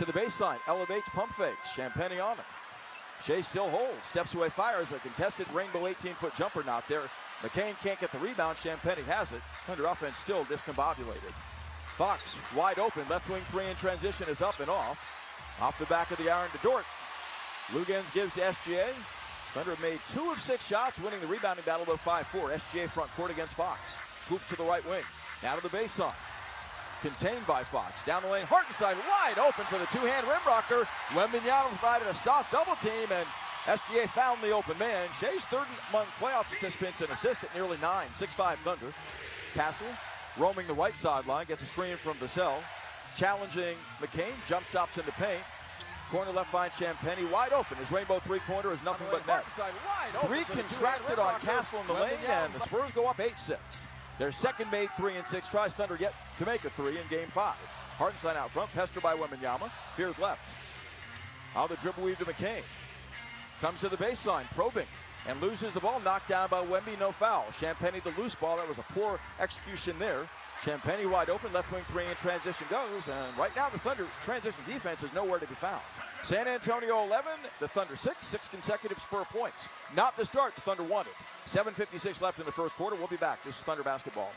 to the baseline, elevates, pump fakes, Champagny on him. Shea still holds, steps away, fires a contested rainbow 18-foot jumper not there. McCain can't get the rebound, Champagny has it. Thunder offense still discombobulated. Fox wide open, left wing three in transition is up and off. Off the back of the iron to Dort. Lugens gives to SGA. Thunder made 2 of 6 shots, winning the rebounding battle of 5-4. SGA front court against Fox. Swoop to the right wing, now to the baseline. Contained by Fox. Down the lane, Hartenstein wide open for the two-hand rim rocker. Wembanyama provided a soft double team, and SGA found the open man. Shea's third among playoff participants in assists at nearly 9. 6'5" Thunder. Castle roaming the right sideline, gets a screen from Vassell. Challenging McCain, jump stops in the paint. Corner left finds Champagny wide open. His rainbow three-pointer is nothing but net. Three contracted on Castle in the lane, and the Spurs go up 8-6. Their second made 3 in 6 tries. Thunder yet to make a 3 in game 5. Hartenstein out front, pestered by Wembanyama. Here's left. Out the dribble weave to McCain. Comes to the baseline, probing, and loses the ball. Knocked down by Wemby, no foul. Champagny the loose ball. That was a poor execution there. Champagny wide open, left wing 3 in transition goes, and right now the Thunder transition defense is nowhere to be found. San Antonio 11, the Thunder 6 consecutive Spur points. Not the start the Thunder wanted. 7:56 left in the first quarter. We'll be back. This is Thunder basketball.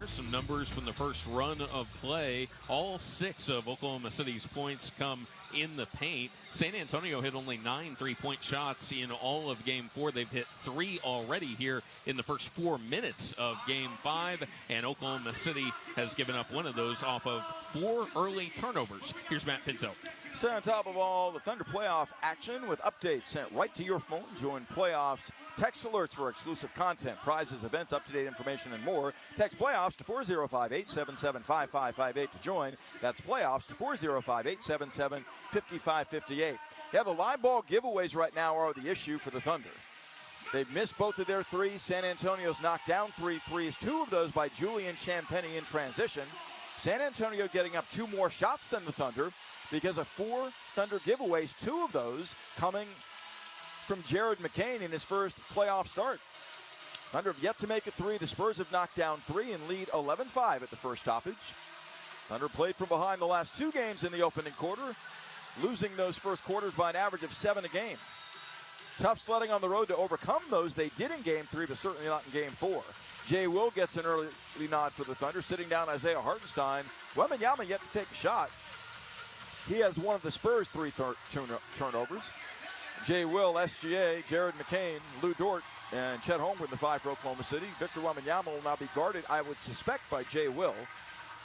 Some numbers from the first run of play. All 6 of Oklahoma City's points come in the paint. San Antonio hit only 9 3-point shots in all of game 4. They've hit 3 already here in the first 4 minutes of game 5, and Oklahoma City has given up one of those off of 4 early turnovers. Here's Matt Pinto. Stay on top of all the Thunder playoff action with updates sent right to your phone. Join playoffs text alerts for exclusive content, prizes, events, up-to-date information, and more. Text playoffs to 405-877-5558 to join. That's playoffs to 405-877-5558. Yeah, the live ball giveaways right now are the issue for the Thunder. They've missed both of their threes. San Antonio's knocked down 3 threes, 2 of those by Julian Champagny in transition. San Antonio getting up 2 more shots than the Thunder because of 4 Thunder giveaways, 2 of those coming from Jared McCain in his first playoff start. Thunder have yet to make a 3. The Spurs have knocked down 3 and lead 11-5 at the first stoppage. Thunder played from behind the last 2 games in the opening quarter, losing those first quarters by an average of 7 a game. Tough sledding on the road to overcome those. They did in game 3, but certainly not in game 4. Jay Will gets an early nod for the Thunder, sitting down Isaiah Hartenstein. Wembanyama yet to take a shot. He has one of the Spurs' 3 turnovers. Jay Will, SGA, Jared McCain, Lou Dort And Chet Holmgren, the 5 for Oklahoma City. Victor Wembanyama will now be guarded, I would suspect, by Jay Will.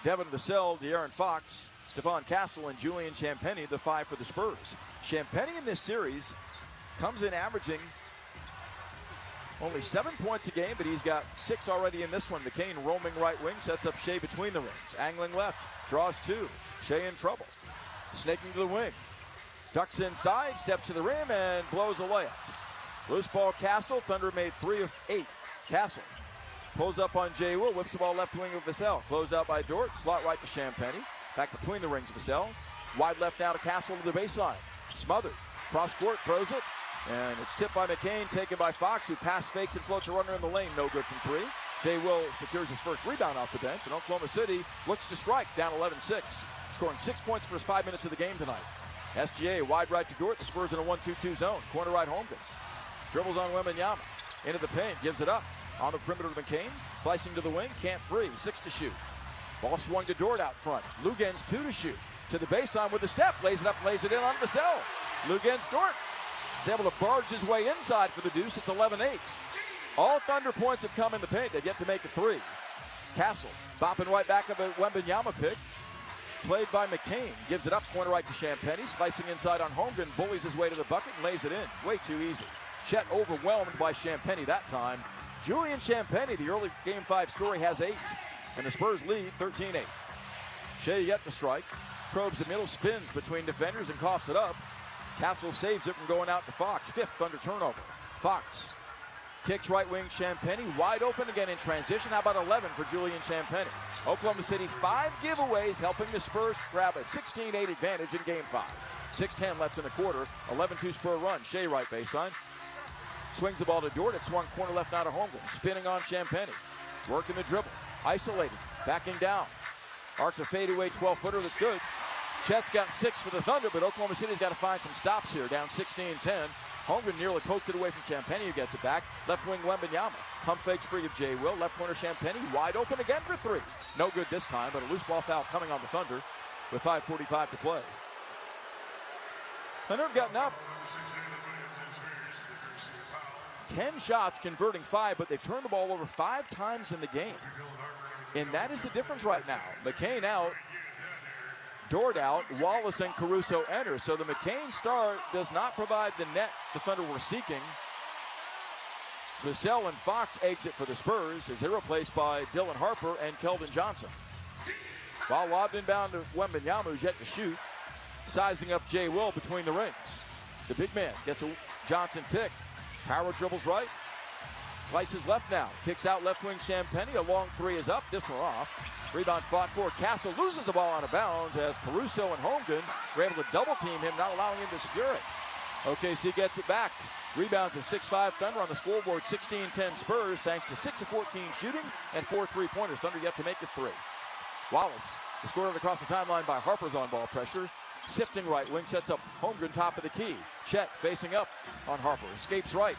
Devin Vassell, De'Aaron Fox, Stephon Castle, and Julian Champagnie, the 5 for the Spurs. Champagnie in this series comes in averaging only 7 points a game, but he's got 6 already in this one. McCain roaming right wing, sets up Shea between the rings. Angling left, draws 2. Shea in trouble. Snaking to the wing. Ducks inside, steps to the rim, and blows a layup. Loose ball Castle. Thunder made 3 of 8. Castle pulls up on Jay Will, whips the ball left wing of Vassell. Closed out by Dort, slot right to Champagnie. Back between the rings, Vassell. Wide left now to Castle to the baseline. Smothered. Cross court, throws it. And it's tipped by McCain, taken by Fox, who pass fakes and floats a runner in the lane. No good from 3. Jay Will secures his first rebound off the bench, and Oklahoma City looks to strike, down 11-6. Scoring 6 points for his 5 minutes of the game tonight. SGA wide right to Dort. The Spurs in a 1-2-2 zone. Corner right Holmgren. Dribbles on Wembanyama. Into the paint, gives it up. On the perimeter to McCain. Slicing to the wing, can't free. 6 to shoot. Ball swung to Dort out front. Lugens 2 to shoot. To the baseline with a step. Lays it up, lays it in on Vassell. Lugens Dort is able to barge his way inside for the deuce. It's 11-8. All Thunder points have come in the paint. They've yet to make a 3. Castle bopping right back of a Wembanyama pick. Played by McCain. Gives it up, corner right to Champagnie. Slicing inside on Holmgren. Bullies his way to the bucket and lays it in. Way too easy. Chet overwhelmed by Champagnie that time. Julian Champagnie, the early Game 5 scorer, has 8. And the Spurs lead 13-8. Shea yet to strike. Probes the middle, spins between defenders and coughs it up. Castle saves it from going out to Fox. 5th Thunder turnover. Fox kicks right wing Champagnie. Wide open again in transition. How about 11 for Julian Champagnie? Oklahoma City 5 giveaways, helping the Spurs grab a 16-8 advantage in Game 5. 6:10 left in the quarter. 11-2 Spur run. Shea right baseline. Swings the ball to Dort. It's swung corner left now to Holmgren. Spinning on Champagnie. Working the dribble. Isolated. Backing down. Arcs a fadeaway 12-footer that's good. Chet's got 6 for the Thunder, but Oklahoma City's got to find some stops here. Down 16-10. Holmgren nearly poked it away from Champagnie, who gets it back. Left wing Wembanyama. Pump fakes free of Jay Will. Left corner Champagnie. Wide open again for 3. No good this time, but a loose ball foul coming on the Thunder with 5:45 to play. Thunder have gotten up 10 shots, converting 5, but they've turned the ball over 5 times in the game. And that is the difference right now. McCain out. Dort out, Wallace and Caruso enter. So the McCain start does not provide the net the Thunder were seeking. Vassell and Fox exit for the Spurs as they're replaced by Dylan Harper and Keldon Johnson. While lobbed inbound to Wembanyama, who's yet to shoot. Sizing up Jay Will between the rings. The big man gets a Johnson pick. Power dribbles right. Slices left now. Kicks out left wing Champagnie. A long 3 is up. This one off. Rebound fought for. Castle loses the ball out of bounds as Caruso and Holmgren were able to double team him, not allowing him to secure it. OKC gets it back. Rebounds of 6-5 Thunder on the scoreboard. 16-10 Spurs thanks to 6 of 14 shooting and 4 3-pointers. Thunder yet to make it 3. Wallace is scored across the timeline by Harper's on ball pressure. Sifting right wing sets up Holmgren top of the key. Chet facing up on Harper. Escapes right.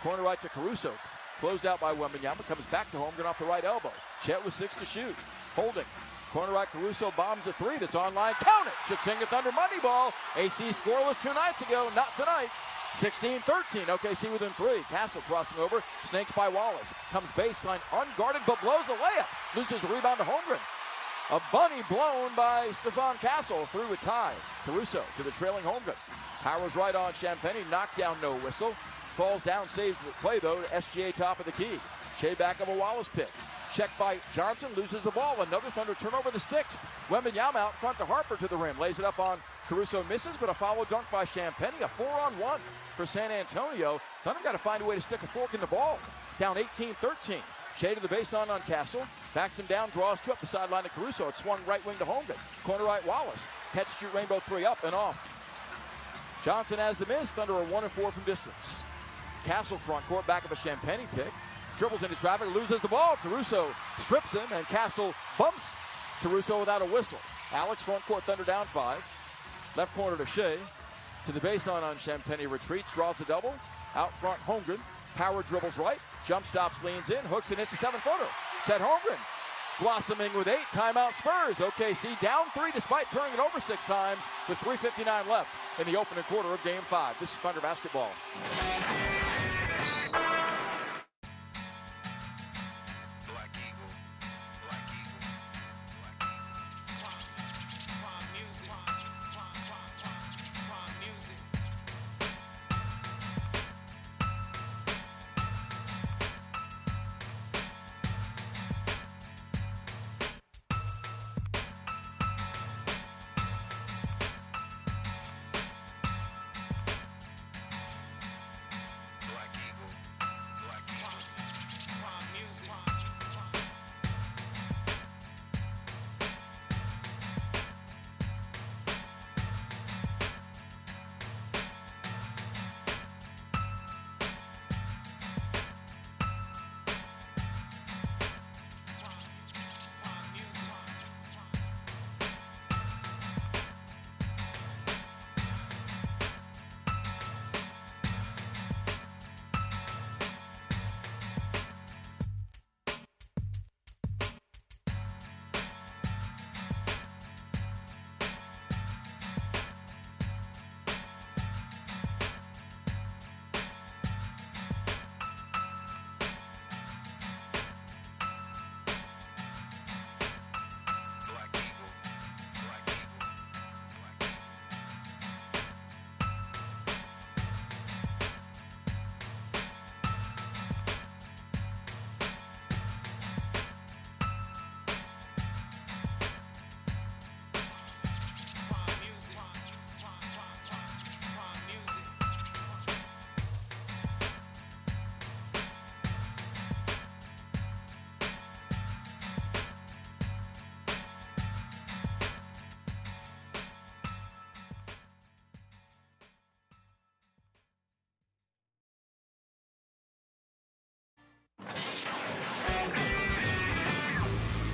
Corner right to Caruso. Closed out by Wembanyama. Comes back to Holmgren off the right elbow. Chet with 6 to shoot. Holding. Corner right Caruso bombs a 3 that's online. Count it. Cha-ching at Thunder money ball. AC scoreless 2 nights ago. Not tonight. 16-13. OKC within 3. Castle crossing over. Snakes by Wallace. Comes baseline unguarded but blows a layup. Loses the rebound to Holmgren. A bunny blown by Stephon Castle through a tie. Caruso to the trailing Holmgren. Powers right on Champagnie. Knockdown, no whistle. Falls down, saves the play though. SGA top of the key. Shea back of a Wallace pick. Checked by Johnson, loses the ball. Another Thunder turnover, the 6th. Wembanyama out front to Harper to the rim. Lays it up on Caruso, misses, but a follow dunk by Champagnie. A 4-on-1 for San Antonio. Thunder got to find a way to stick a fork in the ball. Down 18-13. Shea to the baseline on Castle. Backs him down, draws 2 up the sideline to Caruso. It's swung right wing to Holmgren. Corner right Wallace. Catch, shoot, rainbow 3 up and off. Johnson has the miss. Thunder are 1-4 from distance. Castle front court, back of a Champagnie pick. Dribbles into traffic, loses the ball. Caruso strips him, and Castle bumps Caruso without a whistle. Alex front court, Thunder down 5. Left corner to Shea. To the baseline on Champagnie, retreats, draws a double. Out front, Holmgren. Power dribbles right. Jump stops, leans in, hooks it into 7-footer. Chet Holmgren blossoming with 8. Timeout Spurs. OKC down 3 despite turning it over 6 times with 3:59 left in the opening quarter of Game 5. This is Thunder basketball.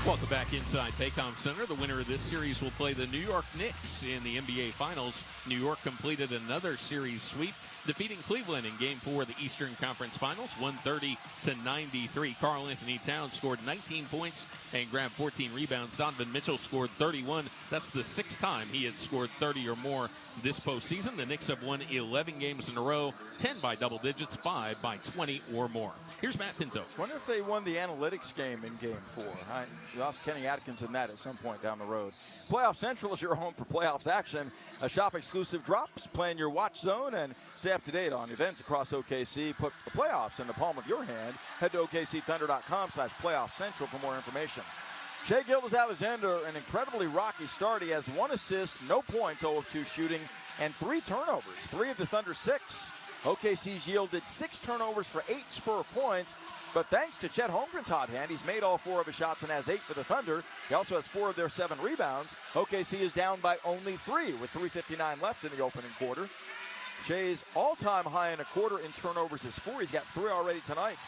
Welcome back inside Paycom Center. The winner of this series will play the New York Knicks in the NBA Finals. New York completed another series sweep, defeating Cleveland in Game 4 of the Eastern Conference Finals, 130-93. Karl Anthony Towns scored 19 points and grabbed 14 rebounds. Donovan Mitchell scored 31. That's the sixth time he had scored 30 or more this postseason. The Knicks have won 11 games in a row, 10 by double digits, 5 by 20 or more. Here's Matt Pinto. Wonder if they won the analytics game in Game 4. I lost Kenny Atkins in that at some point down the road. Playoff Central is your home for playoffs action. Shop exclusive drops, play in your watch zone, and stay up to date on events across OKC. Put the playoffs in the palm of your hand. Head to OKCThunder.com/playoff central for more information. Shai Gilgeous-Alexander, an incredibly rocky start. He has 1 assist, no points, 0 of 2 shooting, and 3 turnovers. 3 of the Thunder's 6. OKC's yielded 6 turnovers for 8 Spur points, but thanks to Chet Holmgren's hot hand, he's made all 4 of his shots and has 8 for the Thunder. He also has 4 of their 7 rebounds. OKC is down by only 3 with 3:59 left in the opening quarter. Shai's all-time high in a quarter in turnovers is 4. He's got 3 already tonight.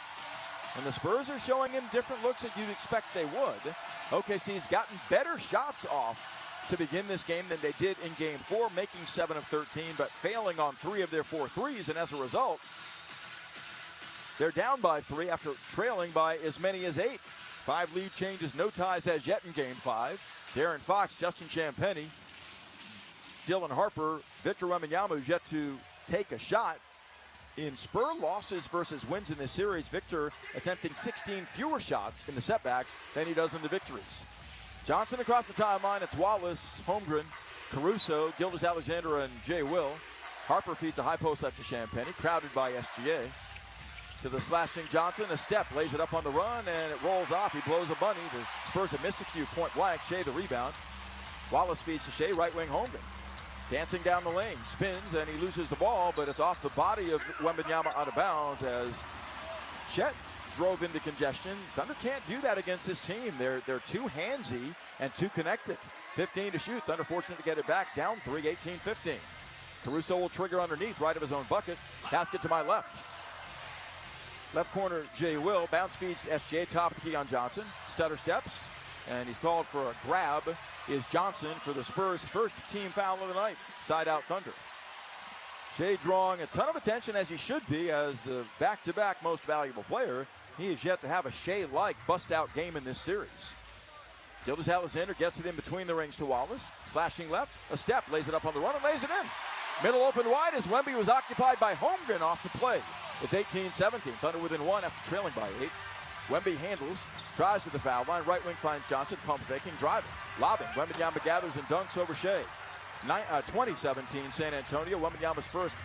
And the Spurs are showing him different looks that you'd expect they would. OKC's gotten better shots off to begin this game than they did in Game 4, making 7 of 13, but failing on 3 of their 4 threes, and as a result, they're down by 3 after trailing by as many as 8. 5 lead changes, no ties as yet in Game 5. De'Aaron Fox, Justin Champagnie, Dylan Harper, Victor Wembanyama, who's yet to take a shot. In Spur losses versus wins in this series, Victor attempting 16 fewer shots in the setbacks than he does in the victories. Johnson across the timeline. It's Wallace, Holmgren, Caruso, Gilgeous-Alexander, and Jay Will. Harper feeds a high post left to Champagnie, crowded by SGA. To the slashing Johnson, a step, lays it up on the run, and it rolls off. He blows a bunny. The Spurs have missed a few, point blank. Shai the rebound. Wallace feeds to Shai, right wing Holmgren. Dancing down the lane, spins, and he loses the ball, but it's off the body of Wembanyama out of bounds as Chet drove into congestion. Thunder can't do that against this team. They're too handsy and too connected. 15 to shoot. Thunder fortunate to get it back. Down 3, 18-15. Caruso will trigger underneath, right of his own bucket. Basket to my left. Left corner, Jay Will. Bounce feeds to SGA, top of the key on Johnson. Stutter steps, and he's called for a grab. Is Johnson for the Spurs' first team foul of the night. Side out Thunder. Shai drawing a ton of attention, as he should be, as the back-to-back most valuable player. He is yet to have a Shai-like bust-out game in this series. Gilgeous-Alexander gets it in between the rings to Wallace. Slashing left, a step, lays it up on the run and lays it in. Middle open wide as Wemby was occupied by Holmgren off the play. It's 18-17. Thunder within 1 after trailing by 8. Wemby handles, drives to the foul line. Right wing finds Johnson, pump faking, driving, lobbing. Wembanyama gathers and dunks over Shai. 20-17 San Antonio. Wembanyama's first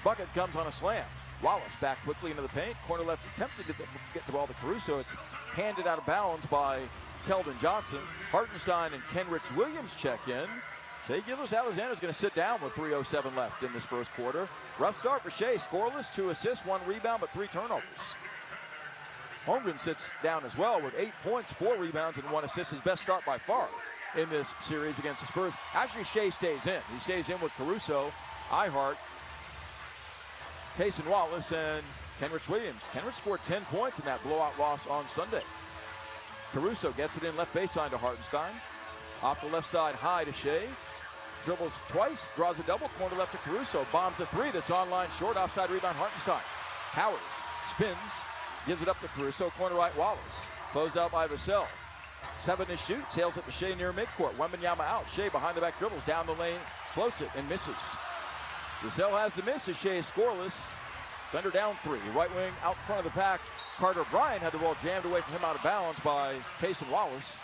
bucket comes on a slam. Wallace back quickly into the paint. Corner left attempted to get the ball to Caruso. It's handed out of bounds by Keldon Johnson. Hartenstein and Kenrich Williams check in. Shai Gilgeous-Alexander is going to sit down with 3:07 left in this first quarter. Rough start for Shai. Scoreless, 2 assists, 1 rebound, but 3 turnovers. Holmgren sits down as well with 8 points, 4 rebounds, and 1 assist. His best start by far in this series against the Spurs. Actually, Shai stays in. He stays in with Caruso, Ihart, Cason Wallace, and Kenrich Williams. Kenrich scored 10 points in that blowout loss on Sunday. Caruso gets it in left baseline to Hartenstein. Off the left side, high to Shai. Dribbles twice, draws a double, corner left to Caruso. Bombs a 3 that's online short, offside rebound Hartenstein. Powers spins, gives it up to Caruso, corner right Wallace. Closed out by Vassell. 7 to shoot, sails it to Shai near midcourt. Wembanyama out, Shai behind the back dribbles, down the lane, floats it and misses. Vassell has the miss as Shai is scoreless. Thunder down 3, right wing out front of the pack. Carter Bryant had the ball jammed away from him out of bounds by Cason Wallace.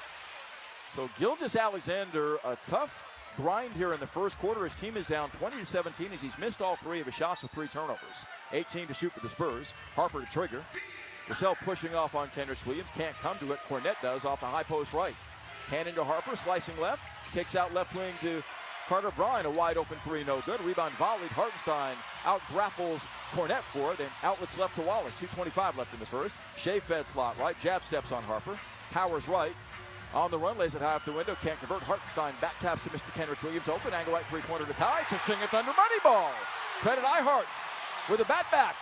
So Gilgeous-Alexander, a tough grind here in the first quarter. His team is down 20-17 as he's missed all 3 of his shots with 3 turnovers. 18 to shoot for the Spurs. Harper to trigger. Vassell pushing off on Kenrich Williams. Can't come to it. Cornette does off the high post right. Hand into Harper, slicing left. Kicks out left wing to Carter Bryant. A wide open 3, no good. Rebound volleyed. Hartenstein out grapples Cornette for it. And outlets left to Wallace. 2:25 left in the first. Shai fed slot right. Jab steps on Harper. Powers right. On the run, lays it high up the window, can't convert. Hartenstein back taps to Mr. Kenrich Williams. Open angle right 3-pointer to tie. Touching it Thunder money ball. Credit Ihart with a bat back.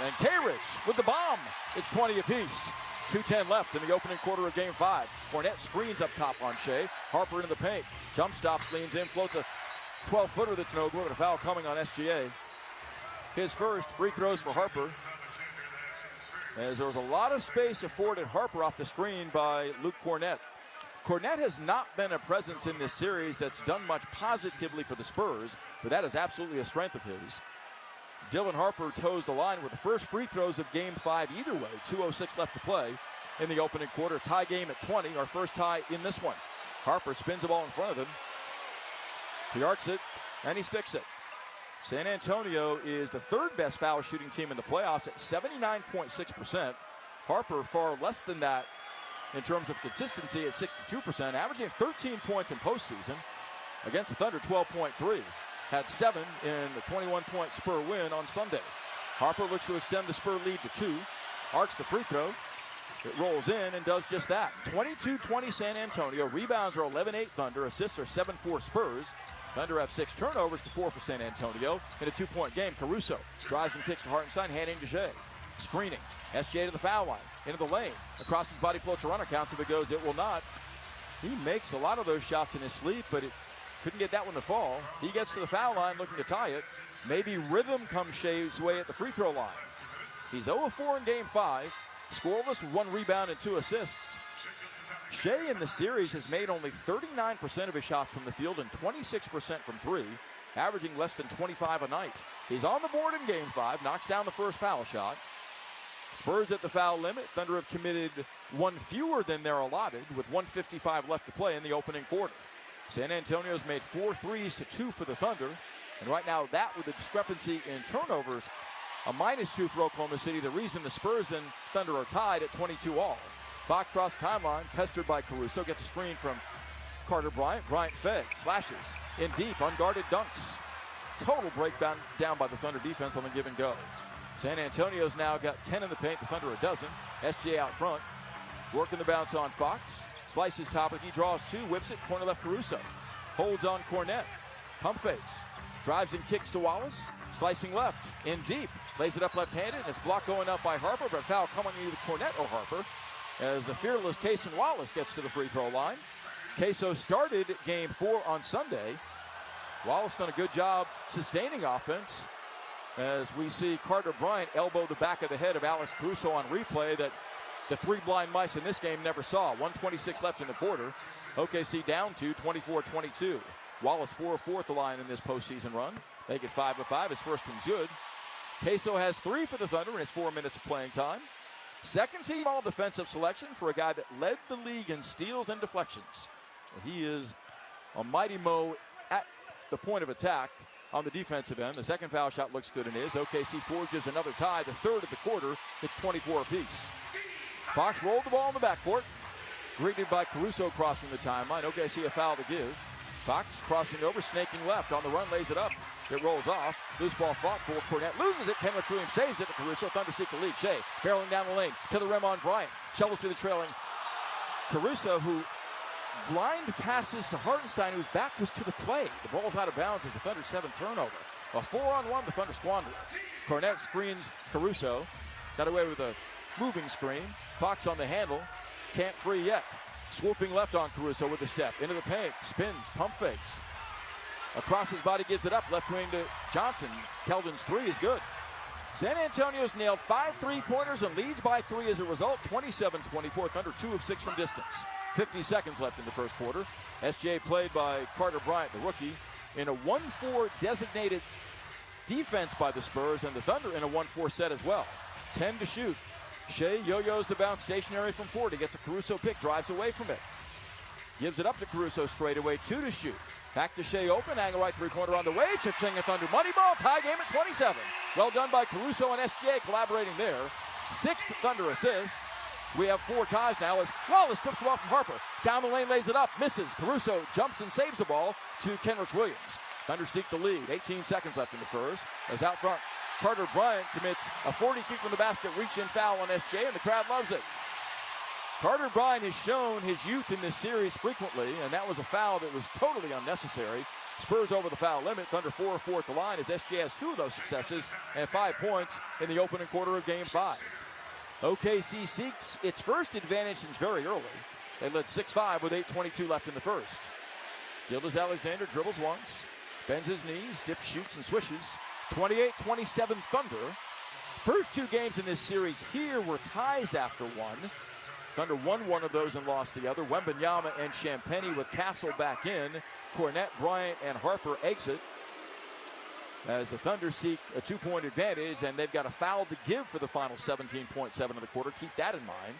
And K-Rich with the bomb. It's 20 apiece. 2:10 left in the opening quarter of game 5. Cornette screens up top on Shea. Harper into the paint. Jump stops, leans in, floats a 12-footer that's no good. A foul coming on SGA. His first. Free throws for Harper. As there was a lot of space afforded Harper off the screen by Luke Cornette. Cornette has not been a presence in this series that's done much positively for the Spurs, but that is absolutely a strength of his. Dylan Harper toes the line with the first free throws of game 5 either way. 2:06 left to play in the opening quarter. Tie game at 20, our first tie in this one. Harper spins the ball in front of him. He arcs it, and he sticks it. San Antonio is the 3rd best foul shooting team in the playoffs at 79.6%. Harper far less than that in terms of consistency at 62%, averaging 13 points in postseason. Against the Thunder, 12.3. Had 7 in the 21-point Spur win on Sunday. Harper looks to extend the Spur lead to 2. Arcs the free throw. It rolls in and does just that. 22-20 San Antonio. Rebounds are 11-8 Thunder. Assists are 7-4 Spurs. Thunder have 6 turnovers to 4 for San Antonio. In a 2-point game, Caruso drives and kicks to Hartenstein, handing to Shea. Screening. SGA to the foul line. Into the lane. Across his body floats a runner. Counts if it goes. It will not. He makes a lot of those shots in his sleep, but it couldn't get that one to fall. He gets to the foul line looking to tie it. Maybe rhythm comes Shea's way at the free throw line. He's 0 of 4 in game 5. Scoreless with 1 rebound and 2 assists. Shea in the series has made only 39% of his shots from the field and 26% from 3, averaging less than 25 a night. He's on the board in game 5, knocks down the first foul shot. Spurs at the foul limit. Thunder have committed 1 fewer than they're allotted with 1:55 left to play in the opening quarter. San Antonio's made 4 threes to 2 for the Thunder. And right now, that with the discrepancy in turnovers, a -2 for Oklahoma City, the reason the Spurs and Thunder are tied at 22 all. Fox cross timeline, pestered by Caruso, gets a screen from Carter Bryant. Bryant fed, slashes, in deep, unguarded dunks. Total breakdown down by the Thunder defense on the give and go. San Antonio's now got 10 in the paint, the Thunder a dozen. SGA out front, working the bounce on Fox. Slices top, he draws 2, whips it, corner left Caruso. Holds on Cornette, pump fakes. Drives and kicks to Wallace, slicing left, in deep. Lays it up left-handed, and it's blocked going up by Harper, but foul coming either Cornette or Harper. As the fearless Cason Wallace gets to the free throw line. Queso started game 4 on Sunday. Wallace done a good job sustaining offense as we see Carter Bryant elbow the back of the head of Alex Caruso on replay that the 3 blind mice in this game never saw. 1:26 left in the quarter. OKC down to 24-22. Wallace 4 of 4 at the line in this postseason run. They get 5 of 5. His first one's good. Queso has 3 for the Thunder in his 4 minutes of playing time. Second team all defensive selection for a guy that led the league in steals and deflections. He is a mighty mo at the point of attack on the defensive end. The second foul shot looks good and is. OKC forges another tie. The third of the quarter. It's 24 apiece. Fox rolled the ball in the backcourt. Greeted by Caruso crossing the timeline. OKC a foul to give. Fox crossing over, snaking left. On the run, lays it up. It rolls off. Loose ball fought for. Cornette loses it. Kenrich Williams saves it to Caruso. Thunder seek the lead. Shea barreling down the lane to the rim on Bryant. Shovels to the trailing Caruso, who blind passes to Hartenstein, whose back was to the play. The ball's out of bounds as the Thunder 7 turnover. A 4-on-1, the Thunder squander. Cornette screens Caruso. Got away with a moving screen. Fox on the handle. Can't free yet. Swooping left on Caruso with a step. Into the paint. Spins. Pump fakes. Across his body, gives it up. Left wing to Johnson. Keldon's 3 is good. San Antonio's nailed 5 3-pointers and leads by 3 as a result. 27-24. Thunder 2 of 6 from distance. 50 seconds left in the first quarter. SGA played by Carter Bryant, the rookie, in a 1-4 designated defense by the Spurs, and the Thunder in a 1-4 set as well. 10 to shoot. Shea yo-yos the bounce stationary from 40. Gets a Caruso pick, drives away from it. Gives it up to Caruso straight away. 2 to shoot. Back to Shea open. Angle right 3-pointer on the way. Cha-ching a Thunder money ball. Tie game at 27. Well done by Caruso and SGA collaborating there. 6th Thunder assist. We have 4 ties now as Wallace strips the ball from Harper. Down the lane, lays it up. Misses. Caruso jumps and saves the ball to Kenrich Williams. Thunder seek the lead. 18 seconds left in the first. As out front, Carter Bryant commits a 40 feet from the basket reach-in foul on SJ, and the crowd loves it. Carter Bryant has shown his youth in this series frequently, and that was a foul that was totally unnecessary. Spurs over the foul limit. Thunder 4-4 at the line as SGA has 2 of those successes and 5 points in the opening quarter of Game 5. OKC seeks its first advantage since very early. They led 6-5 with 8:22 left in the first. Gilgeous-Alexander dribbles once, bends his knees, dips, shoots, and swishes. 28-27 Thunder. First 2 games in this series here were ties after one. Thunder won one of those and lost the other. Wembanyama and Champagnie with Castle back in. Cornette, Bryant, and Harper exit as the Thunder seek a 2-point advantage, and they've got a foul to give for the final 17.7 of the quarter. Keep that in mind.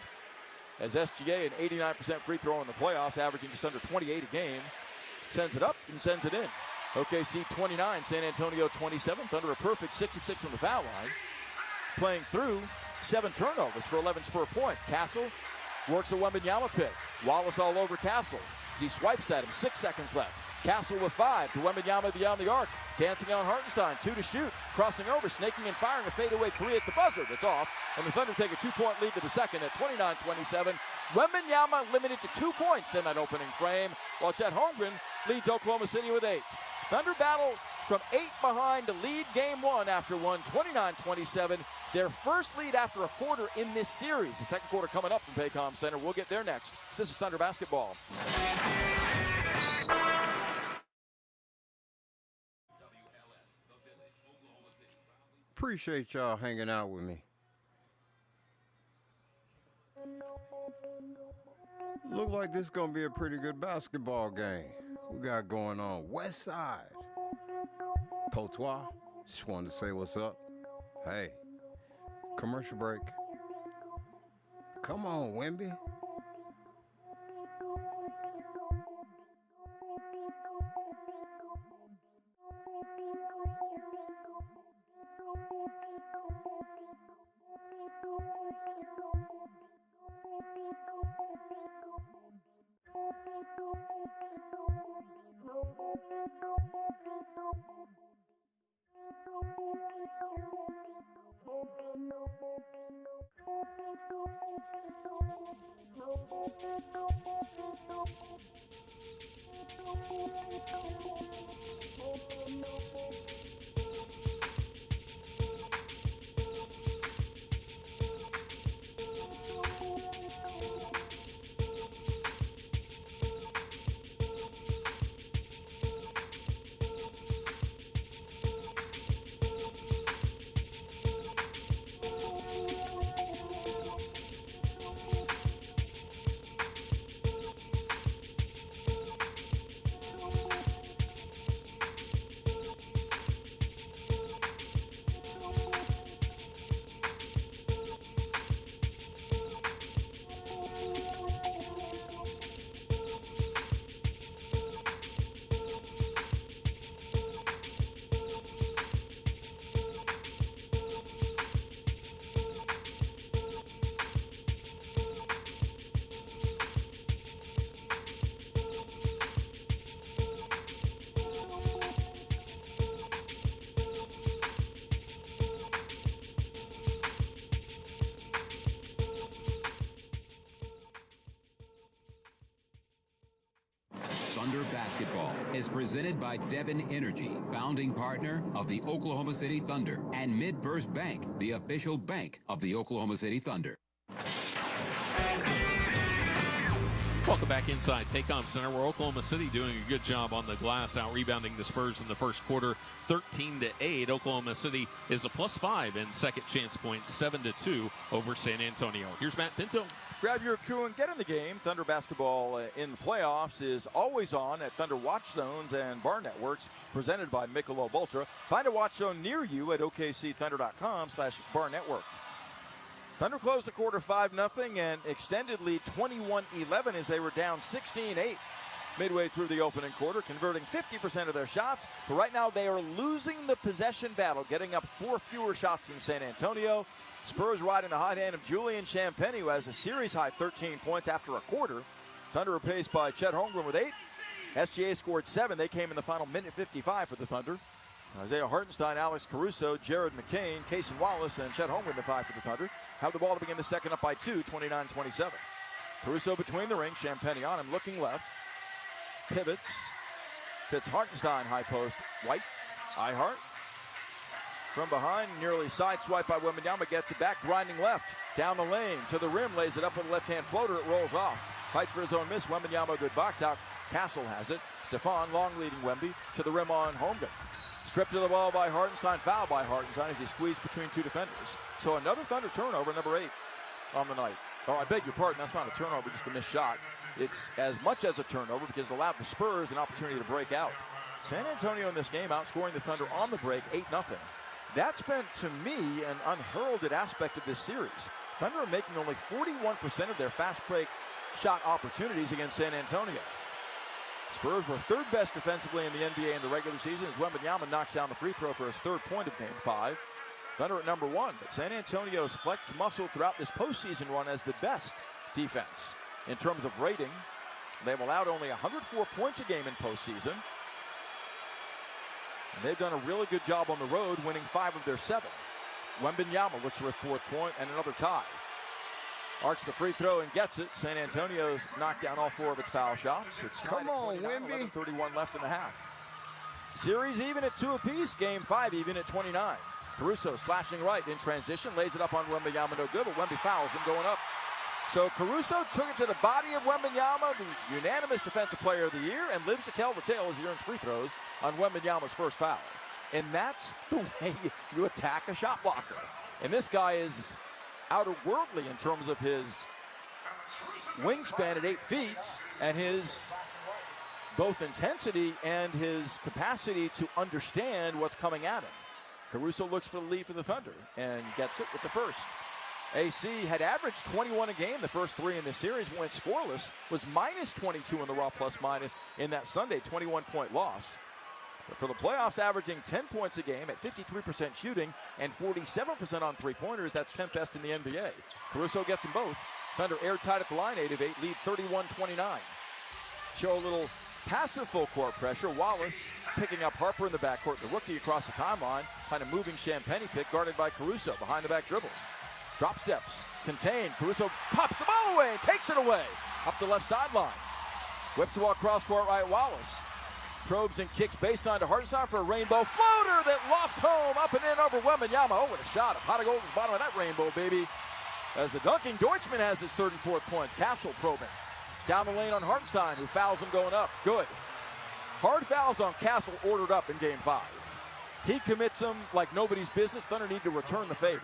As SGA, an 89% free throw in the playoffs, averaging just under 28 a game, sends it up and sends it in. OKC 29, San Antonio 27. Thunder a perfect 6 of 6 from the foul line. Playing through 7 turnovers for 11 Spur points. Castle works a Wembanyama pick. Wallace all over Castle. He swipes at him, 6 seconds left. Castle with 5 to Wembanyama beyond the arc. Dancing on Hartenstein, 2 to shoot. Crossing over, snaking and firing a fadeaway 3 at the buzzer. That's off. And the Thunder take a 2-point lead to the second at 29-27. Wembanyama limited to 2 points in that opening frame, while Chet Holmgren leads Oklahoma City with 8. Thunder battle from 8 behind to lead Game 1 after one, 29-27. Their first lead after a quarter in this series. The second quarter coming up from Paycom Center. We'll get there next. This is Thunder Basketball. Appreciate y'all hanging out with me. Look like this is gonna be a pretty good basketball game. We got going on West Side. Potoi, just wanted to say what's up. Hey, commercial break. Come on, Wemby. Thunder Basketball is presented by Devon Energy, founding partner of the Oklahoma City Thunder, and MidFirst Bank, the official bank of the Oklahoma City Thunder. Welcome back inside Paycom Center, where Oklahoma City doing a good job on the glass, out rebounding the Spurs in the first quarter, 13-8. Oklahoma City is a +5 in second chance points, 7-2 over San Antonio. Here's Matt Pinto. Grab your crew and get in the game. Thunder Basketball in the playoffs is always on at Thunder Watch Zones and Bar Networks, presented by Michelob Ultra. Find a watch zone near you at okcthunder.com/Bar Network. Thunder closed the quarter 5-0 and extended lead 21-11 as they were down 16-8 midway through the opening quarter, converting 50% of their shots. But right now they are losing the possession battle, getting up 4 fewer shots than San Antonio. Spurs riding the hot hand of Julian Champagnie, who has a series-high 13 points after a quarter. Thunder are paced by Chet Holmgren with 8. SGA scored 7. They came in the final minute 55 for the Thunder. Isaiah Hartenstein, Alex Caruso, Jared McCain, Cason Wallace, and Chet Holmgren the 5 for the Thunder. Have the ball to begin the second up by 2, 29-27. Caruso between the rings, Champagnie on him, looking left. Pivots, Fitz Hartenstein, high post. White, Ihart. From behind, nearly sideswiped by Wembanyama, gets it back, grinding left. Down the lane, to the rim, lays it up with a left-hand floater, it rolls off. Fights for his own miss, Wembanyama, good box out. Castle has it. Stefan, long leading Wemby, to the rim on Holmgren. Stripped to the ball by Hartenstein, fouled by Hartenstein as he squeezed between two defenders. So another Thunder turnover, number 8 on the night. Oh, I beg your pardon, that's not a turnover, just a missed shot. It's as much as a turnover because it allowed the Spurs an opportunity to break out. San Antonio in this game outscoring the Thunder on the break, 8-0. That's been, to me, an unheralded aspect of this series. Thunder are making only 41% of their fast break shot opportunities against San Antonio. Spurs were third best defensively in the NBA in the regular season as Wembanyama knocks down the free throw for his third point of game 5. Thunder at number 1, but San Antonio's flexed muscle throughout this postseason run as the best defense in terms of rating. They've allowed only 104 points a game in postseason. And they've done a really good job on the road, winning 5 of their 7. Wembanyama looks for his 4th point and another tie. Arcs the free throw and gets it. San Antonio's knocked down all 4 of its foul shots. It's Come on, Wemby. 11:31 left in the half. Series even at 2 apiece. Game 5 even at 29. Caruso slashing right in transition, lays it up on Wembanyama, no good, but Wemby fouls him going up. So Caruso took it to the body of Wembanyama, the unanimous Defensive Player of the Year, and lives to tell the tale as he earns free throws on Wembanyama's first foul. And that's the way you attack a shot blocker. And this guy is outer-worldly in terms of his wingspan at 8 feet and his both intensity and his capacity to understand what's coming at him. Caruso looks for the lead for the Thunder and gets it with the first. AC had averaged 21 a game the first 3 in this series, went scoreless, was minus 22 in the raw plus-minus in that Sunday 21-point loss. But for the playoffs, averaging 10 points a game at 53% shooting and 47% on three-pointers, that's 10th best in the NBA. Caruso gets them both. Thunder airtight at the line, 8 of 8, lead 31-29. Show a little passive full court pressure. Wallace picking up Harper in the backcourt, the rookie across the timeline, kind of moving Champagny pick, guarded by Caruso, behind the back dribbles. Drop steps, contained. Caruso pops the ball away, takes it away. Up the left sideline. Whips the ball cross court right, Wallace. Probes and kicks baseline to Hartenstein for a rainbow floater that lofts home up and in over Wembanyama. Oh, what a shot. A pot of gold at the bottom of that rainbow, baby. As the dunking, Deutschman has his 3rd and 4th points. Castle probing. Down the lane on Hartenstein, who fouls him going up. Good. Hard fouls on Castle ordered up in game 5. He commits them like nobody's business. Thunder need to return the favor.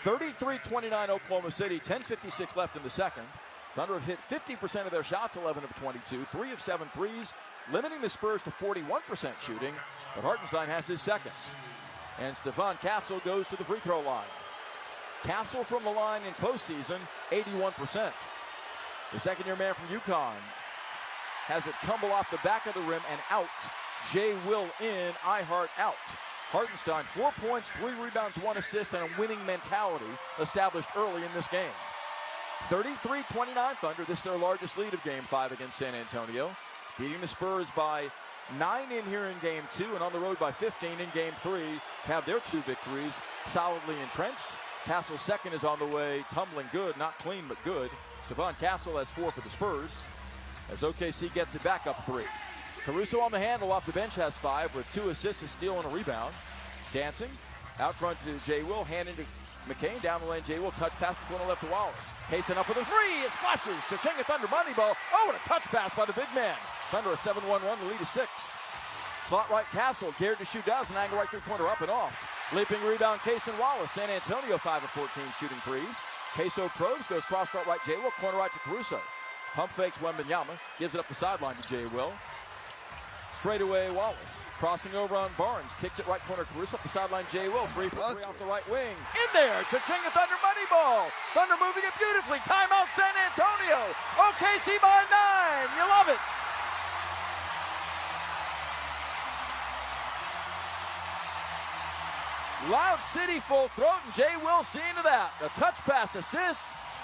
33-29 Oklahoma City, 10:56 left in the second. Thunder have hit 50% of their shots, 11 of 22, 3 of 7 threes, limiting the Spurs to 41% shooting, but Hartenstein has his second. And Stefan Castle goes to the free throw line. Castle from the line in postseason, 81%. The second-year man from UConn has it tumble off the back of the rim and out. Jay Will in, Ihart out. Hartenstein, 4 points, 3 rebounds, 1 assist, and a winning mentality established early in this game. 33-29 Thunder. This is their largest lead of game 5 against San Antonio. Beating the Spurs by 9 in here in game 2 and on the road by 15 in game 3 to have their 2 victories solidly entrenched. Castle's second is on the way, tumbling good, not clean but good. Stefan Castle has 4 for the Spurs as OKC gets it back up 3. Caruso on the handle off the bench has 5 with 2 assists, a steal, and a rebound. Dancing out front to Jay Will, hand into McCain, down the lane, Jay Will, touch pass the corner left to Wallace. Kaysen up with a 3, it splashes, Chachinga Thunder money ball. Oh, what a touch pass by the big man. Thunder a 7-1-1, the lead is 6. Slot right, Castle, dared to shoot, does, an angle right three-pointer up and off. Leaping rebound, Kaysen Wallace. San Antonio 5 of 14 shooting threes. Queso probes, goes cross court right, Jay Will, corner right to Caruso. Pump fakes Wembanyama, gives it up the sideline to Jay Will. Straight away, Wallace. Crossing over on Barnes. Kicks it right corner. Caruso up the sideline. Jay Will. 3 for 3 off the right wing. In there. Chachinga Thunder money ball. Thunder moving it beautifully. Timeout San Antonio. OKC by 9. You love it. Loud City full throat, and Jay Will seeing to that. A touch pass assist.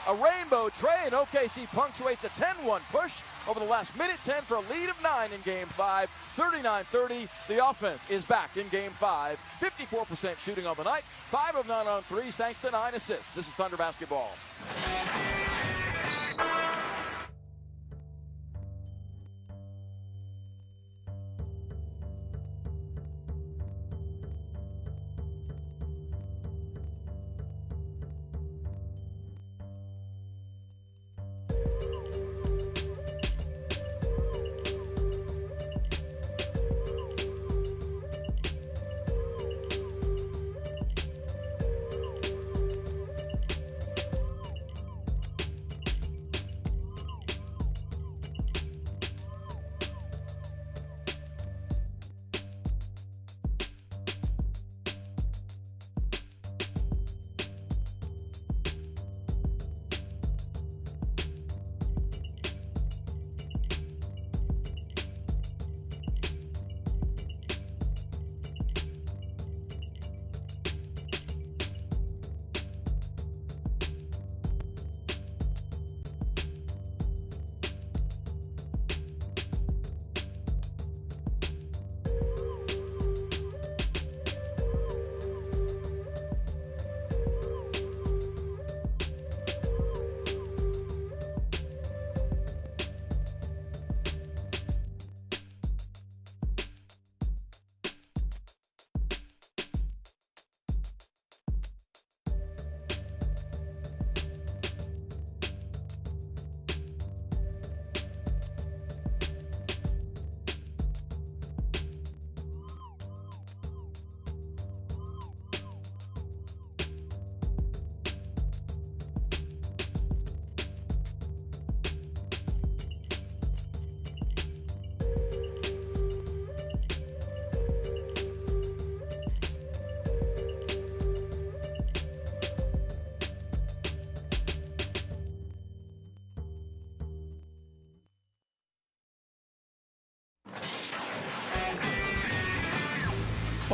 A rainbow tray, and OKC punctuates a 10-1 push over the last minute 10 for a lead of 9 in game 5. 39-30. The offense is back in game 5. 54% shooting on the night. 5 of 9 on threes thanks to 9 assists. This is Thunder basketball.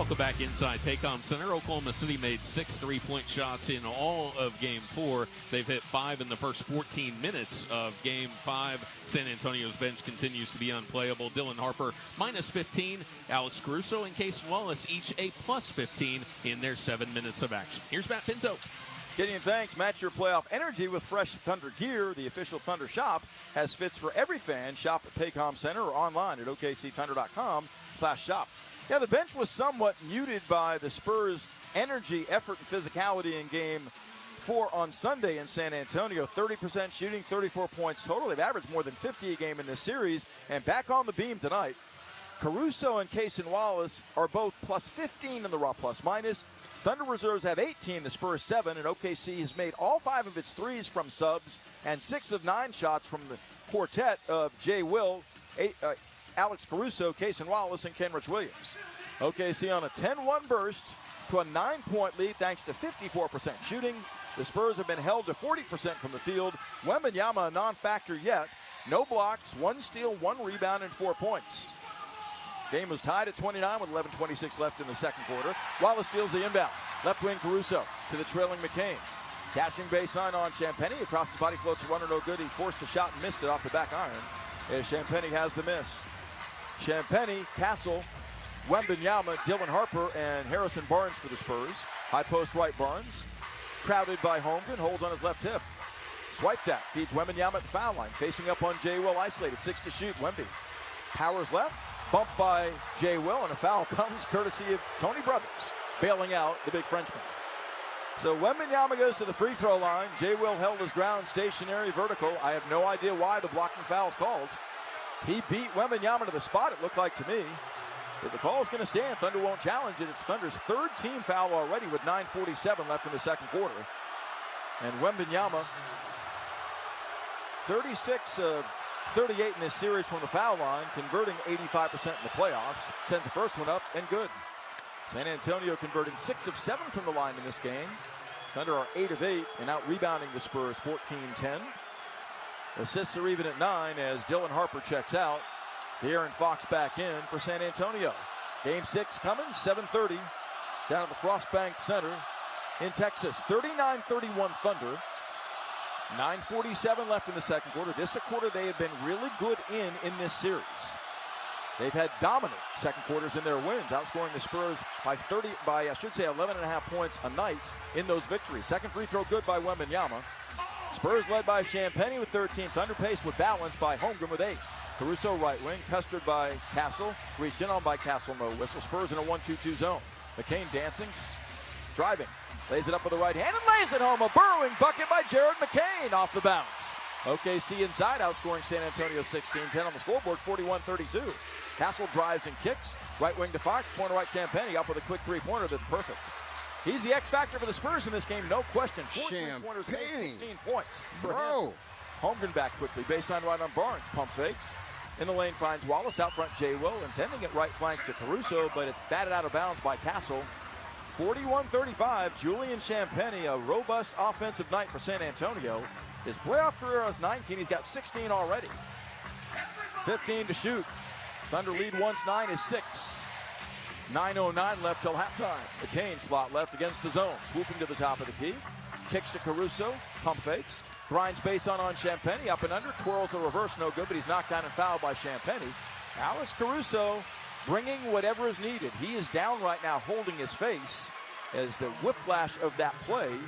Welcome back inside Paycom Center. Oklahoma City made 6 3-point shots in all of Game 4. They've hit 5 in the first 14 minutes of Game 5. San Antonio's bench continues to be unplayable. Dylan Harper, minus 15. Alex Caruso and Case Wallace, each a plus 15 in their 7 minutes of action. Here's Matt Pinto. Gideon, thanks. Match your playoff energy with fresh Thunder gear. The official Thunder shop has fits for every fan. Shop at Paycom Center or online at okcthunder.com/shop. Yeah, the bench was somewhat muted by the Spurs' energy, effort, and physicality in Game 4 on Sunday in San Antonio. 30% shooting, 34 points total. They've averaged more than 50 a game in this series. And back on the beam tonight, Caruso and Case Wallace are both plus 15 in the raw plus-minus. Thunder reserves have 18, the Spurs 7, and OKC has made all 5 of its threes from subs and 6 of 9 shots from the quartet of Jay Will, Alex Caruso, Case Wallace, and Kenrich Williams. OKC on a 10-1 burst to a 9-point lead thanks to 54% shooting. The Spurs have been held to 40% from the field. Wembanyama a non-factor yet. No blocks, 1 steal, 1 rebound, and 4 points. Game was tied at 29 with 11:26 left in the second quarter. Wallace steals the inbound. Left wing Caruso to the trailing McCain. Cashing baseline on Champagnie. Across the body floats a runner, no good. He forced the shot and missed it off the back iron as Champagnie has the miss. Champagnie, Castle, Wembanyama, Dylan Harper, and Harrison Barnes for the Spurs. High post right Barnes. Crowded by Holmgren, holds on his left hip. Swipe that, feeds Wembanyama at the foul line. Facing up on Jay Will, isolated, 6 to shoot. Wemby powers left. Bumped by Jay Will, and a foul comes courtesy of Tony Brothers, bailing out the big Frenchman. So Wembanyama goes to the free throw line. Jay Will held his ground stationary, vertical. I have no idea why the blocking foul is called. He beat Wembanyama to the spot, it looked like to me. But the call is going to stand. Thunder won't challenge it. It's Thunder's 3rd team foul already with 9:47 left in the second quarter. And Wembanyama, 36 of 38 in this series from the foul line, converting 85% in the playoffs. Sends the first one up and good. San Antonio converting 6 of 7 from the line in this game. Thunder are 8 of 8 and out rebounding the Spurs 14-10. Assists are even at 9 as Dylan Harper checks out. De'Aaron Fox back in for San Antonio. Game 6 coming, 7:30 down at the Frostbank Center in Texas. 39-31 Thunder. 9:47 left in the second quarter. This is a quarter they have been really good in this series. They've had dominant second quarters in their wins, outscoring the Spurs by 11.5 points a night in those victories. Second free throw good by Wembanyama. Spurs led by Champagnie with 13. Thunder pace with balance by Holmgren with 8. Caruso right wing, pestered by Castle. Reached in on by Castle, no whistle. Spurs in a 1-2-2 zone. McCain dancing, driving. Lays it up with the right hand and lays it home. A burrowing bucket by Jared McCain off the bounce. OKC inside, outscoring San Antonio 16-10 on the scoreboard, 41-32. Castle drives and kicks. Right wing to Fox, corner right Champagnie up with a quick three-pointer that's perfect. He's the X factor for the Spurs in this game, no question. 4 three-pointers made, 16 points. Bro. Holmgren back quickly, baseline right on Barnes. Pump fakes. In the lane finds Wallace, out front Jay Will, intending it right flank to Caruso, but it's batted out of bounds by Castle. 41-35, Julian Champagnie, a robust offensive night for San Antonio. His playoff career is 19, he's got 16 already. 15 to shoot. Thunder lead once 9 is 6. 9:09 left till halftime. McCain slot left against the zone, swooping to the top of the key. Kicks to Caruso, pump fakes. Grinds base on Champagnie, up and under, twirls the reverse, no good, but he's knocked down and fouled by Champagnie. Alex Caruso bringing whatever is needed. He is down right now, holding his face, as the whiplash of that play,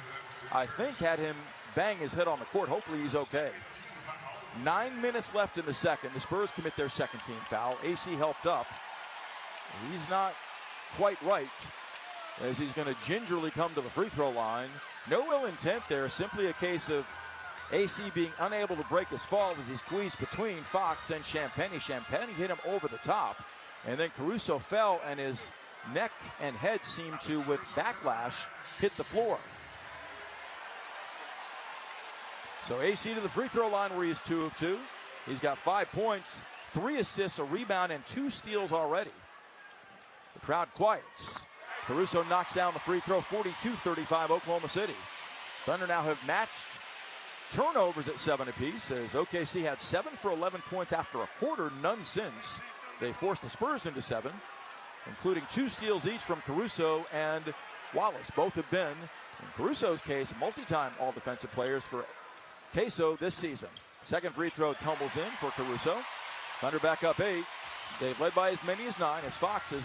I think, had him bang his head on the court. Hopefully he's okay. 9 minutes left in the second. The Spurs commit their second team foul. AC helped up. He's not quite right, as he's going to gingerly come to the free throw line. No ill intent there, simply a case of AC being unable to break his fall as he squeezed between Fox and Champagnie. Champagnie hit him over the top, and then Caruso fell, and his neck and head seemed to, with backlash, hit the floor. So AC to the free throw line where he's 2 of 2. He's got 5 points, 3 assists, a rebound, and 2 steals already. The crowd quiets. Caruso knocks down the free throw, 42-35 Oklahoma City. Thunder now have matched turnovers at 7 apiece, as OKC had 7 for 11 points after a quarter, none since. They forced the Spurs into 7. including 2 steals each from Caruso and Wallace. Both have been, in Caruso's case, multi-time all-defensive players for Queso this season. Second free throw tumbles in for Caruso. Thunder back up 8. They've led by as many as 9 as Fox is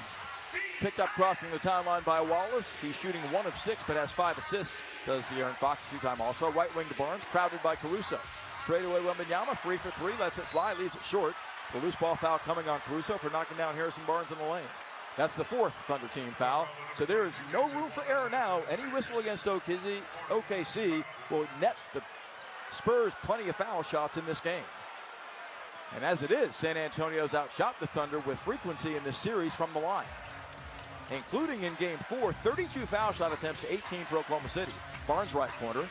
picked up crossing the timeline by Wallace. He's shooting 1 of 6 but has 5 assists. Does De'Aaron Fox, a 2-time All-Star. Right wing to Barnes, crowded by Caruso. Straight away Wembanyama, free for 3, lets it fly, leaves it short. The loose ball foul coming on Caruso for knocking down Harrison Barnes in the lane. That's the 4th Thunder team foul. So there is no room for error now. Any whistle against OKC will net the Spurs plenty of foul shots in this game. And as it is, San Antonio's outshot the Thunder with frequency in this series from the line, including in game 4, 32 foul shot attempts to 18 for Oklahoma City. Barnes right corner,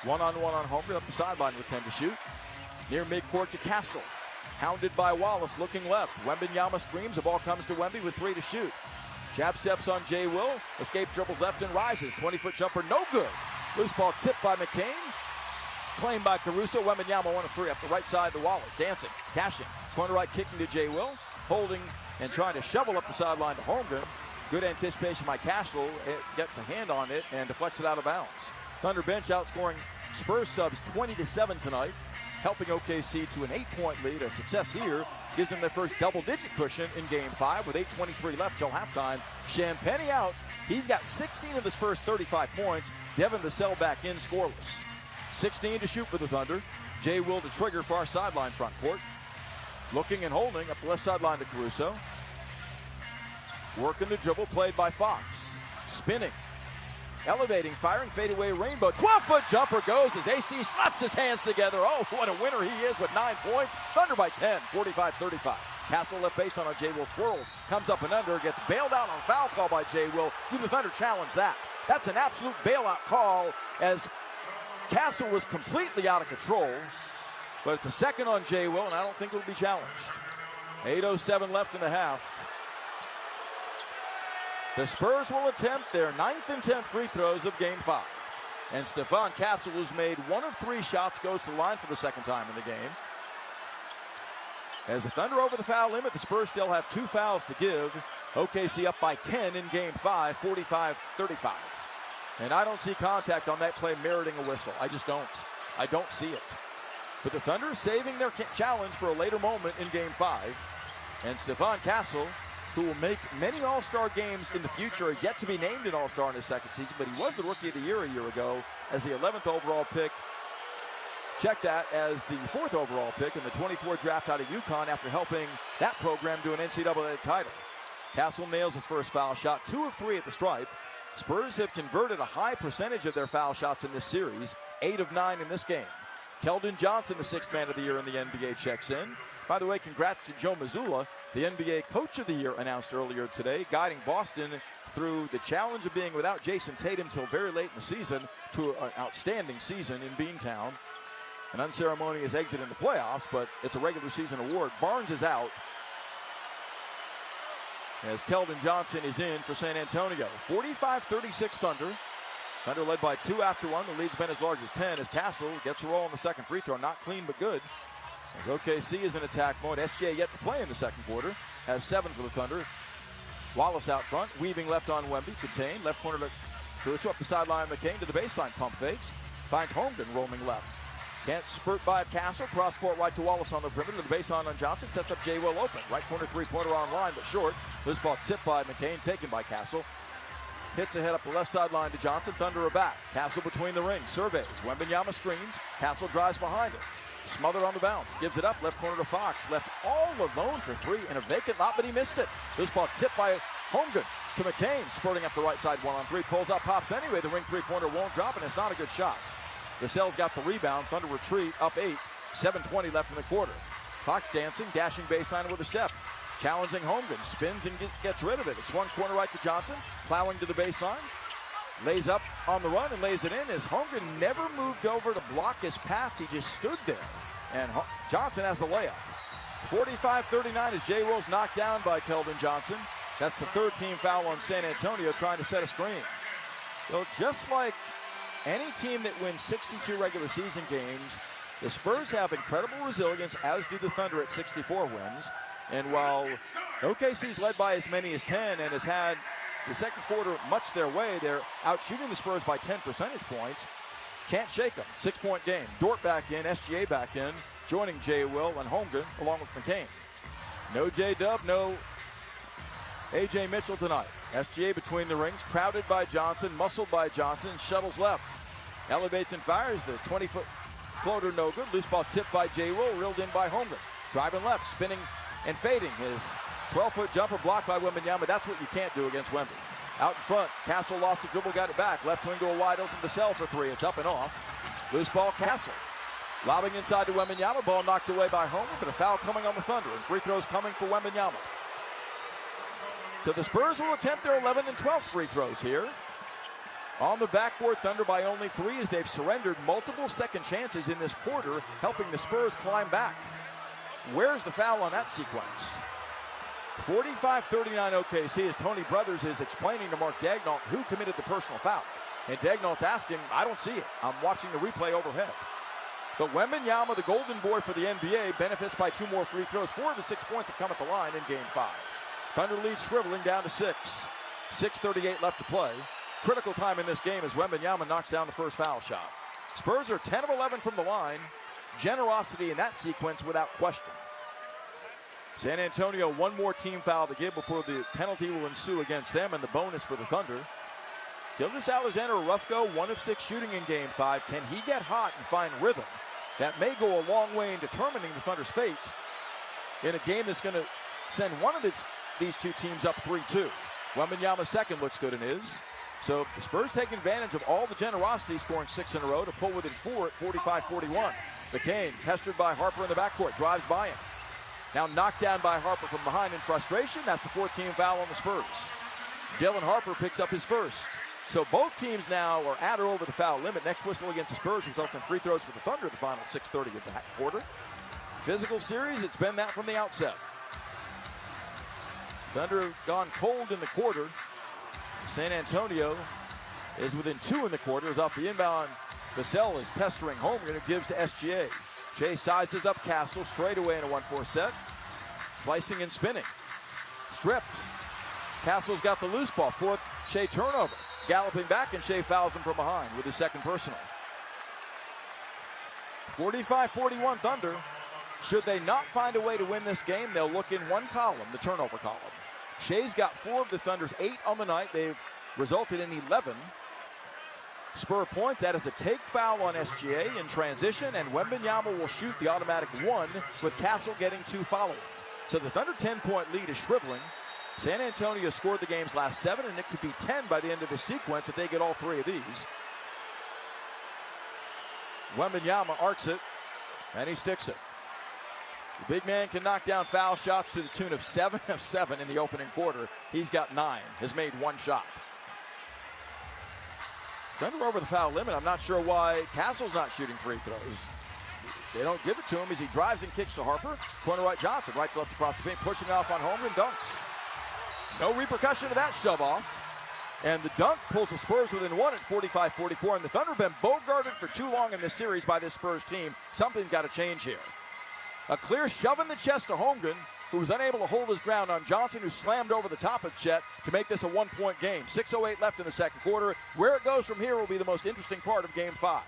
one-on-one on Homer, up the sideline with 10 to shoot. Near midcourt to Castle, hounded by Wallace, looking left. Wembanyama screams, the ball comes to Wemby with 3 to shoot. Jab steps on Jay Will, escape dribbles left and rises. 20-foot jumper, no good. Loose ball tipped by McCain. Claimed by Caruso. Wembanyama 1 of 3 up the right side to Wallace. Dancing, cashing. Corner right kicking to Jay Will. Holding and trying to shovel up the sideline to Holmgren. Good anticipation by Castle. Gets a hand on it and deflects it out of bounds. Thunder bench outscoring Spurs subs 20-7 tonight, helping OKC to an 8-point lead. A success here gives them their first double-digit cushion in Game 5 with 8:23 left till halftime. Champagnie out. He's got 16 of the Spurs' 35 points. Devin Vassell back in scoreless. 16 to shoot for the Thunder. Jay Will to trigger far sideline front court. Looking and holding up the left sideline to Caruso. Working the dribble played by Fox. Spinning. Elevating, firing, fadeaway rainbow. 12-foot jumper goes as AC slaps his hands together. Oh, what a winner he is with 9 points. Thunder by 10, 45-35. Castle left baseline on Jay Will, twirls, comes up and under, gets bailed out on a foul call by Jay Will. Do the Thunder challenge that? That's an absolute bailout call as Castle was completely out of control. But it's a second on Jay Will, and I don't think it will be challenged. 8:07 left in the half. The Spurs will attempt their 9th and 10th free throws of Game 5. And Stephon Castle, who's made 1 of 3 shots, goes to the line for the second time in the game. As the Thunder over the foul limit, the Spurs still have 2 fouls to give. OKC up by 10 in Game 5, 45-35. And I don't see contact on that play meriting a whistle. I just don't. I don't see it. But the Thunder is saving their challenge for a later moment in Game 5. And Stephon Castle, who will make many All-Star games in the future, yet to be named an All-Star in his second season, but he was the Rookie of the Year a year ago as the 11th overall pick. Check that as the 4th overall pick in the 24 draft out of UConn after helping that program to an NCAA title. Castle nails his first foul shot, 2 of 3 at the stripe. Spurs have converted a high percentage of their foul shots in this series, 8 of 9 in this game. Keldon Johnson, the 6th man of the year in the NBA, checks in. By the way, congrats to Joe Mazzulla, the NBA Coach of the Year announced earlier today, guiding Boston through the challenge of being without Jason Tatum till very late in the season to an outstanding season in Beantown. An unceremonious exit in the playoffs, but it's a regular season award. Barnes is out as Keldon Johnson is in for San Antonio. 45-36 Thunder. Thunder led by 2 after 1. The lead's been as large as 10 as Castle gets a roll on the second free throw. Not clean, but good. As OKC is in attack mode. SGA yet to play in the second quarter. Has 7 for the Thunder. Wallace out front. Weaving left on Wemby. Contained. Left corner to Caruso up the sideline. McCain to the baseline. Pump fakes. Finds Holmgren roaming left. Can't spurt by Castle. Cross court right to Wallace on the perimeter. To the baseline on Johnson. Sets up Jay Will open. Right corner three-pointer online, but short. This ball tipped by McCain. Taken by Castle. Hits ahead up the left sideline to Johnson. Thunder are back. Castle between the rings. Surveys. Wembanyama screens. Castle drives behind it. Smothered on the bounce. Gives it up. Left corner to Fox. Left all alone for 3 in a vacant lot, but he missed it. This ball tipped by Holmgren to McCain. Spurting up the right side 1-on-3. Pulls up. Pops anyway. The wing three-pointer won't drop, and it's not a good shot. Vassell's got the rebound. Thunder retreat up 8. 7:20 left in the quarter. Fox dancing. Dashing baseline with a step. Challenging Holmgren. Spins and gets rid of it. It's one corner right to Johnson. Plowing to the baseline. Lays up on the run and lays it in as Holmgren never moved over to block his path. He just stood there. And Johnson has the layup. 45-39 as Jay Will's knocked down by Keldon Johnson. That's the 3rd team foul on San Antonio trying to set a screen. So just like any team that wins 62 regular season games, the Spurs have incredible resilience, as do the Thunder at 64 wins. And while OKC's led by as many as 10 and has had the second quarter much their way, they're out shooting the Spurs by 10 percentage points. Can't shake them. 6-point game. Dort back in, SGA back in, joining Jay Will and Holmgren along with McCain. No J-Dub, no A.J. Mitchell tonight. SGA between the rings, crowded by Johnson, muscled by Johnson, shuttles left. Elevates and fires the 20-foot floater, no good. Loose ball tipped by Jay Will, reeled in by Holmgren. Driving left, spinning and fading. His 12-foot jumper blocked by Wembanyama. That's what you can't do against Wemby. Out in front, Castle lost the dribble, got it back. Left wing to a wide open Vassell for three. It's up and off. Loose ball, Castle. Lobbing inside to Wembanyama. Ball knocked away by Homer, but a foul coming on the Thunder. And free throws coming for Wembanyama. So the Spurs will attempt their 11th and 12th free throws here. On the backboard, Thunder by only 3 as they've surrendered multiple second chances in this quarter, helping the Spurs climb back. Where's the foul on that sequence? 45-39 OKC as Tony Brothers is explaining to Mark Daignault who committed the personal foul. And Daignault's asking, I don't see it. I'm watching the replay overhead. But Wembanyama, the golden boy for the NBA, benefits by 2 more free throws. 4 of the 6 points have come at the line in Game 5. Thunder lead shriveling down to 6. 6:38 left to play. Critical time in this game as Wembanyama knocks down the first foul shot. Spurs are 10 of 11 from the line. Generosity in that sequence without question. San Antonio, 1 more team foul to give before the penalty will ensue against them, and the bonus for the Thunder. Gilgeous-Alexander, a rough go, 1 of 6 shooting in Game 5. Can he get hot and find rhythm? That may go a long way in determining the Thunder's fate in a game that's going to send one of these two teams up 3-2. Wembanyama's second looks good and is. So the Spurs take advantage of all the generosity, scoring 6 in a row to pull within 4 at 45-41. McCain, pestered by Harper in the backcourt, drives by him. Now knocked down by Harper from behind in frustration. That's the 14th foul on the Spurs. Dylan Harper picks up his first. So both teams now are at or over the foul limit. Next whistle against the Spurs results in free throws for the Thunder, the final 6:30 of the quarter. Physical series, it's been that from the outset. Thunder have gone cold in the quarter. San Antonio is within 2 in the quarter. Is off the inbound. Vassell is pestering Holmgren, who gives to SGA. Shea sizes up Castle straight away in a 1-4 set. Slicing and spinning. Stripped. Castle's got the loose ball. 4th Shea turnover. Galloping back, and Shea fouls him from behind with his second personal. 45-41 Thunder. Should they not find a way to win this game, they'll look in one column, the turnover column. Shea's got 4 of the Thunder's 8 on the night. They've resulted in 11 Spur points. That is a take foul on SGA in transition, and Wembanyama will shoot the automatic 1 with Castle getting 2 following. So the Thunder 10-point lead is shriveling. San Antonio scored the game's last 7, and it could be 10 by the end of the sequence if they get all 3 of these. Wembanyama arcs it, and he sticks it. The big man can knock down foul shots to the tune of 7 of 7 in the opening quarter. He's got 9, has made 1 shot. Thunder over the foul limit. I'm not sure why Castle's not shooting free throws. They don't give it to him as he drives and kicks to Harper. Corner right Johnson, right to left across the paint, pushing off on Holmgren, dunks. No repercussion to that shove off. And the dunk pulls the Spurs within 1 at 45-44. And the Thunder have been bogarted for too long in this series by this Spurs team. Something's got to change here. A clear shove in the chest to Holmgren, who was unable to hold his ground on Johnson, who slammed over the top of Chet to make this a 1-point game. 6:08 left in the second quarter. Where it goes from here will be the most interesting part of Game 5.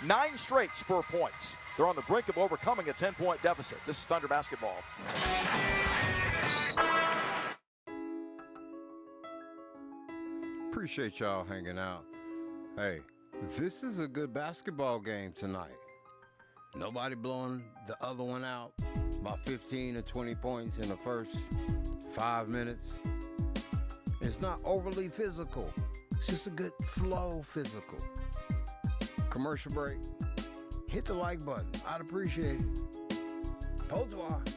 9 straight Spur points. They're on the brink of overcoming a 10-point deficit. This is Thunder basketball. Appreciate y'all hanging out. Hey, this is a good basketball game tonight. Nobody blowing the other one out. About 15 or 20 points in the first 5 minutes. It's not overly physical. It's just a good flow physical. Commercial break. Hit the like button. I'd appreciate it. Potoi.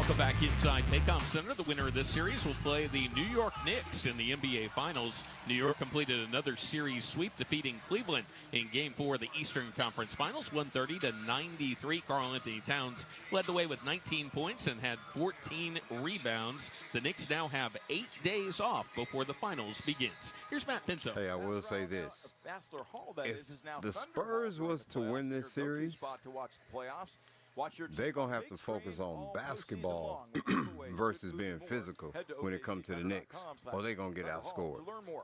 Welcome back inside Paycom Center. The winner of this series will play the New York Knicks in the NBA Finals. New York completed another series sweep, defeating Cleveland in Game 4 of the Eastern Conference Finals, 130-93. Karl-Anthony Towns led the way with 19 points and had 14 rebounds. The Knicks now have 8 days off before the finals begins. Here's Matt Pinto. Hey, I will say this. If the Spurs was to win this series, they're going to have to focus on basketball versus being physical when it comes to the Knicks, or they're going to get outscored.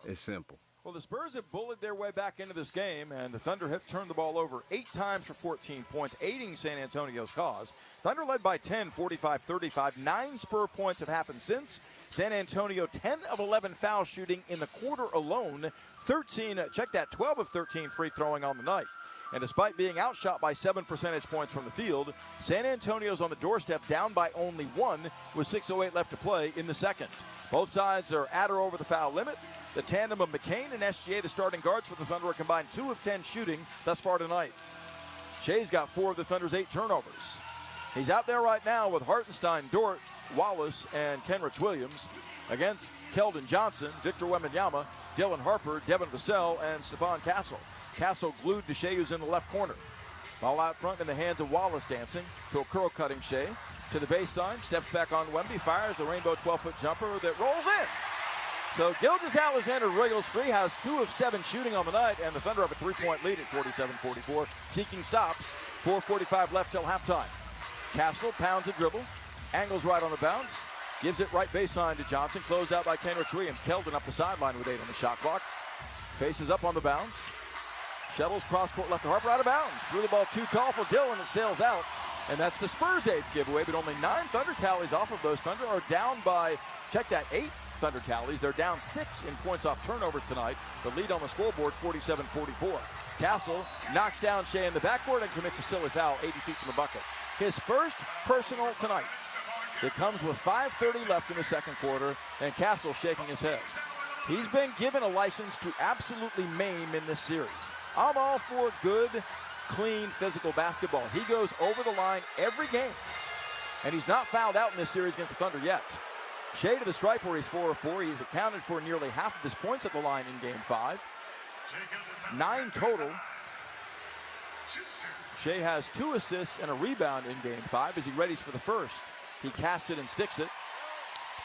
It's simple. Well, the Spurs have bullied their way back into this game, and the Thunder have turned the ball over 8 times for 14 points, aiding San Antonio's cause. Thunder led by 10, 45-35. 9 Spur points have happened since. San Antonio, 10 of 11 foul shooting in the quarter alone. 12 of 13 free throwing on the night. And despite being outshot by 7 percentage points from the field, San Antonio's on the doorstep, down by only 1 with 6:08 left to play in the second. Both sides are at or over the foul limit. The tandem of McCain and SGA, the starting guards for the Thunder, are combined 2 of 10 shooting thus far tonight. Shea's got 4 of the Thunder's 8 turnovers. He's out there right now with Hartenstein, Dort, Wallace, and Kenrich Williams against Keldon Johnson, Victor Wembanyama, Dylan Harper, Devin Vassell, and Stephon Castle. Castle glued to Shea, who's in the left corner. Ball out front in the hands of Wallace, dancing to a curl-cutting Shea. To the baseline, steps back on Wemby, fires a rainbow 12-foot jumper that rolls in. So Gilgeous-Alexander free, has 2 of 7 shooting on the night, and the Thunder have a 3-point lead at 47-44, seeking stops. 4:45 left till halftime. Castle pounds a dribble, angles right on the bounce, gives it right baseline to Johnson, closed out by Kenrich Williams. Keldon up the sideline with 8 on the shot clock. Faces up on the bounce. Shuttles cross-court left to Harper, out of bounds. Threw the ball too tall for Dillon. It sails out. And that's the Spurs' 8th giveaway, but only 9 Thunder tallies off of those. Thunder are down by, check that, 8 Thunder tallies. They're down 6 in points off turnovers tonight. The lead on the scoreboard, 47-44. Castle knocks down Shea in the backboard and commits a silly foul 80 feet from the bucket. His first personal tonight. It comes with 5:30 left in the second quarter, and Castle shaking his head. He's been given a license to absolutely maim in this series. I'm all for good, clean, physical basketball. He goes over the line every game, and he's not fouled out in this series against the Thunder yet. Shea to the stripe where he's 4 of 4. He's accounted for nearly half of his points at the line in Game 5. 9 total. Shea has 2 assists and a rebound in Game 5 as he readies for the first. He casts it and sticks it.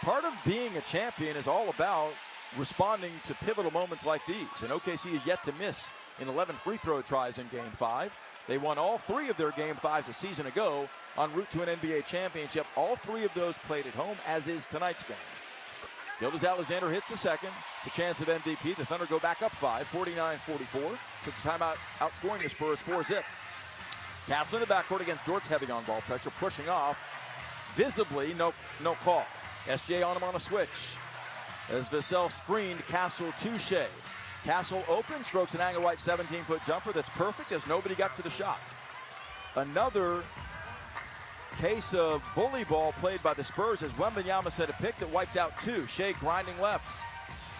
Part of being a champion is all about responding to pivotal moments like these. And OKC is yet to miss in 11 free throw tries in Game 5. They won all 3 of their Game 5s a season ago en route to an NBA championship. All 3 of those played at home, as is tonight's game. Gilgeous-Alexander hits the second. The chance of MVP. The Thunder go back up 5, 49-44. Since the timeout, outscoring the Spurs 4-zip. Castle in the backcourt against Dort's heavy on ball pressure, pushing off. Visibly, no call. SGA on him on a switch. As Vassell screened Castle to Shea. Castle open, strokes an angle right 17-foot jumper that's perfect as nobody got to the shot. Another case of bully ball played by the Spurs as Wembanyama set a pick that wiped out 2. Shea grinding left.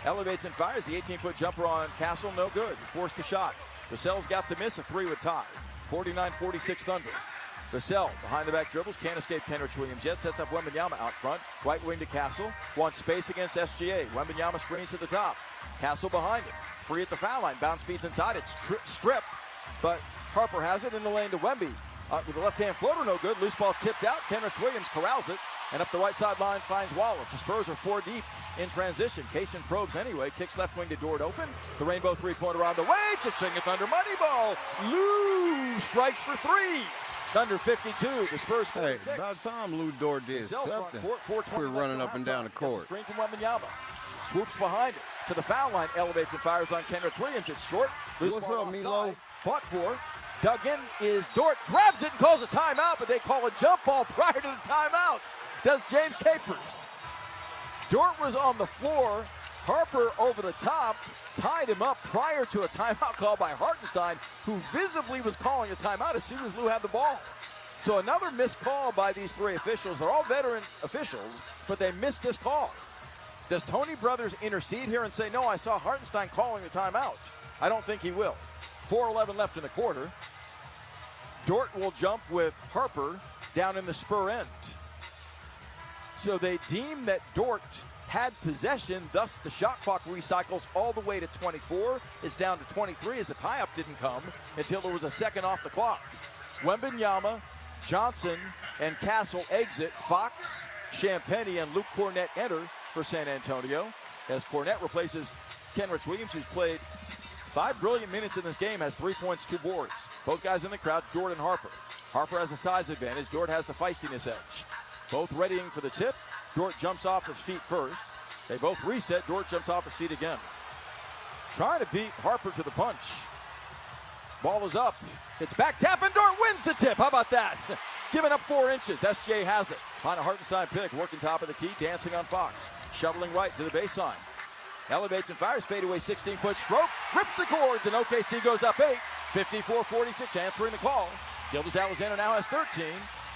Elevates and fires the 18-foot jumper on Castle, no good. Forced the shot. Vassell's got the miss, a 3 would tie. 49-46 Thunder. Vassell behind the back dribbles, can't escape Kenrich Williams yet, sets up Wembanyama out front. Right wing to Castle, wants space against SGA. Wembanyama screens to the top. Castle behind him, free at the foul line, bounce feeds inside, it's stripped, but Harper has it in the lane to Wemby. With the left-hand floater, no good, loose ball tipped out, Kenrich Williams corrals it, and up the right sideline finds Wallace. The Spurs are 4 deep in transition. Kaysen probes anyway, kicks left wing to Dort open. The rainbow three-pointer on the way, it's a Thunder money ball. Lou strikes for 3. Thunder 52, the Spurs 46. Hey, about time Lou Dort did something. Quit running up and down the court. Screen from Wembanyama. Swoops behind it to the foul line, elevates and fires on Kenrich Williams. It's short. What's up, Milo? Fought for. Dug in is Dort, grabs it and calls a timeout, but they call a jump ball prior to the timeout. Does James Capers. Dort was on the floor. Harper over the top, tied him up prior to a timeout call by Hartenstein, who visibly was calling a timeout as soon as Lou had the ball. So another missed call by these 3 officials. They're all veteran officials, but they missed this call. Does Tony Brothers intercede here and say, no, I saw Hartenstein calling the timeout? I don't think he will. 4:11 left in the quarter. Dort will jump with Harper down in the Spur end. So they deem that Dort had possession, thus the shot clock recycles all the way to 24. It's down to 23 as the tie-up didn't come until there was a second off the clock. Wembanyama, Johnson, and Castle exit. Fox, Champagnie, and Luke Cornett enter for San Antonio as Cornett replaces Kenrich Williams, who's played 5 brilliant minutes in this game, has 3 points, 2 boards. Both guys in the crowd, Dort and Harper. Harper has a size advantage. Dort has the feistiness edge. Both readying for the tip. Dort jumps off his feet first. They both reset. Dort jumps off his feet again. Trying to beat Harper to the punch. Ball is up. It's back tap, and Dort wins the tip. How about that? Giving up 4 inches. SJ has it. On a Hartenstein pick, working top of the key, dancing on Fox. Shoveling right to the baseline. Elevates and fires, fadeaway 16-foot stroke. Rips the cords, and OKC goes up 8. 54-46, answering the call. Gildas Alexander now has 13.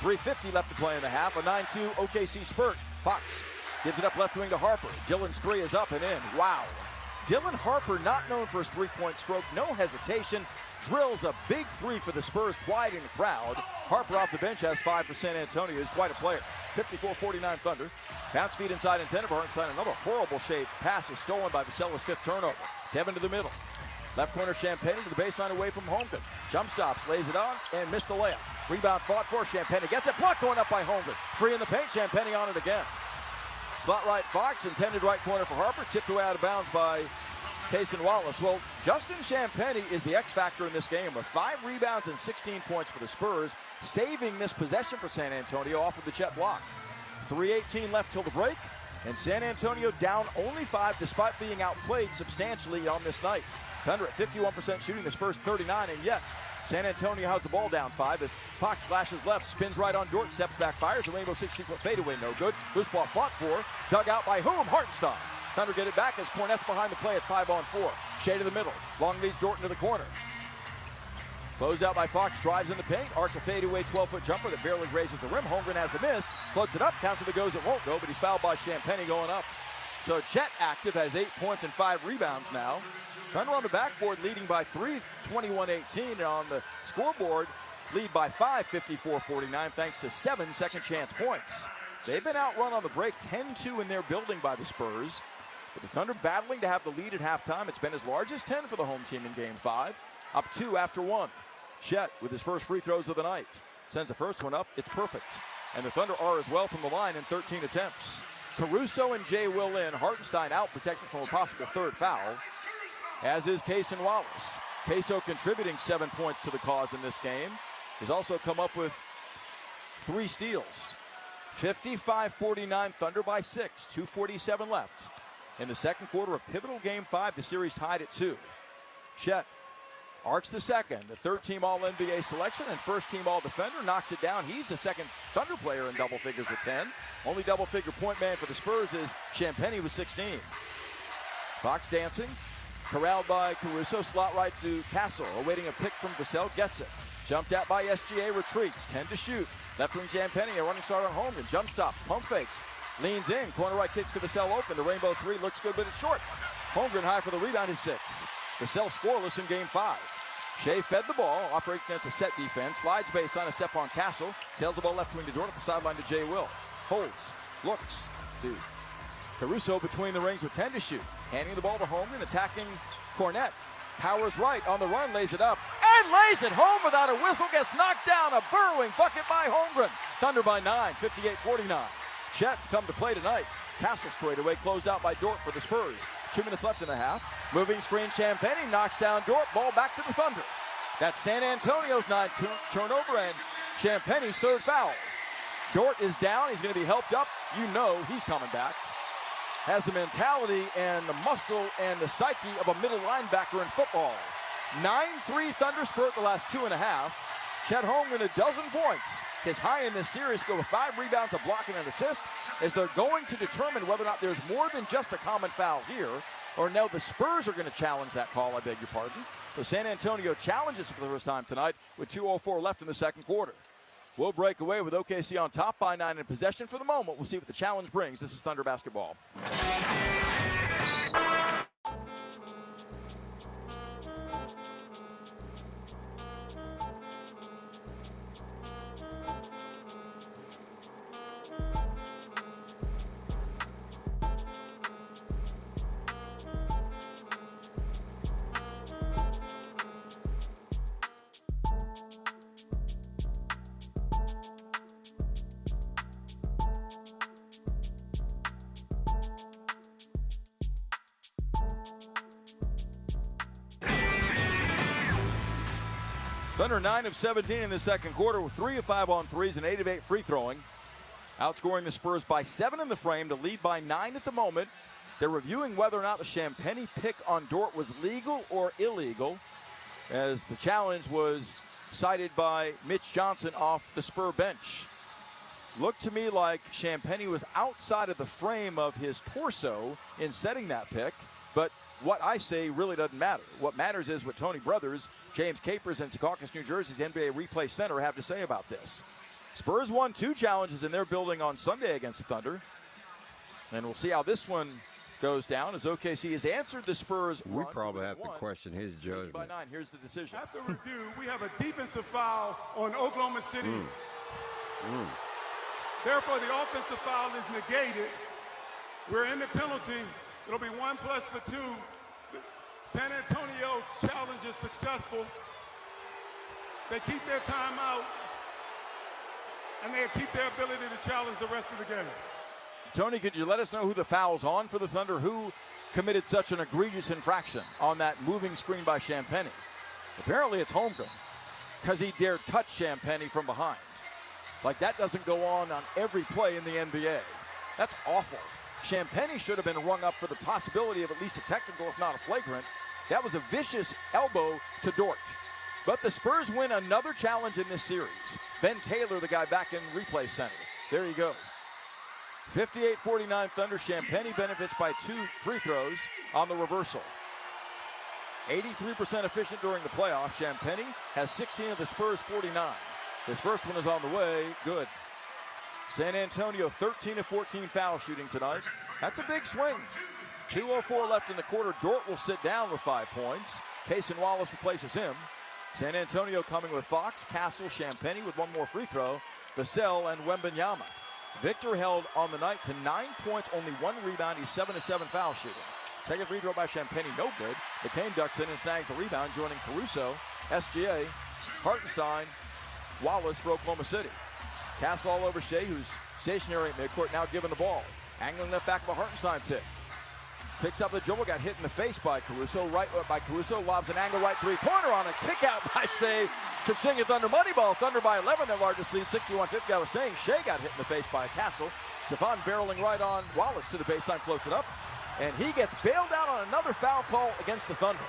3:50 left to play in the half. A 9-2 OKC spurt. Fox gives it up left wing to Harper. Dillon's 3 is up and in. Wow. Dylan Harper, not known for his 3-point stroke, no hesitation. Drills a big 3 for the Spurs, quiet in the crowd. Harper off the bench has 5 for San Antonio. He's quite a player. 54-49 Thunder. Bounce feed inside intended for Hartenstein. Another horrible shape. Pass is stolen by Vassell's 5th turnover. Devin to the middle. Left corner Champagnie to the baseline away from Holmgren. Jump stops, lays it on, and missed the layup. Rebound fought for Champagnie. Gets it blocked going up by Holmgren. Free in the paint, Champagnie on it again. Slot right Fox, intended right corner for Harper. Tipped away out of bounds by Cason Wallace. Well, Justin Champagnie is the X factor in this game with 5 rebounds and 16 points for the Spurs, saving this possession for San Antonio off of the Chet block. 3:18 left till the break, and San Antonio down only 5 despite being outplayed substantially on this night. Thunder at 51% shooting, the Spurs 39, and yet San Antonio has the ball down 5 as Fox slashes left, spins right on Dort, steps back, fires a rainbow 16-foot fadeaway, no good. Loose ball fought for, dug out by whom? Hartenstein. Thunder get it back as Cornett's behind the play. It's 5-on-4. Shea to the middle. Long leads Dort into the corner. Closed out by Fox, drives in the paint, arcs a fadeaway 12-foot jumper that barely grazes the rim. Holmgren has the miss, floats it up, counts if it goes, it won't go, but he's fouled by Champagnie going up. So Chet active has 8 points and 5 rebounds now. Thunder on the backboard leading by 3, 21-18, and on the scoreboard lead by 5, 54-49, thanks to 7 second chance points. They've been outrun on the break 10-2 in their building by the Spurs. But the Thunder battling to have the lead at halftime. It's been as large as 10 for the home team in Game 5. Up 2 after 1. Chet with his first free throws of the night. Sends the first one up. It's perfect. And the Thunder are as well from the line in 13 attempts. Caruso and Jay will in. Hartenstein out, protected from a possible 3rd foul. As is Cason Wallace. Queso contributing 7 points to the cause in this game. He's also come up with 3 steals. 55-49 Thunder by 6. 2:47 left. In the second quarter of pivotal Game 5, the series tied at 2. Chet arcs the second, the 3rd-team All-NBA selection and 1st-team All-Defender, knocks it down. He's the second Thunder player in double figures with 10. Only double-figure point man for the Spurs is Champagnie with 16. Fox dancing, corralled by Caruso, slot right to Castle, awaiting a pick from Vassell, gets it. Jumped out by SGA, retreats, 10 to shoot. Left wing Champagnie, a running start on Holmgren, jump stop, pump fakes. Leans in, corner right kicks to Vassell open. The rainbow 3 looks good, but it's short. Holmgren high for the rebound, his 6th. Vassell scoreless in Game 5. Shea fed the ball, operates against a set defense, slides baseline, a step on Castle, tails the ball left wing to Dort at the sideline to Jay Will. Holds, looks to Caruso between the rings with 10 to shoot. Handing the ball to Holmgren, attacking Cornett. Powers right on the run, lays it up, and lays it home without a whistle, gets knocked down. A burrowing bucket by Holmgren. Thunder by 9, 58-49. Chet's come to play tonight. Castle straight away, closed out by Dort for the Spurs. 2 minutes left in the half. Moving screen, Champagnie knocks down Dort. Ball back to the Thunder. That's San Antonio's 9th turnover and Champagnie's 3rd foul. Dort is down. He's going to be helped up. You know he's coming back. Has the mentality and the muscle and the psyche of a middle linebacker in football. 9-3 Thunder spurt the last 2.5. Chet Holmgren, 12 points. His high in this series, go with 5 rebounds, a block, and an assist, as they're going to determine whether or not there's more than just a common foul here, or no, the Spurs are going to challenge that call, I beg your pardon. So San Antonio challenges for the first time tonight with 2:04 left in the second quarter. We'll break away with OKC on top by 9 in possession for the moment. We'll see what the challenge brings. This is Thunder basketball. Thunder 9 of 17 in the second quarter with 3 of 5 on threes and 8 of 8 free throwing. Outscoring the Spurs by 7 in the frame, the lead by 9 at the moment. They're reviewing whether or not the Champagny pick on Dort was legal or illegal, as the challenge was cited by Mitch Johnson off the Spur bench. Looked to me like Champagny was outside of the frame of his torso in setting that pick, but what I say really doesn't matter. What matters is what Tony Brothers, James Capers, and Secaucus, New Jersey's NBA Replay Center have to say about this. Spurs won 2 challenges in their building on Sunday against the Thunder, and we'll see how this one goes down as OKC has answered the Spurs. We probably have to question his judgment. By 9, here's the decision. After review, we have a defensive foul on Oklahoma City. Therefore, the offensive foul is negated. We're in the penalty. It'll be 1 plus for 2. San Antonio challenge is successful. They keep their timeout, and they keep their ability to challenge the rest of the game. Tony, could you let us know who the foul's on for the Thunder? Who committed such an egregious infraction on that moving screen by Champagny? Apparently it's Holmgren, because he dared touch Champagny from behind. Like, that doesn't go on every play in the NBA. That's awful. Champagny should have been rung up for the possibility of at least a technical, if not a flagrant. That was a vicious elbow to Dort. But the Spurs win another challenge in this series. Ben Taylor, the guy back in Replay Center. There you go. 58-49 Thunder. Champagny benefits by 2 free throws on the reversal. 83% efficient during the playoffs. Champagny has 16 of the Spurs' 49. His first one is on the way. Good. San Antonio 13 of 14 foul shooting tonight. That's a big swing. 2:04 left in the quarter. Dort will sit down with 5 points. Cason Wallace replaces him. San Antonio coming with Fox, Castle, Champagny with 1 more free throw. Vassell and Wembanyama. Victor held on the night to 9 points, only 1 rebound. He's 7 of 7 foul shooting. Second free throw by Champagny, no good. McCain ducks in and snags the rebound, joining Caruso, SGA, Hartenstein, Wallace for Oklahoma City. Castle all over Shea, who's stationary at midcourt, now given the ball. Angling left back of a Hartenstein pick. Picks up the dribble, got hit in the face by Caruso. Lobs an angle right 3-pointer on a kick out by Shea. Ching it Thunder money ball. Thunder by 11, their largest lead, 61-50. I was saying Shea got hit in the face by Castle. Stephon barreling right on Wallace to the baseline, floats it up. And he gets bailed out on another foul call against the Thunder.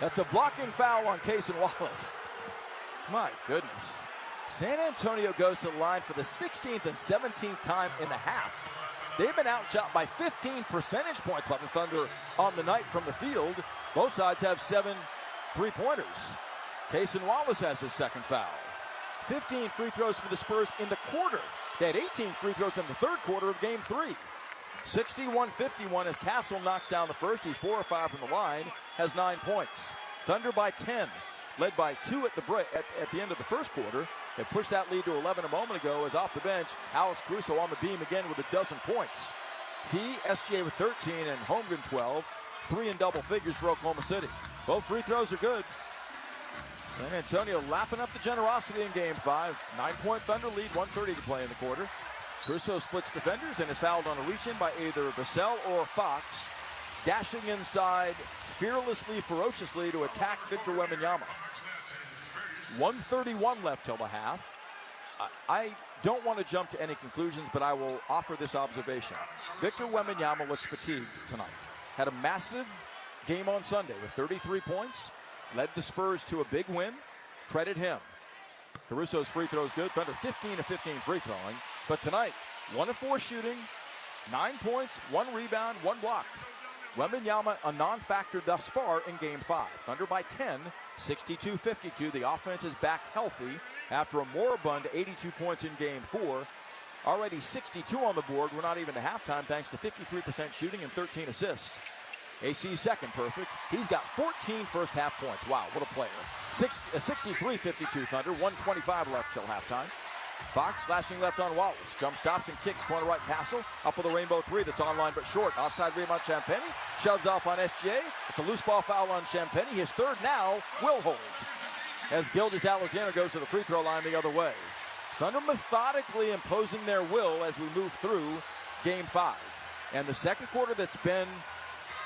That's a blocking foul on Cason Wallace. My goodness. San Antonio goes to the line for the 16th and 17th time in the half. They've been outshot by 15 percentage points by the Thunder on the night from the field. Both sides have 7 three-pointers. Cason Wallace has his second foul. 15 free throws for the Spurs in the quarter. They had 18 free throws in the third quarter of Game 3. 61-51 as Castle knocks down the first. He's 4 or 5 from the line, has 9 points. Thunder by 10, led by 2 at the break at the end of the first quarter. They pushed that lead to 11 a moment ago as off the bench, Alex Caruso on the beam again with 12 points. He, SGA with 13 and Holmgren 12, 3 in double figures for Oklahoma City. Both free throws are good. San Antonio lapping up the generosity in Game 5. 9-point Thunder lead, 1:30 to play in the quarter. Caruso splits defenders and is fouled on a reach-in by either Vassell or Fox, dashing inside fearlessly, ferociously to attack Victor Wembanyama. 1:31 left till the half. I don't want to jump to any conclusions, but I will offer this observation. Victor Wembanyama looks fatigued tonight. Had a massive game on Sunday with 33 points. Led the Spurs to a big win. Credit him. Caruso's free throw is good. Thunder 15 of 15 free throwing. But tonight, 1 of 4 shooting, 9 points, 1 rebound, 1 block. Wembanyama a non-factor thus far in Game 5. Thunder by 10, 62-52. The offense is back healthy after a moribund 82 points in Game 4. Already 62 on the board. We're not even to halftime thanks to 53% shooting and 13 assists. AC's second perfect. He's got 14 first half points. Wow, what a player. 63-52 Thunder, 1:25 left till halftime. Fox slashing left on Wallace. Jump stops and kicks corner right Castle. Up with a rainbow 3 that's online but short. Offside rebound Champagny. Shoves off on SGA. It's a loose ball foul on Champagny. His third now will hold. As Gilgeous Alexander goes to the free throw line the other way. Thunder methodically imposing their will as we move through Game 5. And the second quarter that's been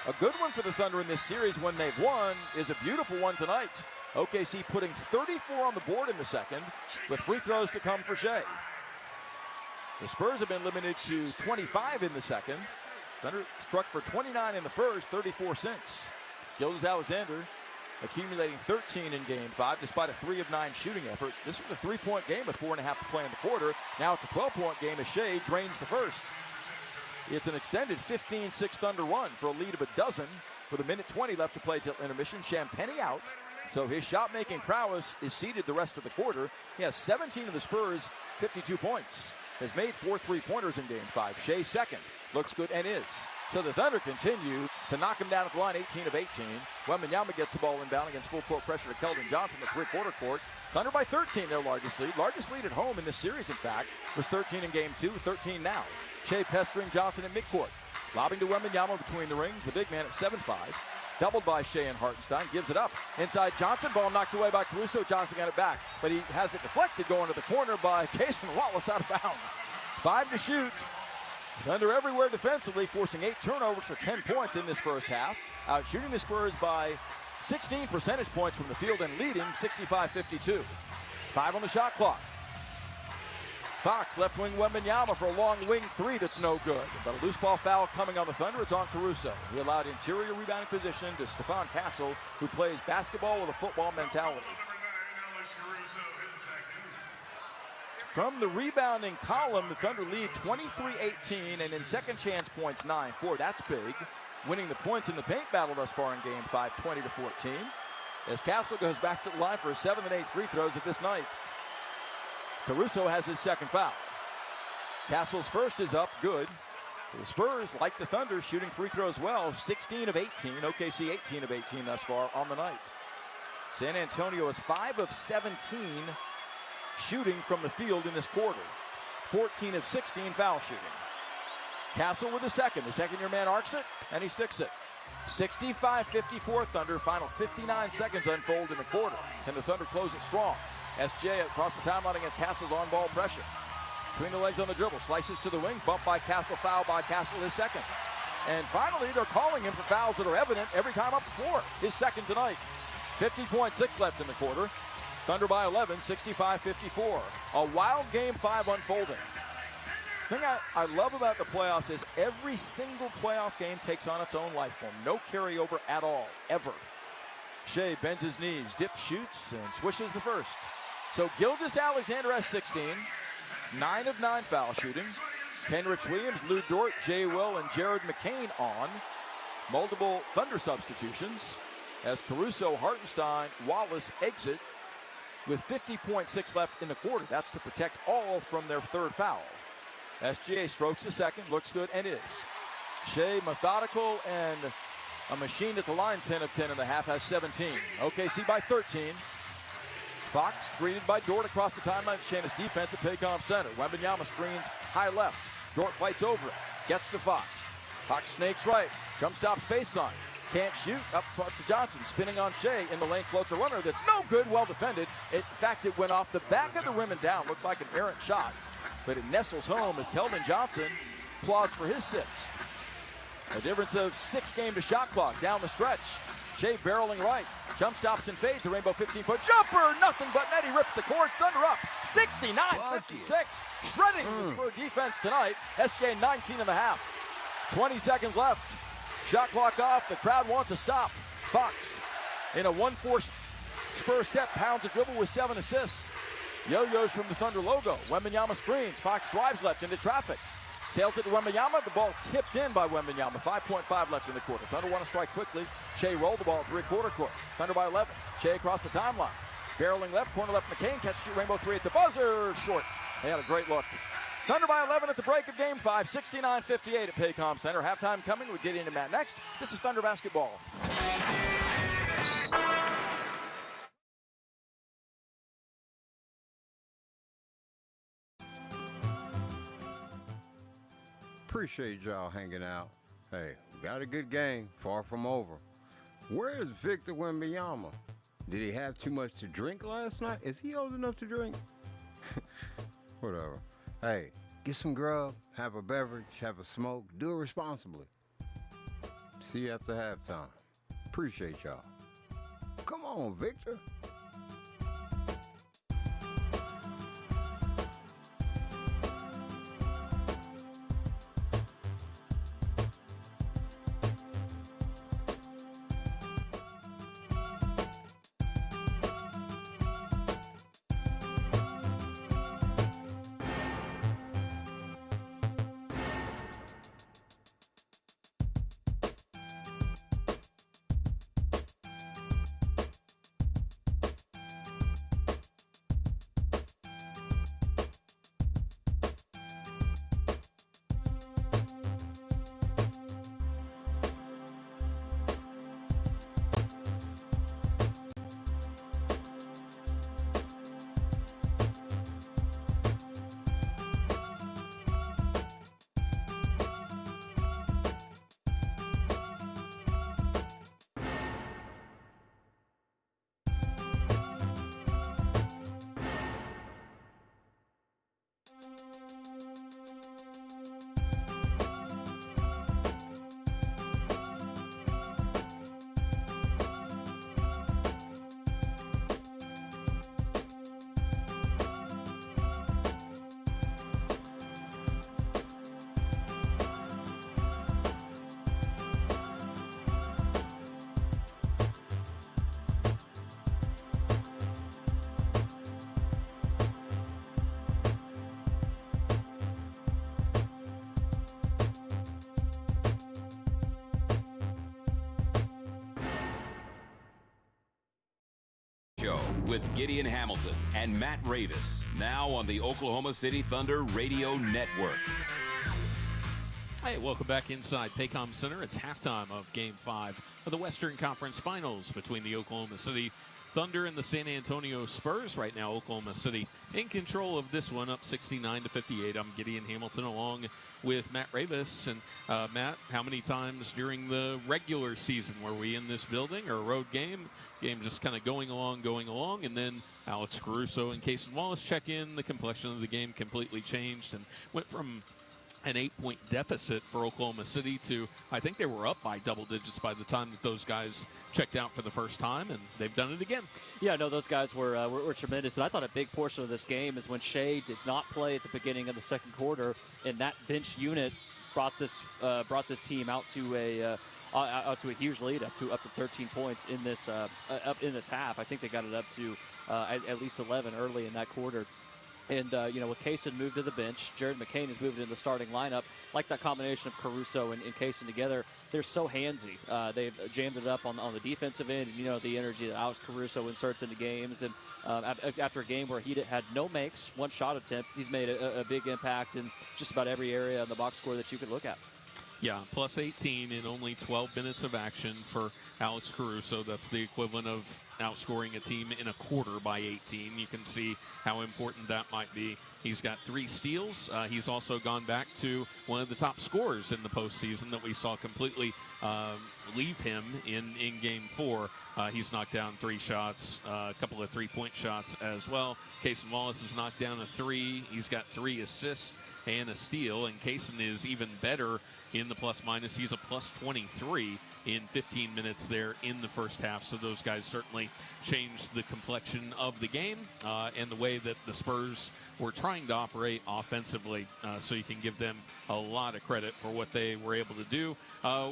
a good one for the Thunder in this series when they've won is a beautiful one tonight. OKC putting 34 on the board in the second, with free throws to come for Shea. The Spurs have been limited to 25 in the second. Thunder struck for 29 in the first, 34 since. Gilgeous-Alexander accumulating 13 in game 5 despite a 3 of 9 shooting effort. This was a 3-point game with 4.5 to play in the quarter. Now it's a 12-point game as Shea drains the first. It's an extended 15-6 Thunder run for a lead of a dozen with a minute 20 left to play till intermission. Champagnie out, so his shot-making prowess is seeded the rest of the quarter. He has 17 of the Spurs' 52 points. Has made 4 3-pointers in game 5. Shea second. Looks good and is. So the Thunder continue to knock him down at the line, 18 of 18. Wembanyama gets the ball inbound against full court pressure to Keldon Johnson at three-quarter court. Thunder by 13, their largest lead. Largest lead at home in this series, in fact, was 13 in game 2, 13 now. Shea pestering Johnson at midcourt. Lobbing to Wembanyama between the rings, the big man at 7'5". Doubled by Shea and Hartenstein, gives it up. Inside Johnson, ball knocked away by Caruso. Johnson got it back, but he has it deflected going to the corner by Cason Wallace out of bounds. 5 to shoot. Thunder everywhere defensively, forcing 8 turnovers for 10 points in this first half. Out shooting the Spurs by 16 percentage points from the field and leading 65-52. 5 on the shot clock. Fox left wing Wembanyama for a long wing 3 that's no good. But a loose ball foul coming on the Thunder. It's on Caruso. He allowed interior rebounding position to Stephon Castle, who plays basketball with a football mentality. From the rebounding column, the Thunder lead 23-18, and in second chance points 9-4. That's big. Winning the points in the paint battle thus far in game 5, 20-14. As Castle goes back to the line for his 7 and 8 free throws of this night. Caruso has his second foul. Castle's first is up, good. The Spurs, like the Thunder, shooting free throws well, 16 of 18. OKC 18 of 18 thus far on the night. San Antonio is 5 of 17 shooting from the field in this quarter. 14 of 16 foul shooting. Castle with the second. The second-year man arcs it, and he sticks it. 65-54 Thunder. Final 59 seconds unfold in the quarter. Can the Thunder close it strong? SJ across the timeline against Castle's on-ball pressure. Between the legs on the dribble. Slices to the wing. Bump by Castle. Foul by Castle, his second. And finally, they're calling him for fouls that are evident every time up the floor. His second tonight. 50.6 left in the quarter. Thunder by 11, 65-54. A wild game 5 unfolding. The thing I love about the playoffs is every single playoff game takes on its own life form. No carryover at all, ever. Shea bends his knees, dips, shoots, and swishes the first. So Gilgeous-Alexander has 16, 9 of 9 foul shooting. Kenrich Williams, Lou Dort, Jay Will, and Jared McCain on. Multiple Thunder substitutions as Caruso, Hartenstein, Wallace exit with 50.6 left in the quarter. That's to protect all from their third foul. SGA strokes the second, looks good, and is. Shea methodical and a machine at the line, 10 of 10 and a half, has 17. OKC by 13. Fox greeted by Dort across the timeline. Shana's defense at Paycom Center. Wembanyama screens high left. Dort fights over it. Gets to Fox. Fox snakes right. Jump stop space on. Can't shoot. Up front to Johnson. Spinning on Shea. In the lane floats a runner that's no good. Well defended. In fact, it went off the back of the rim and down. Looked like an errant shot. But it nestles home as Keldon Johnson applauds for his 6th. A difference of 6 game to shot clock down the stretch. Shea barreling right. Jump stops and fades. A rainbow 15-foot jumper. Nothing but net. He rips the cords. Thunder up. 69-56. Shredding the Spur defense tonight. SJ 19 and a half. 20 seconds left. Shot clock off. The crowd wants a stop. Fox in a 1-4 Spur set. Pounds a dribble with 7 assists. Yo-yos from the Thunder logo. Wembanyama screens. Fox drives left into traffic. Sails it to Wembanyama. The ball tipped in by Wembanyama. 5.5 left in the quarter. Thunder want to strike quickly. Shea rolled the ball at three-quarter court. Thunder by 11. Shea across the timeline. Barreling left. Corner left. McCain catch shoot rainbow 3 at the buzzer. Short. They had a great look. Thunder by 11 at the break of game 5. 69-58 at Paycom Center. Halftime coming. We'll get into that next. This is Thunder basketball. Appreciate y'all hanging out. Hey, we got a good game, far from over. Where is Victor Wembanyama? Did he have too much to drink last night? Is he old enough to drink? Whatever. Hey, get some grub, have a beverage, have a smoke, do it responsibly. See you after halftime. Appreciate y'all. Come on. on, Victor. Show with Gideon Hamilton and Matt Ravis, now on the Oklahoma City Thunder Radio Network. Hey, welcome back inside Paycom Center. It's halftime of Game 5 of the Western Conference Finals between the Oklahoma City Thunder and the San Antonio Spurs. Right now, Oklahoma City in control of this one, up 69-58. I'm Gideon Hamilton along with Matt Ravis. And Matt, how many times during the regular season were we in this building or a road game just kind of going along, and then Alex Caruso and Cason Wallace check in. The complexion of the game completely changed and went from an 8-point deficit for Oklahoma City to, I think they were up by double digits by the time that those guys checked out for the first time, and they've done it again. Yeah, no, those guys were tremendous, and I thought a big portion of this game is when Shea did not play at the beginning of the second quarter, and that bench unit brought this team out to a huge lead, up to 13 points in this half. I think they got it up to at least 11 early in that quarter. And, with Cason moved to the bench, Jared McCain has moved into the starting lineup. Like that combination of Caruso and Cason together, they're so handsy. They've jammed it up on the defensive end. And, the energy that Alex Caruso inserts into games. And after a game where he had no makes, one shot attempt, he's made a big impact in just about every area in the box score that you could look at. Yeah, plus 18 in only 12 minutes of action for Alex Caruso. That's the equivalent of outscoring a team in a quarter by 18. You can see how important that might be. He's got 3 steals. He's also gone back to one of the top scorers in the postseason that we saw completely leave him in Game 4. He's knocked down 3 shots, a couple of 3-point shots as well. Cason Wallace has knocked down a 3. He's got 3 assists and a steal, and Cason is even better in the plus-minus. He's a plus 23 in 15 minutes there in the first half. So those guys certainly changed the complexion of the game and the way that the Spurs were trying to operate offensively. So you can give them a lot of credit for what they were able to do.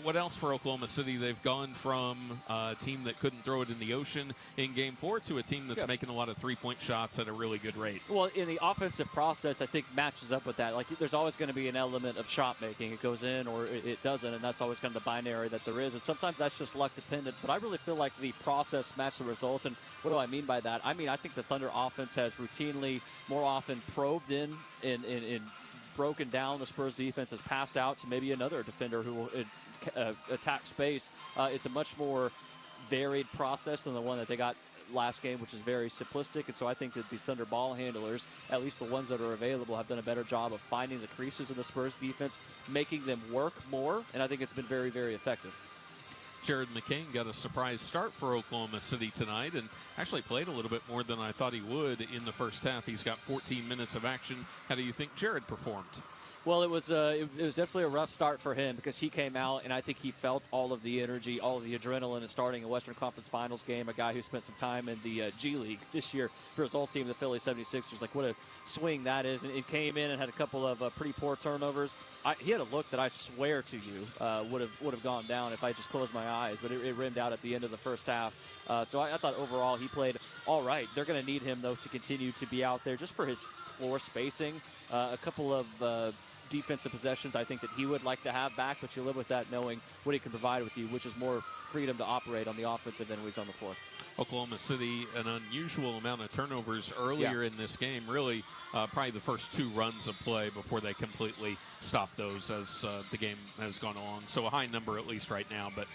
What else for Oklahoma City? They've gone from a team that couldn't throw it in the ocean in Game 4 to a team that's making a lot of 3-point shots at a really good rate. Well, in the offensive process, I think matches up with that. Like, there's always going to be an element of shot making. It goes in or it doesn't, and that's always kind of the binary that there is. And sometimes that's just luck dependent. But I really feel like the process matched the results. And what do I mean by that? I mean, I think the Thunder offense has routinely, more often, probed in broken down the Spurs defense, has passed out to maybe another defender who will attack space. It's a much more varied process than the one that they got last game, which is very simplistic. And so I think that the Thunder ball handlers, at least the ones that are available, have done a better job of finding the creases in the Spurs defense, making them work more. And I think it's been very, very effective. Jared McCain got a surprise start for Oklahoma City tonight and actually played a little bit more than I thought he would in the first half. He's got 14 minutes of action. How do you think Jared performed? Well, it was definitely a rough start for him because he came out and I think he felt all of the energy, all of the adrenaline of starting a Western Conference Finals game. A guy who spent some time in the G League this year for his old team, the Philly 76ers. Like, what a swing that is. And it came in and had a couple of pretty poor turnovers. He had a look that I swear to you would have gone down if I just closed my eyes, but it rimmed out at the end of the first half. So I thought overall he played all right. They're going to need him, though, to continue to be out there just for his floor spacing. A couple of defensive possessions I think that he would like to have back, but you live with that knowing what he can provide with you, which is more freedom to operate on the offensive end when he's on the floor. Oklahoma City, an unusual amount of turnovers earlier in this game. Really, probably the first 2 runs of play before they completely stopped those as the game has gone along. So a high number at least right now, but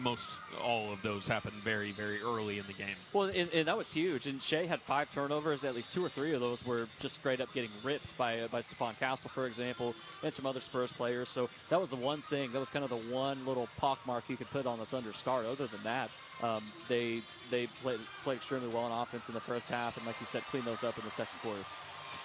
most all of those happened very, very early in the game. Well, and that was huge. And Shea had 5 turnovers. At least 2 or 3 of those were just straight up getting ripped by Stephon Castle, for example, and some other Spurs players. So that was the one thing. That was kind of the one little pockmark you could put on the Thunder start. Other than that, they played extremely well on offense in the first half, and like you said, cleaned those up in the second quarter.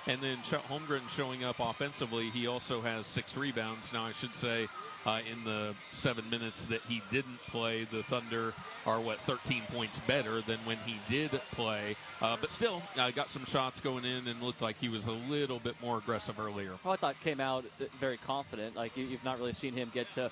And then Chet Holmgren showing up offensively. He also has 6 rebounds. Now, I should say, in the 7 minutes that he didn't play, the Thunder are, 13 points better than when he did play. But still, got some shots going in and looked like he was a little bit more aggressive earlier. Well, I thought came out very confident. Like, you've not really seen him get to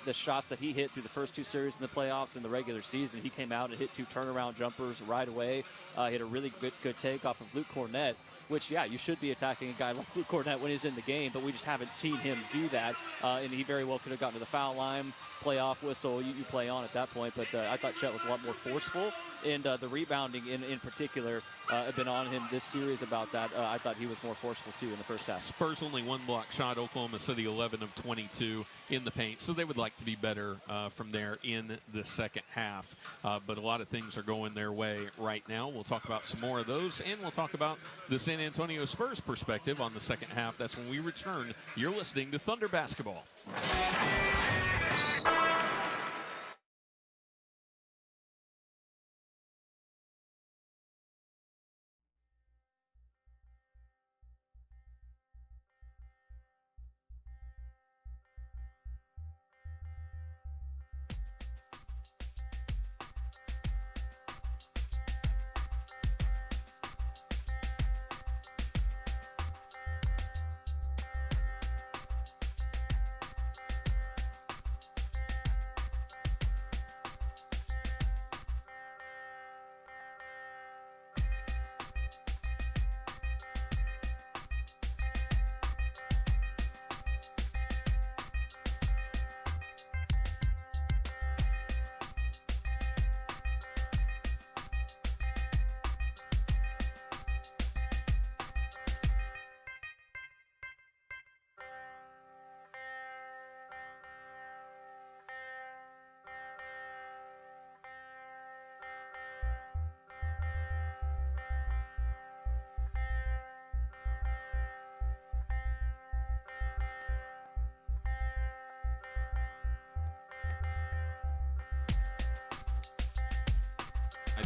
the shots that he hit through the first 2 series in the playoffs in the regular season. He came out and hit 2 turnaround jumpers right away. He had a really good take off of Luke Cornett, which, yeah, you should be attacking a guy like Luke Cornett when he's in the game, but we just haven't seen him do that. And he very well could have gotten to the foul line, playoff whistle, you play on at that point. But I thought Chet was a lot more forceful, and the rebounding in particular have been on him this series about that. I thought he was more forceful, too, in the first half. Spurs only 1 block shot, Oklahoma City 11 of 22 in the paint, so they would like to be better from there in the second half. But a lot of things are going their way right now. We'll talk about some more of those, and we'll talk about the San Antonio Spurs perspective on the second half. That's when we return. You're listening to Thunder Basketball.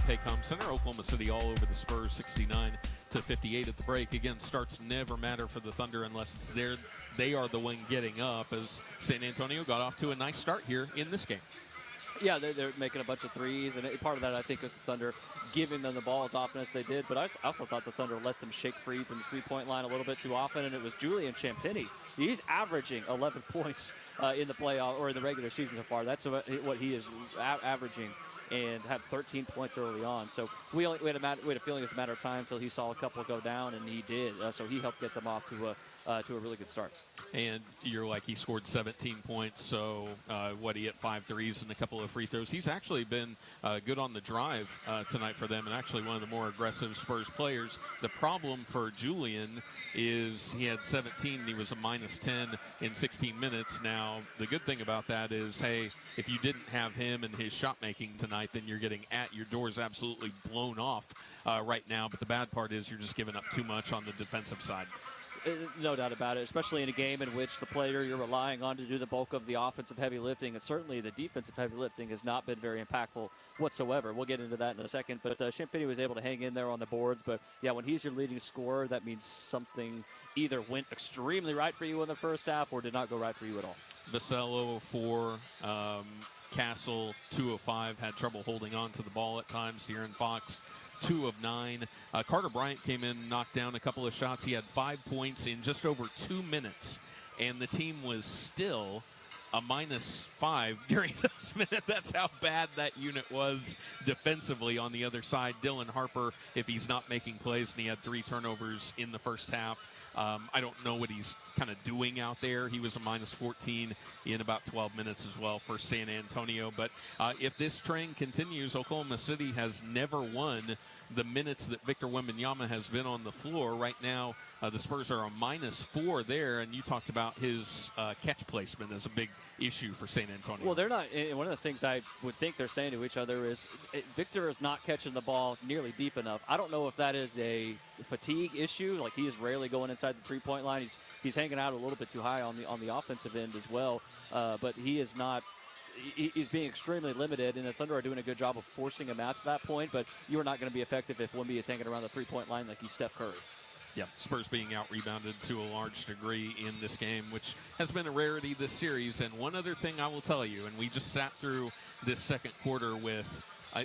Paycom Center, Oklahoma City all over the Spurs, 69-58 at the break. Again, starts never matter for the Thunder unless it's they are the one getting up, as San Antonio got off to a nice start here in this game. Yeah, they're making a bunch of threes, and part of that, I think, is the Thunder giving them the ball as often as they did. But I also thought the Thunder let them shake free from the three-point line a little bit too often, and it was Julian Champagnie. He's averaging 11 points in the playoff or in the regular season so far. That's what he is averaging, and had 13 points early on. So we had a feeling it was a matter of time until he saw a couple go down, and he did. So he helped get them off to a really good start. And you're like, he scored 17 points, so he hit 5 threes and a couple of free throws. He's actually been good on the drive tonight for them, and actually one of the more aggressive Spurs players. The problem for Julian is he had 17 and he was a -10 in 16 minutes. Now, the good thing about that is, hey, if you didn't have him and his shot making tonight, then you're getting your doors absolutely blown off right now. But the bad part is you're just giving up too much on the defensive side. No doubt about it, especially in a game in which the player you're relying on to do the bulk of the offensive heavy lifting and certainly the defensive heavy lifting has not been very impactful whatsoever. We'll get into that in a second, but Champaign was able to hang in there on the boards. But, yeah, when he's your leading scorer, that means something either went extremely right for you in the first half or did not go right for you at all. Vasello 4, Castle 2 of 5, had trouble holding on to the ball at times. De'Aaron Fox 2 of 9. Carter Bryant came in, knocked down a couple of shots. He had 5 points in just over 2 minutes, and the team was still a -5 during those minutes. That's how bad that unit was defensively on the other side. Dylan Harper, if he's not making plays, and he had 3 turnovers in the first half. I don't know what he's kind of doing out there. He was a -14 in about 12 minutes as well for San Antonio. But if this trend continues, Oklahoma City has never won the minutes that Victor Wembanyama has been on the floor. Right now, the Spurs are a -4 there, and you talked about his catch placement as a big issue for San Antonio. Well, they're not. One of the things I would think they're saying to each other is Victor is not catching the ball nearly deep enough. I don't know if that is a fatigue issue. Like, he is rarely going inside the three-point line. He's hanging out a little bit too high on the offensive end as well. But he is not. He's being extremely limited, and the Thunder are doing a good job of forcing him out to that point. But you are not going to be effective if Wemby is hanging around the three-point line like he's Steph Curry. Yeah, Spurs being out-rebounded to a large degree in this game, which has been a rarity this series. And one other thing I will tell you, and we just sat through this second quarter with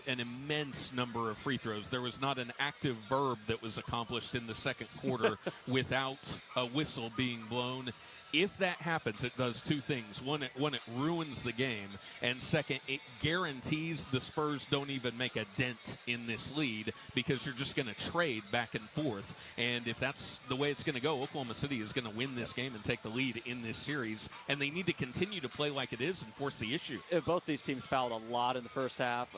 an immense number of free throws. There was not an active verb that was accomplished in the second quarter without a whistle being blown. If that happens, it does 2 things. One, it ruins the game. And second, it guarantees the Spurs don't even make a dent in this lead because you're just going to trade back and forth. And if that's the way it's going to go, Oklahoma City is going to win this game and take the lead in this series. And they need to continue to play like it is and force the issue. Both these teams fouled a lot in the first half.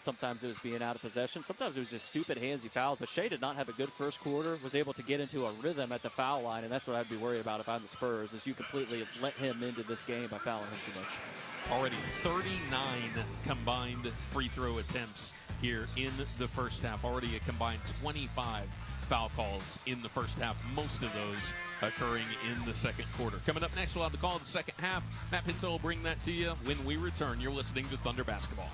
Sometimes it was being out of possession. Sometimes it was just stupid handsy fouls. But Shea did not have a good first quarter, was able to get into a rhythm at the foul line. And that's what I'd be worried about if I'm the Spurs. Is you completely have let him into this game by fouling him too much. Already 39 combined free throw attempts here in the first half. Already a combined 25 foul calls in the first half, most of those occurring in the second quarter. Coming up next, we'll have the call of the second half. Matt Pinto will bring that to you when we return. You're listening to Thunder Basketball.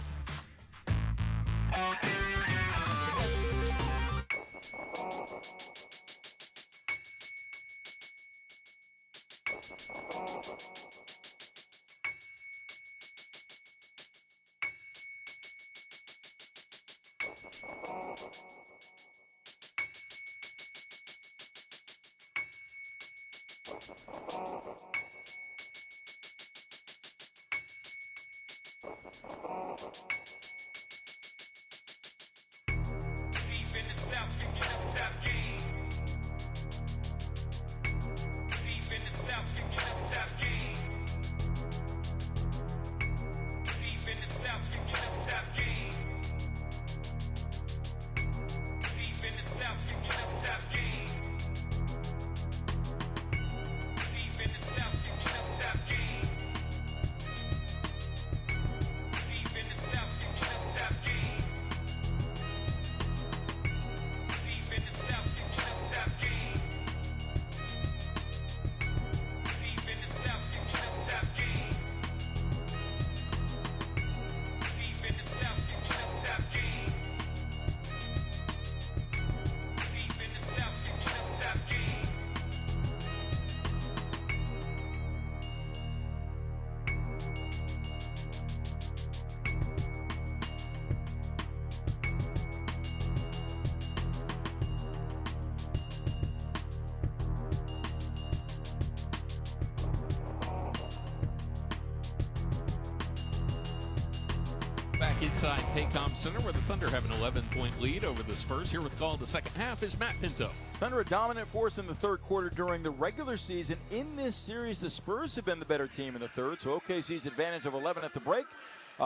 Back inside Paycom Center where the Thunder have an 11-point lead over the Spurs. Here with the call of the second half is Matt Pinto. Thunder a dominant force in the third quarter during the regular season. In this series, the Spurs have been the better team in the third, so OKC's advantage of 11 at the break.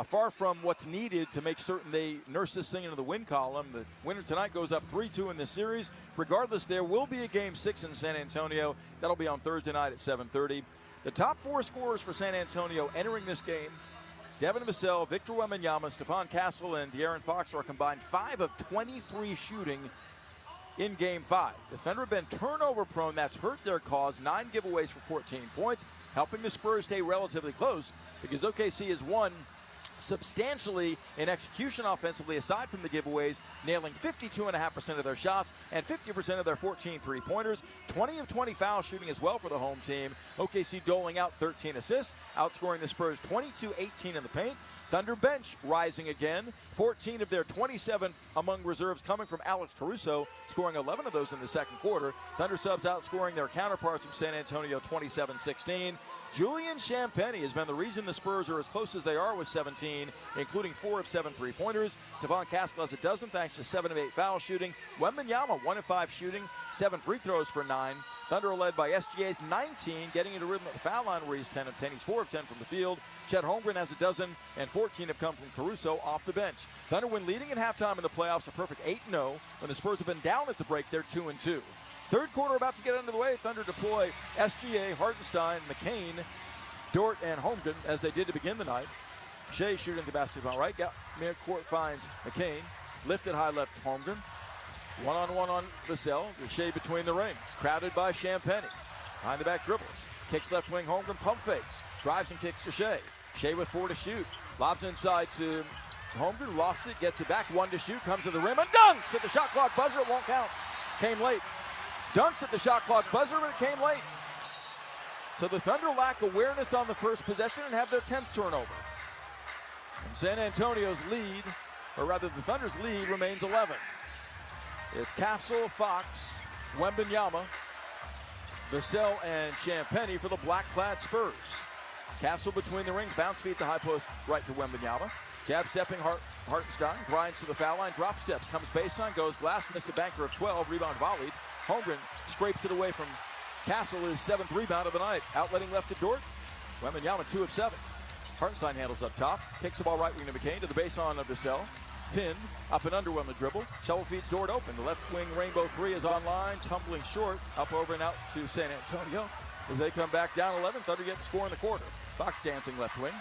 Far from what's needed to make certain they nurse this thing into the win column. The winner tonight goes up 3-2 in this series. Regardless, there will be a Game 6 in San Antonio. That'll be on Thursday night at 7:30. The top 4 scorers for San Antonio entering this game: Devin Vassell, Victor Wembanyama, Stephon Castle, and De'Aaron Fox are combined 5 of 23 shooting in Game 5. The Thunder have been turnover prone. That's hurt their cause. 9 giveaways for 14 points, helping the Spurs stay relatively close because OKC has won substantially in execution offensively aside from the giveaways, nailing 52.5% of their shots and 50% of their 14 three-pointers. 20 of 20 foul shooting as well for the home team. OKC doling out 13 assists, outscoring the Spurs 22-18 in the paint. Thunder bench rising again. 14 of their 27 among reserves coming from Alex Caruso, scoring 11 of those in the second quarter. Thunder subs outscoring their counterparts from San Antonio 27-16. Julian Champagnie has been the reason the Spurs are as close as they are with 17, including 4 of 7 three-pointers. Stephon Castle has a dozen thanks to 7 of 8 foul shooting. Wembanyama 1 of 5 shooting, 7 free throws for 9. Thunder are led by SGA's 19, getting into rhythm at the foul line where he's 10 of 10. He's 4 of 10 from the field. Chet Holmgren has a dozen, and 14 have come from Caruso off the bench. Thunder, when leading at halftime in the playoffs, a perfect 8-0. When the Spurs have been down at the break, they're 2-2. Third quarter about to get underway. Thunder deploy SGA, Hartenstein, McCain, Dort, and Holmgren as they did to begin the night. Shea shooting the basketball right. Midcourt finds McCain. Lifted high left to Holmgren. One-on-one on Vassell. Shea between the rings. Crowded by Champagnie. Behind the back dribbles. Kicks left wing Holmgren. Pump fakes. Drives and kicks to Shea. Shea with 4 to shoot. Lobs inside to Holmgren. Lost it. Gets it back. 1 to shoot. Comes to the rim and dunks at the shot clock buzzer. It won't count. Came late. Dunks at the shot clock buzzer, but it came late. So the Thunder lack awareness on the first possession and have their 10th turnover. And San Antonio's lead, or rather the Thunder's lead, remains 11. It's Castle, Fox, Wembanyama, Vassell, and Champagnie for the black-clad Spurs. Castle between the rings, bounce feet to high post right to Wembanyama. Jab stepping Hartenstein, grinds to the foul line, drop steps, comes baseline, goes glass, missed a banker of 12, rebound volleyed. Holmgren scrapes it away from Castle, his 7th rebound of the night. Outletting left to Dort. Wembanyama 2 of 7. Hartenstein handles up top, kicks the ball right wing to McCain to the baseline of Vassell. Pin, up and under on the dribble. Shovel feeds Dort open. The left wing rainbow 3 is online, tumbling short, up over and out to San Antonio. As they come back down 11, Thunder get the score in the quarter. Fox dancing left wing.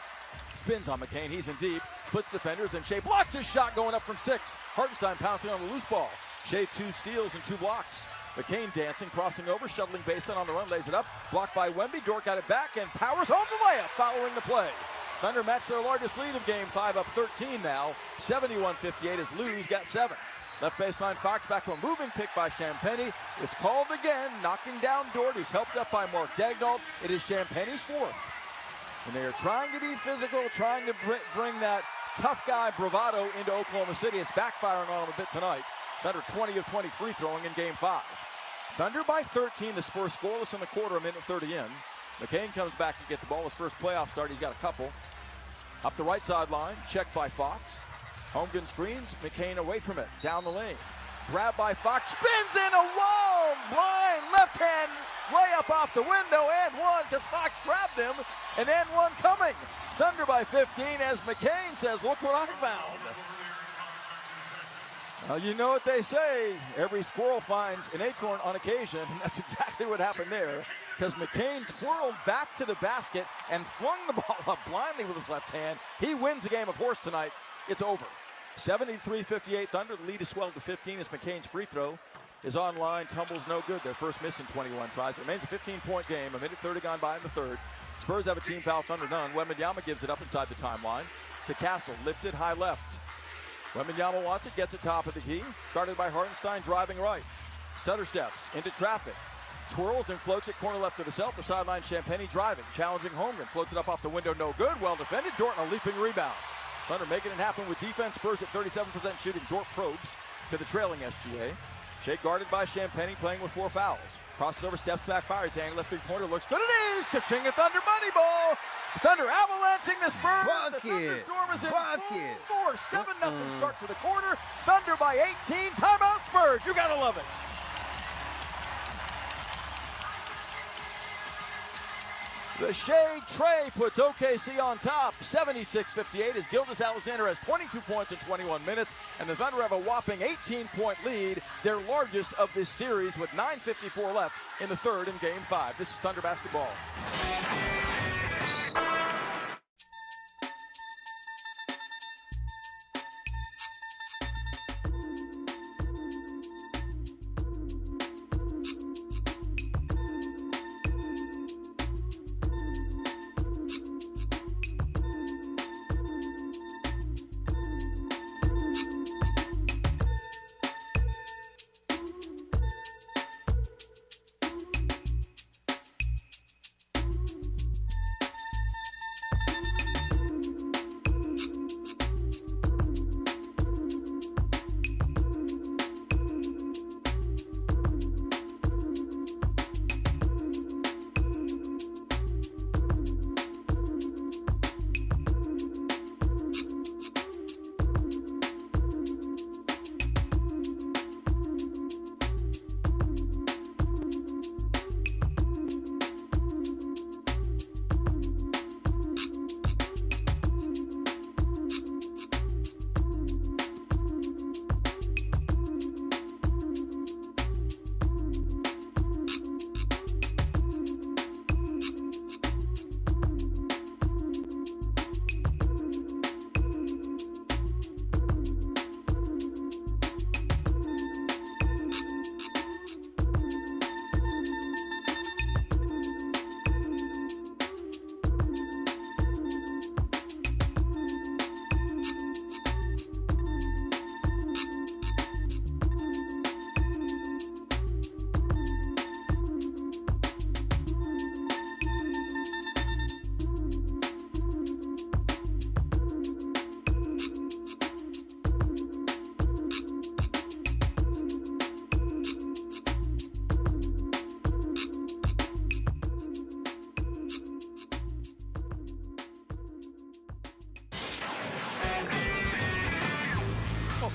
Spins on McCain, he's in deep. Splits defenders, and Shea blocks his shot going up from 6. Hartenstein pouncing on the loose ball. Shea 2 steals and 2 blocks. McCain dancing, crossing over, shuttling baseline on the run, lays it up. Blocked by Wemby. Dort got it back and powers home the layup following the play. Thunder match their largest lead of Game 5, up 13 now. 71-58 as Lou's got 7. Left baseline, Fox back to a moving pick by Champagnie. It's called again, knocking down Dort. He's helped up by Mark Daigneault. It is Champagnie's 4th. And they are trying to be physical, trying to bring that tough guy bravado into Oklahoma City. It's backfiring on them a bit tonight. Thunder 20 of 20 free throwing in Game 5. Thunder by 13. The Spurs scoreless in the quarter, a minute 30 in. McCain comes back to get the ball. His first playoff start. He's got a couple. Up the right sideline, checked by Fox. Holmgren screens, McCain away from it, down the lane. Grabbed by Fox, spins in a wall, blind, left hand, layup off the window, and 1, because Fox grabbed him, and then 1 coming. Thunder by 15 as McCain says, look what I found. Well, you know what they say, every squirrel finds an acorn on occasion, and that's exactly what happened there, because McCain twirled back to the basket and flung the ball up blindly with his left hand. He wins the game of horse tonight. It's over. 73-58 Thunder. The lead is swelled to 15 as McCain's free throw is online. Tumbles no good. Their first miss in 21 tries. It remains a 15-point game. A minute 30 gone by in the third. Spurs have a team foul. Thunder none. Wembanyama gives it up inside the timeline to Castle. Lifted high left. Wembanyama wants it. Gets it top of the key. Guarded by Hartenstein. Driving right. Stutter steps into traffic. Twirls and floats it corner left to the self. The sideline Champagnie driving. Challenging Holmgren. Floats it up off the window. No good. Well defended. Dort on a leaping rebound. Thunder making it happen with defense. Spurs at 37% shooting. Dort probes to the trailing SGA. Shea guarded by Champagnie, playing with 4 fouls. Crosses over, steps back, fires, hang left three-pointer, looks good. It is! Cha-ching a Thunder money ball! Thunder avalanching the Spurs. Bucket. The Thunderstorm is in Bucket. full force. 7-0 start to the quarter. Thunder by 18. Timeout Spurs. You gotta love it. The Shea tray puts OKC on top, 76-58, as Gilgeous Alexander has 22 points in 21 minutes, and the Thunder have a whopping 18-point lead, their largest of this series, with 9:54 left in the third in Game 5. This is Thunder basketball.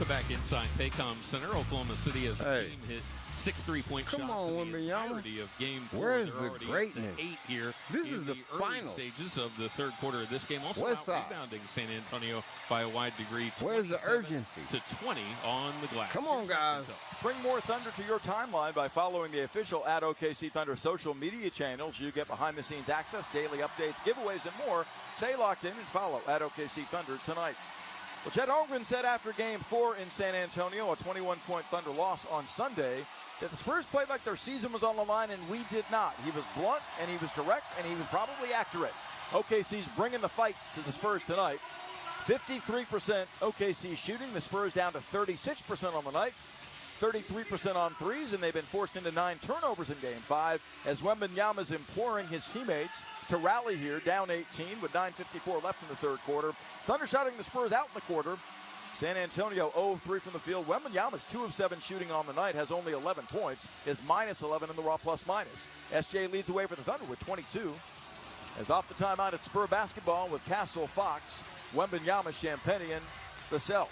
Welcome back inside Paycom Center. Oklahoma City as a team hit 6 3-point shots Come on, in the Wembanyama. entirety of Game 4. Where's They're the already greatness? up to 8 here. This in is the early finals. stages of the third quarter of this game. Also West side. out-rebounding San Antonio by a wide degree. Where's the urgency? To 20 on the glass. Come on, guys. Bring more Thunder to your timeline by following the official @OKC Thunder social media channels. You get behind-the-scenes access, daily updates, giveaways, and more. Stay locked in and follow @OKC Thunder tonight. Well, Chet Holmgren said after Game 4 in San Antonio, a 21-point Thunder loss on Sunday, that the Spurs played like their season was on the line, and we did not. He was blunt, and he was direct, and he was probably accurate. OKC's bringing the fight to the Spurs tonight. 53% OKC shooting. The Spurs down to 36% on the night. 33% on threes, and they've been forced into 9 turnovers in Game 5 as Wembanyama's imploring his teammates to rally here, down 18 with 9:54 left in the third quarter. Thunder shutting the Spurs out in the quarter. San Antonio 0-3 from the field. Wembanyama's 2 of 7 shooting on the night, has only 11 points, is -11 in the raw plus-minus. SJ leads away for the Thunder with 22. As off the timeout, it's Spur basketball with Castle, Fox, Wembanyama, Champagnian, Vassell.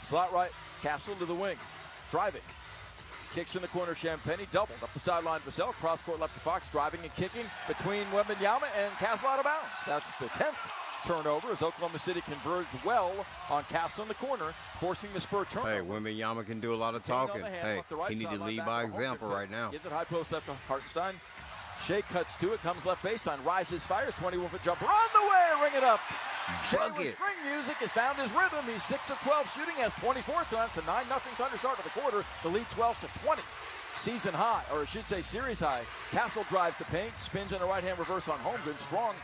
Slot right, Castle to the wing. Driving. Kicks in the corner, Champagnie, doubled. Up the sideline, Vassell, cross-court left to Fox, driving and kicking between Wembanyama and Castle out of bounds. That's the 10th turnover as Oklahoma City converged well on Castle in the corner, forcing the Spur turnover. Hey, Wembanyama can do a lot of talking. Hey, he need to lead by example right now. Gives it high post left to Hartenstein. Shea cuts to it, comes left baseline, rises, fires, 21-foot jumper on the way, ring it up. Shea with string music has found his rhythm. He's 6 of 12 shooting, has 24 tonight. It's a 9-0 Thunder start to the quarter. The lead swells to 20. Season high, or I should say series high. Castle drives the paint, spins on a right-hand reverse on Holmgren. Strong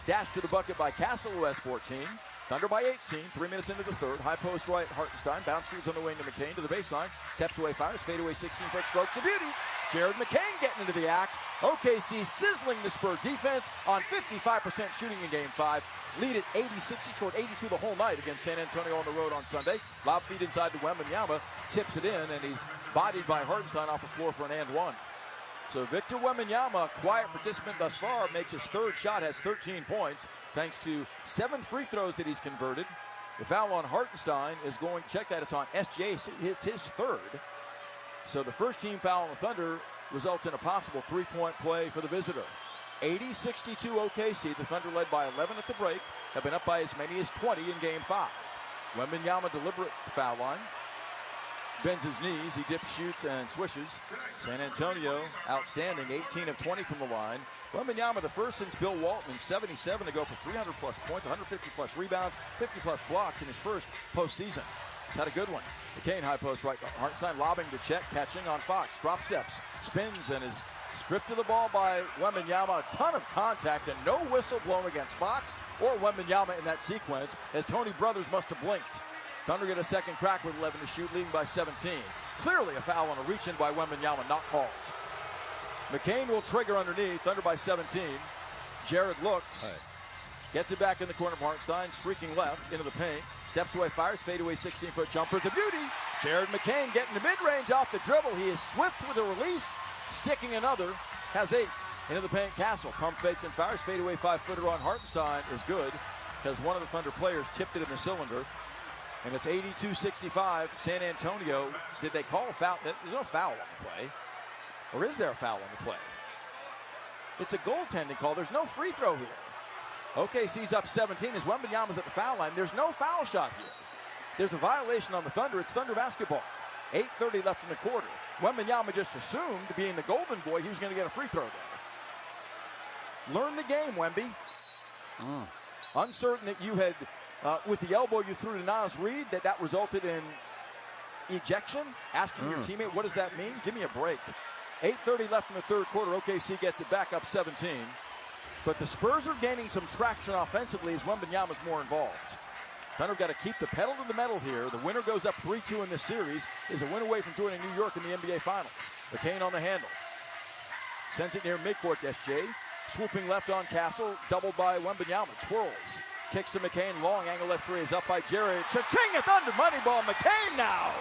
dash to the bucket by Castle, who has 14. Thunder by 18, 3 minutes into the third. High post right, Hartenstein. Bounce screws on the wing to McCain to the baseline. Steps away, fires, fadeaway 16-foot strokes of beauty. Jared McCain getting into the act. OKC sizzling the Spur defense on 55% shooting in Game 5. Lead at 86. He scored 82 the whole night against San Antonio on the road on Sunday. Lob feed inside to Wembanyama. Tips it in, and he's bodied by Hartenstein off the floor for an and one. So Victor Wembanyama, quiet participant thus far, makes his third shot, has 13 points, thanks to 7 free throws that he's converted. The foul on Hartenstein is going, check that, it's on SJ, it's his third. So the first team foul on the Thunder results in a possible 3-point play for the visitor. 80-62 OKC, the Thunder led by 11 at the break, have been up by as many as 20 in Game 5. Wembanyama deliberate foul line. Bends his knees, he dips, shoots, and swishes. San Antonio, outstanding, 18 of 20 from the line. Wembanyama, the first since Bill Walton in 77 to go for 300-plus points, 150-plus rebounds, 50-plus blocks in his first postseason. He's had a good one. McCain, high post right, Hartenstein lobbing to Chet, catching on Fox. Drop steps, spins, and is stripped of the ball by Wembanyama. A ton of contact and no whistle blown against Fox or Wembanyama in that sequence, as Tony Brothers must have blinked. Thunder get a second crack with 11 to shoot, leading by 17. Clearly a foul on a reach-in by Wembanyama, not called. McCain will trigger underneath, Thunder by 17. Jared looks, gets it back in the corner of Hartenstein, streaking left into the paint. Steps away, fires, fadeaway 16-foot jumper's a beauty. Jared McCain getting the mid-range off the dribble. He is swift with a release, sticking another, has 8. Into the paint, Castle, pump fakes and fires, fadeaway 5-footer on Hartenstein is good, because one of the Thunder players tipped it in the cylinder. And it's 82-65, San Antonio. Did they call a foul? There's no foul on the play. Or is there a foul on the play? It's a goaltending call. There's no free throw here. OKC's up 17 as Wembanyama's at the foul line. There's no foul shot here. There's a violation on the Thunder. It's Thunder basketball. 8:30 left in the quarter. Wembanyama just assumed, being the golden boy, he was going to get a free throw there. Learn the game, Wemby. Uncertain that you had... with the elbow you threw to Nas Reed, that resulted in ejection. Asking your teammate, what does that mean? Give me a break. 8:30 left in the third quarter. OKC gets it back up 17. But the Spurs are gaining some traction offensively as Wembanyama's more involved. Thunder got to keep the pedal to the metal here. The winner goes up 3-2 in this series, is a win away from joining New York in the NBA Finals. McCain on the handle. Sends it near midcourt to SJ. Swooping left on Castle, doubled by Wembanyama. Twirls. Kicks to McCain, long angle left three is up by Jared. Cha-ching, a Thunder money ball. McCain now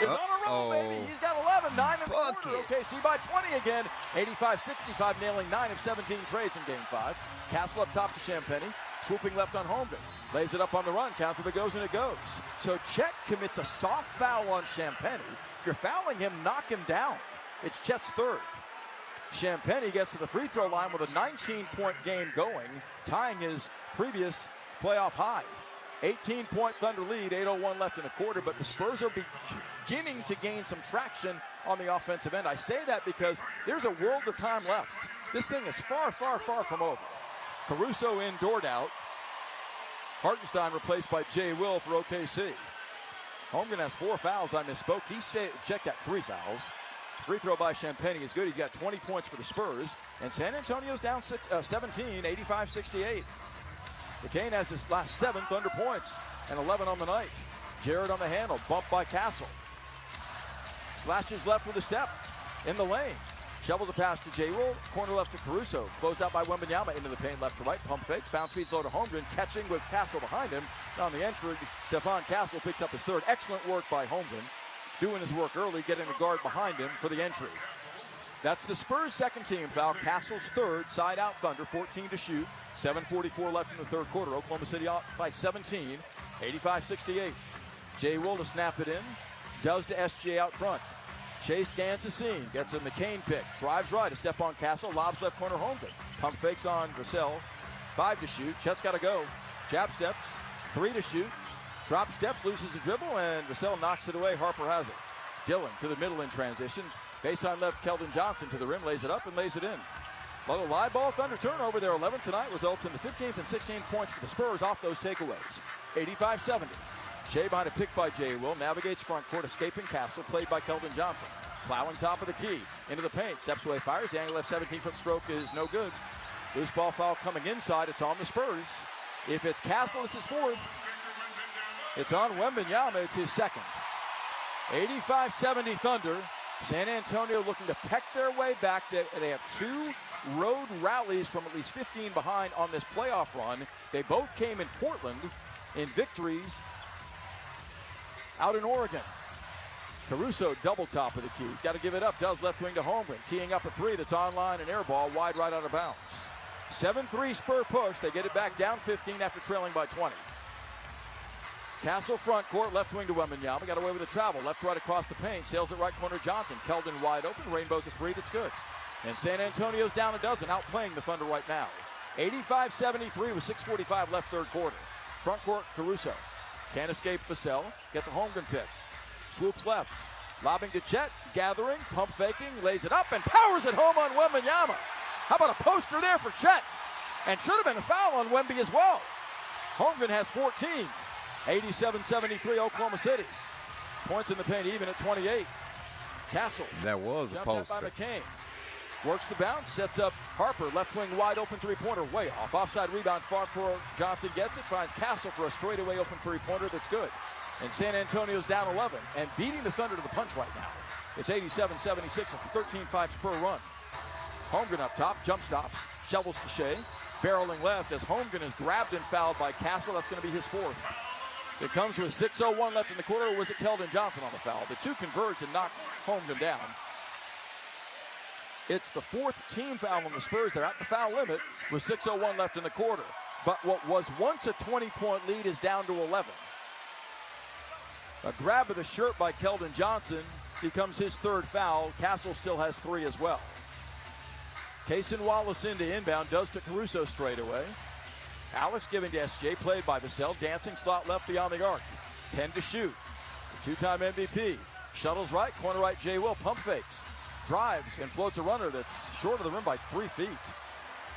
is on a roll, baby. He's got 11, 9 in the quarter. OKC by 20 again. 85-65, nailing 9 of 17 trays in Game 5. Castle up top to Champagnie. Swooping left on Holmgren. Lays it up on the run. Counts if it goes, and it goes. So Chet commits a soft foul on Champagnie. If you're fouling him, knock him down. It's Chet's third. Champagnie gets to the free throw line with a 19-point game going, tying his previous playoff high. 18-point Thunder lead, 8:01 left in the quarter, but the Spurs are beginning to gain some traction on the offensive end. I say that because there's a world of time left. This thing is far, far, far from over. Caruso in, Dort out. Hartenstein replaced by Jay Will for OKC. Holmgren has 4 fouls. I misspoke. Check got 3 fouls. Free throw by Champagnie is good. He's got 20 points for the Spurs. And San Antonio's down 17, 85-68. McCain has his last 7 Thunder points and 11 on the night. Jarrett on the handle, bumped by Castle. Slashes left with a step in the lane. Shovels a pass to J-Will, corner left to Caruso. Closed out by Wembanyama into the paint left to right. Pump fakes, bounce feeds low to Holmgren, catching with Castle behind him. On the entry, Stephon Castle picks up his third. Excellent work by Holmgren. Doing his work early, getting the guard behind him for the entry. That's the Spurs' second team foul. Castle's third, side out Thunder, 14 to shoot. 7:44 left in the third quarter. Oklahoma City off by 17, 85-68. Jay Will to snap it in. Does to SGA out front. Shea scans the scene, gets a McCain pick. Drives right, a step on Castle, lobs left corner Holmgren. Pump fakes on Vassell. 5 to shoot. Chet's got to go. Jab steps. 3 to shoot. Drop steps, loses the dribble, and Vassell knocks it away. Harper has it. Dillon to the middle in transition. Baseline left, Keldon Johnson to the rim, lays it up and lays it in. Little live ball Thunder turnover. Their 11th tonight results in the 15th and 16th points for the Spurs off those takeaways. 85-70. Shea behind a pick by Jay Will. Navigates front court, escaping Castle. Played by Keldon Johnson. Plowing top of the key. Into the paint. Steps away, fires. The angle left 17-foot stroke is no good. Loose ball foul coming inside. It's on the Spurs. If it's Castle, it's his fourth. It's on Wembanyama. It's his second. 85-70 Thunder. San Antonio looking to peck their way back. They have 2 road rallies from at least 15 behind on this playoff run. They both came in Portland in victories out in Oregon. Caruso double top of the key. He's got to give it up. Does left wing to Holmgren. Teeing up a 3 that's online and air ball wide right out of bounds. 7-3 Spur push. They get it back down 15 after trailing by 20. Castle front court, left wing to Wembanyama. Got away with the travel. Left right across the paint. Sails it right corner Johnson. Keldon wide open. Rainbow's a 3 that's good. And San Antonio's down a dozen, outplaying the Thunder right now. 85-73 with 6:45 left third quarter. Front court, Caruso. Can't escape Vassell. Gets a Holmgren pick. Swoops left. Lobbing to Chet. Gathering. Pump faking. Lays it up and powers it home on Wembanyama. How about a poster there for Chet? And should have been a foul on Wemby as well. Holmgren has 14. 87-73 Oklahoma City. Points in the paint even at 28. Castle. That was a poster. By McCain. Works the bounce, sets up Harper, left wing wide open three-pointer, way off. Offside rebound, far court, Johnson gets it, finds Castle for a straightaway open three-pointer that's good. And San Antonio's down 11 and beating the Thunder to the punch right now. It's 87-76, a 13-5 Spur run. Holmgren up top, jump stops, shovels to Shea, barreling left as Holmgren is grabbed and fouled by Castle. That's going to be his fourth. It comes with 6:01 left in the quarter, or was it Keldon Johnson on the foul? The 2 converged and knocked Holmgren down. It's the 4th team foul on the Spurs. They're at the foul limit with 6:01 left in the quarter. But what was once a 20-point lead is down to 11. A grab of the shirt by Keldon Johnson becomes his 3rd foul. Castle still has 3 as well. Cason Wallace into inbound, does to Caruso straight away. Alex giving to SJ, played by Vassell, dancing slot left beyond the arc. 10 to shoot. The 2-time MVP. Shuttles right, corner right, Jay Will, pump fakes. Drives and floats a runner that's short of the rim by 3 feet.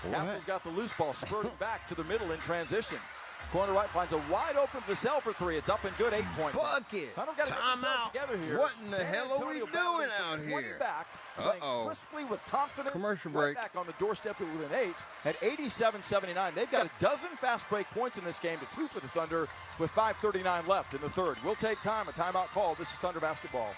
Castle's got the loose ball, spurting back to the middle in transition. Corner right finds a wide open Vassell for 3. It's up and good, 8-point. Bucket. Time out. Together here. What in the hell are we doing out here? Back, playing crisply with confidence. Commercial right break. Back on the doorstep with an 8 at 87-79. They've got a dozen fast break points in this game to 2 for the Thunder with 5:39 left in the third. We'll take time. A timeout call. This is Thunder basketball.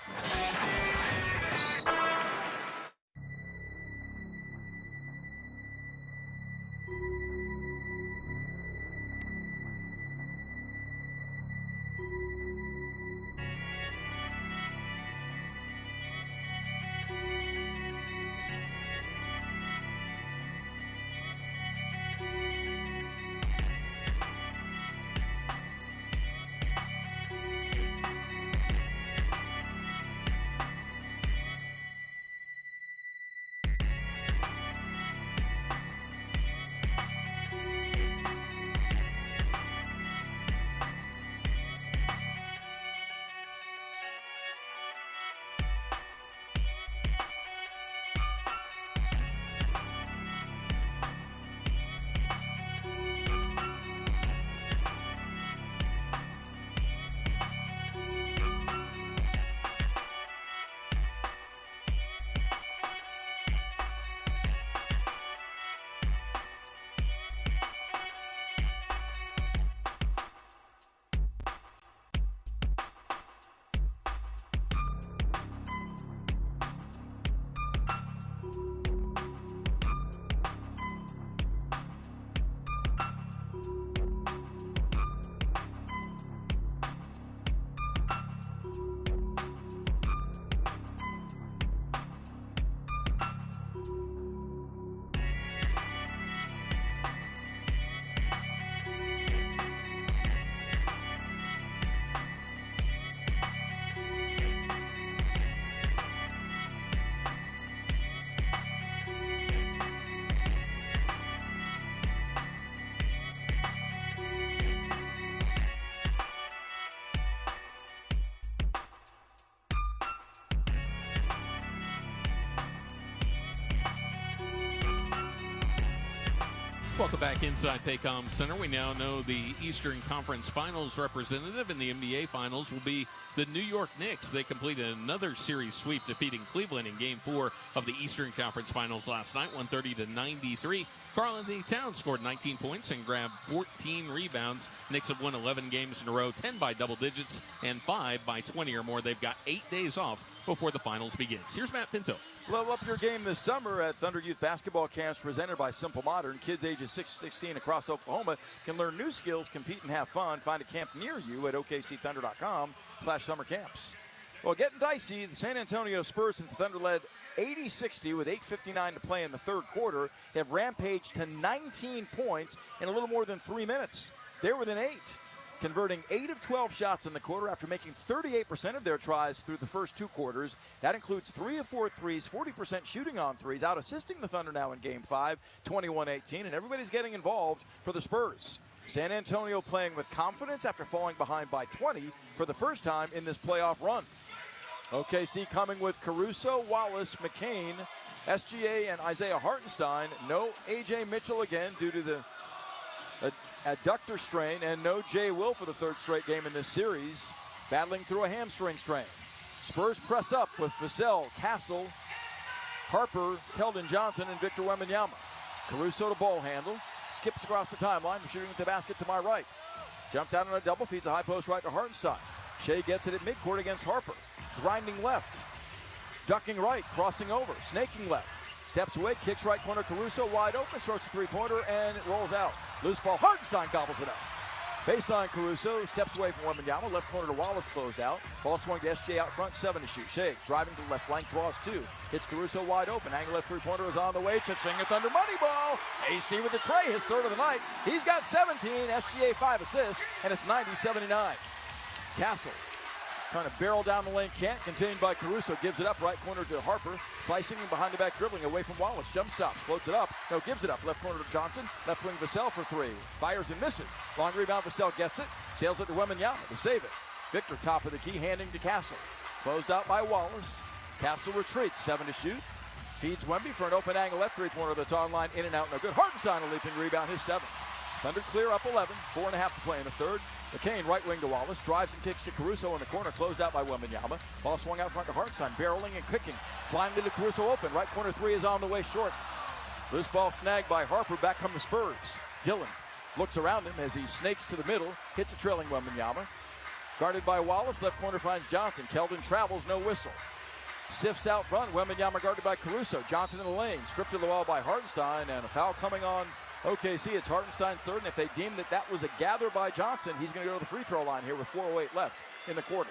Welcome back inside Paycom Center. We now know the Eastern Conference Finals representative in the NBA Finals will be the New York Knicks. They completed another series sweep, defeating Cleveland in Game 4 of the Eastern Conference Finals last night, 130-93. Karl-Anthony Towns scored 19 points and grabbed 14 rebounds. Knicks have won 11 games in a row, 10 by double digits and 5 by 20 or more. They've got 8 days off before the finals begins. Here's Matt Pinto. Blow up your game this summer at Thunder Youth Basketball Camps presented by Simple Modern. Kids ages 6 to 16 across Oklahoma can learn new skills, compete, and have fun. Find a camp near you at okcthunder.com/summer camps. Well, getting dicey, the San Antonio Spurs, since Thunder led 80-60 with 8:59 to play in the third quarter, have rampaged to 19 points in a little more than 3 minutes. They're within 8. Converting 8 of 12 shots in the quarter after making 38% of their tries through the first 2 quarters. That includes 3 of 4 threes, 40% shooting on threes, out assisting the Thunder now in Game 5, 21-18, and everybody's getting involved for the Spurs. San Antonio playing with confidence after falling behind by 20 for the first time in this playoff run. OKC coming with Caruso, Wallace, McCain, SGA, and Isaiah Hartenstein. No A.J. Mitchell again due to the adductor strain, and no Jay Will for the 3rd straight game in this series, battling through a hamstring strain. Spurs press up with Vassell, Castle, Harper, Keldon Johnson, and Victor Wembanyama. Caruso to ball handle, skips across the timeline, shooting at the basket to my right. Jumped out on a double, feeds a high post right to Hartenstein. Shea gets it at midcourt against Harper. Grinding left, ducking right, crossing over, snaking left. Steps away, kicks right corner, Caruso wide open, starts a three-pointer, and it rolls out. Loose ball, Hartenstein gobbles it up. Baseline, Caruso steps away from Wembanyama, left corner to Wallace, closed out. Ball swung to SJ out front, 7 to shoot. Shea driving to the left flank, draws 2. Hits Caruso wide open. Angle left three-pointer is on the way. Cha-ching at Thunder money ball. AC with the tray, his 3rd of the night. He's got 17, SGA 5 assists, and it's 90-79. Castle trying to barrel down the lane, can't. Contained by Caruso, gives it up, right corner to Harper. Slicing and behind the back dribbling away from Wallace. Jump stop, floats it up. No, gives it up. Left corner to Johnson. Left wing Vassell for 3. Fires and misses. Long rebound, Vassell gets it. Sails it to Wembanyama to save it. Victor, top of the key, handing to Castle. Closed out by Wallace. Castle retreats, 7 to shoot. Feeds Wemby for an open angle left three-pointer that's online, in and out, no good. Hartenstein a leaping rebound, his 7th. Thunder clear up 11, 4.5 to play in the third. McCain right wing to Wallace, drives and kicks to Caruso in the corner, closed out by Wembanyama. Ball swung out front to Hartenstein, barreling and kicking. Blindly to Caruso open, right corner 3 is on the way short. Loose ball snagged by Harper, back come the Spurs. Dillon looks around him as he snakes to the middle, hits a trailing Wembanyama. Guarded by Wallace, left corner finds Johnson. Keldon travels, no whistle. Sifts out front, Wembanyama guarded by Caruso. Johnson in the lane, stripped to the wall by Hartenstein, and a foul coming on OKC. It's Hartenstein's 3rd, and if they deem that that was a gather by Johnson, he's going to go to the free throw line here with 4:08 left in the quarter.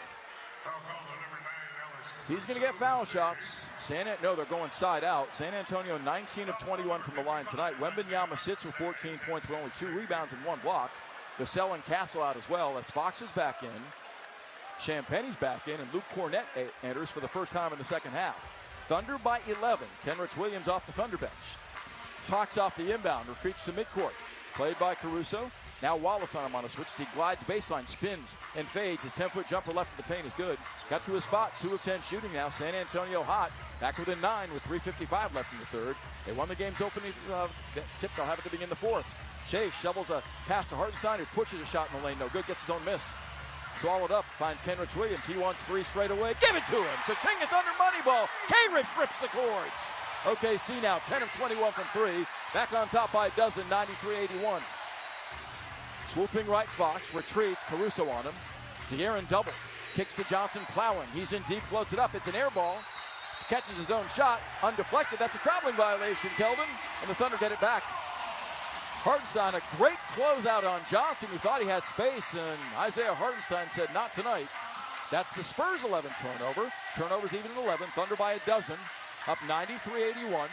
He's going to get foul shots. No, they're going side out. San Antonio 19 of 21 from the line tonight. Wembanyama sits with 14 points with only 2 rebounds and 1 block. Vassell and Castle out as well as Fox is back in. Champagne's back in, and Luke Cornett enters for the first time in the second half. Thunder by 11. Kenrich Williams off the Thunder bench. Fox off the inbound, retreats to midcourt. Played by Caruso. Now Wallace on him on a switch. He glides baseline, spins, and fades. His 10-foot jumper left of the paint is good. Got to his spot, 2 of 10 shooting now. San Antonio hot, back within 9 with 3:55 left in the third. They won the game's opening tip. They'll have it to begin the fourth. Shea shovels a pass to Hartenstein, who pushes a shot in the lane. No good, gets his own miss. Swallowed up, finds Kenrich Williams. He wants 3 straight away. Give it to him. Cha-ching at Thunder money ball. Kenrich rips the cords. OKC now 10 of 21 from 3. Back on top by a dozen, 93-81. Swooping right Fox, retreats, Caruso on him. De'Aaron double, kicks to Johnson, plowing. He's in deep, floats it up. It's an air ball. Catches his own shot, undeflected. That's a traveling violation, Keldon. And the Thunder get it back. Hartenstein, a great closeout on Johnson, who thought he had space, and Isaiah Hartenstein said, not tonight. That's the Spurs' 11th turnover. Turnovers even at 11. Thunder by a dozen. Up 93-81.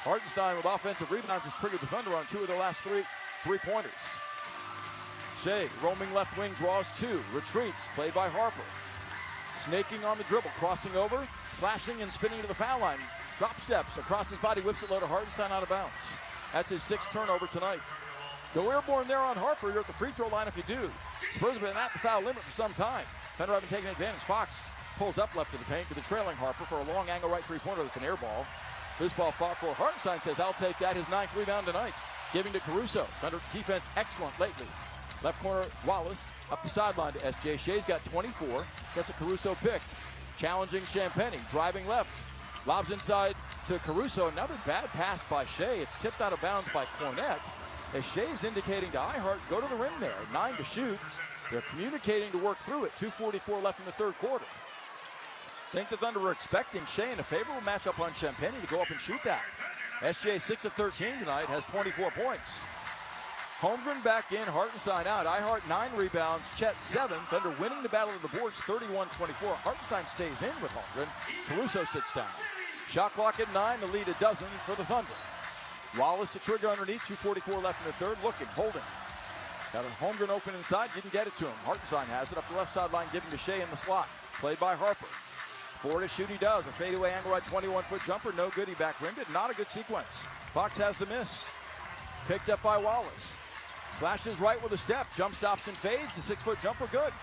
Hartenstein with offensive rebounds has triggered the Thunder on 2 of their last three-pointers. Shea, roaming left wing, draws 2. Retreats, played by Harper. Snaking on the dribble, crossing over, slashing and spinning to the foul line. Drop steps across his body, whips it low to Hartenstein out of bounds. That's his 6th turnover tonight. Go airborne there on Harper. You're at the free throw line if you do. Spurs have been at the foul limit for some time. Thunder haven't taken advantage. Fox pulls up left of the paint to the trailing Harper for a long angle right three-pointer. That's an air ball. Loose ball fought for. Hartenstein says, I'll take that. His 9th rebound tonight. Giving to Caruso. Thunder defense excellent lately. Left corner, Wallace. Up the sideline to SJ. Shea's got 24. Gets a Caruso pick. Challenging Champagnie. Driving left. Lobs inside to Caruso. Another bad pass by Shea. It's tipped out of bounds by Cornette. As Shea's indicating to Ihart, go to the rim there. 9 to shoot. They're communicating to work through it. 2:44 left in the third quarter. I think the Thunder were expecting Shea in a favorable matchup on Champagnie to go up and shoot that. SGA 6 of 13 tonight, has 24 points. Holmgren back in, Hartenstein out. Ihart 9 rebounds, Chet 7. Thunder winning the battle of the boards 31-24. Hartenstein stays in with Holmgren. Caruso sits down. Shot clock at 9, the lead a dozen for the Thunder. Wallace the trigger underneath, 2:44 left in the third, looking, holding. Got a Holmgren open inside, didn't get it to him. Hartenstein has it up the left sideline, giving to Shea in the slot. Played by Harper. 4 to shoot he does. A fadeaway angle right 21-foot jumper. No good. He back rimmed it. Not a good sequence. Fox has the miss. Picked up by Wallace. Slashes right with a step. Jump stops and fades. The 6-foot jumper good.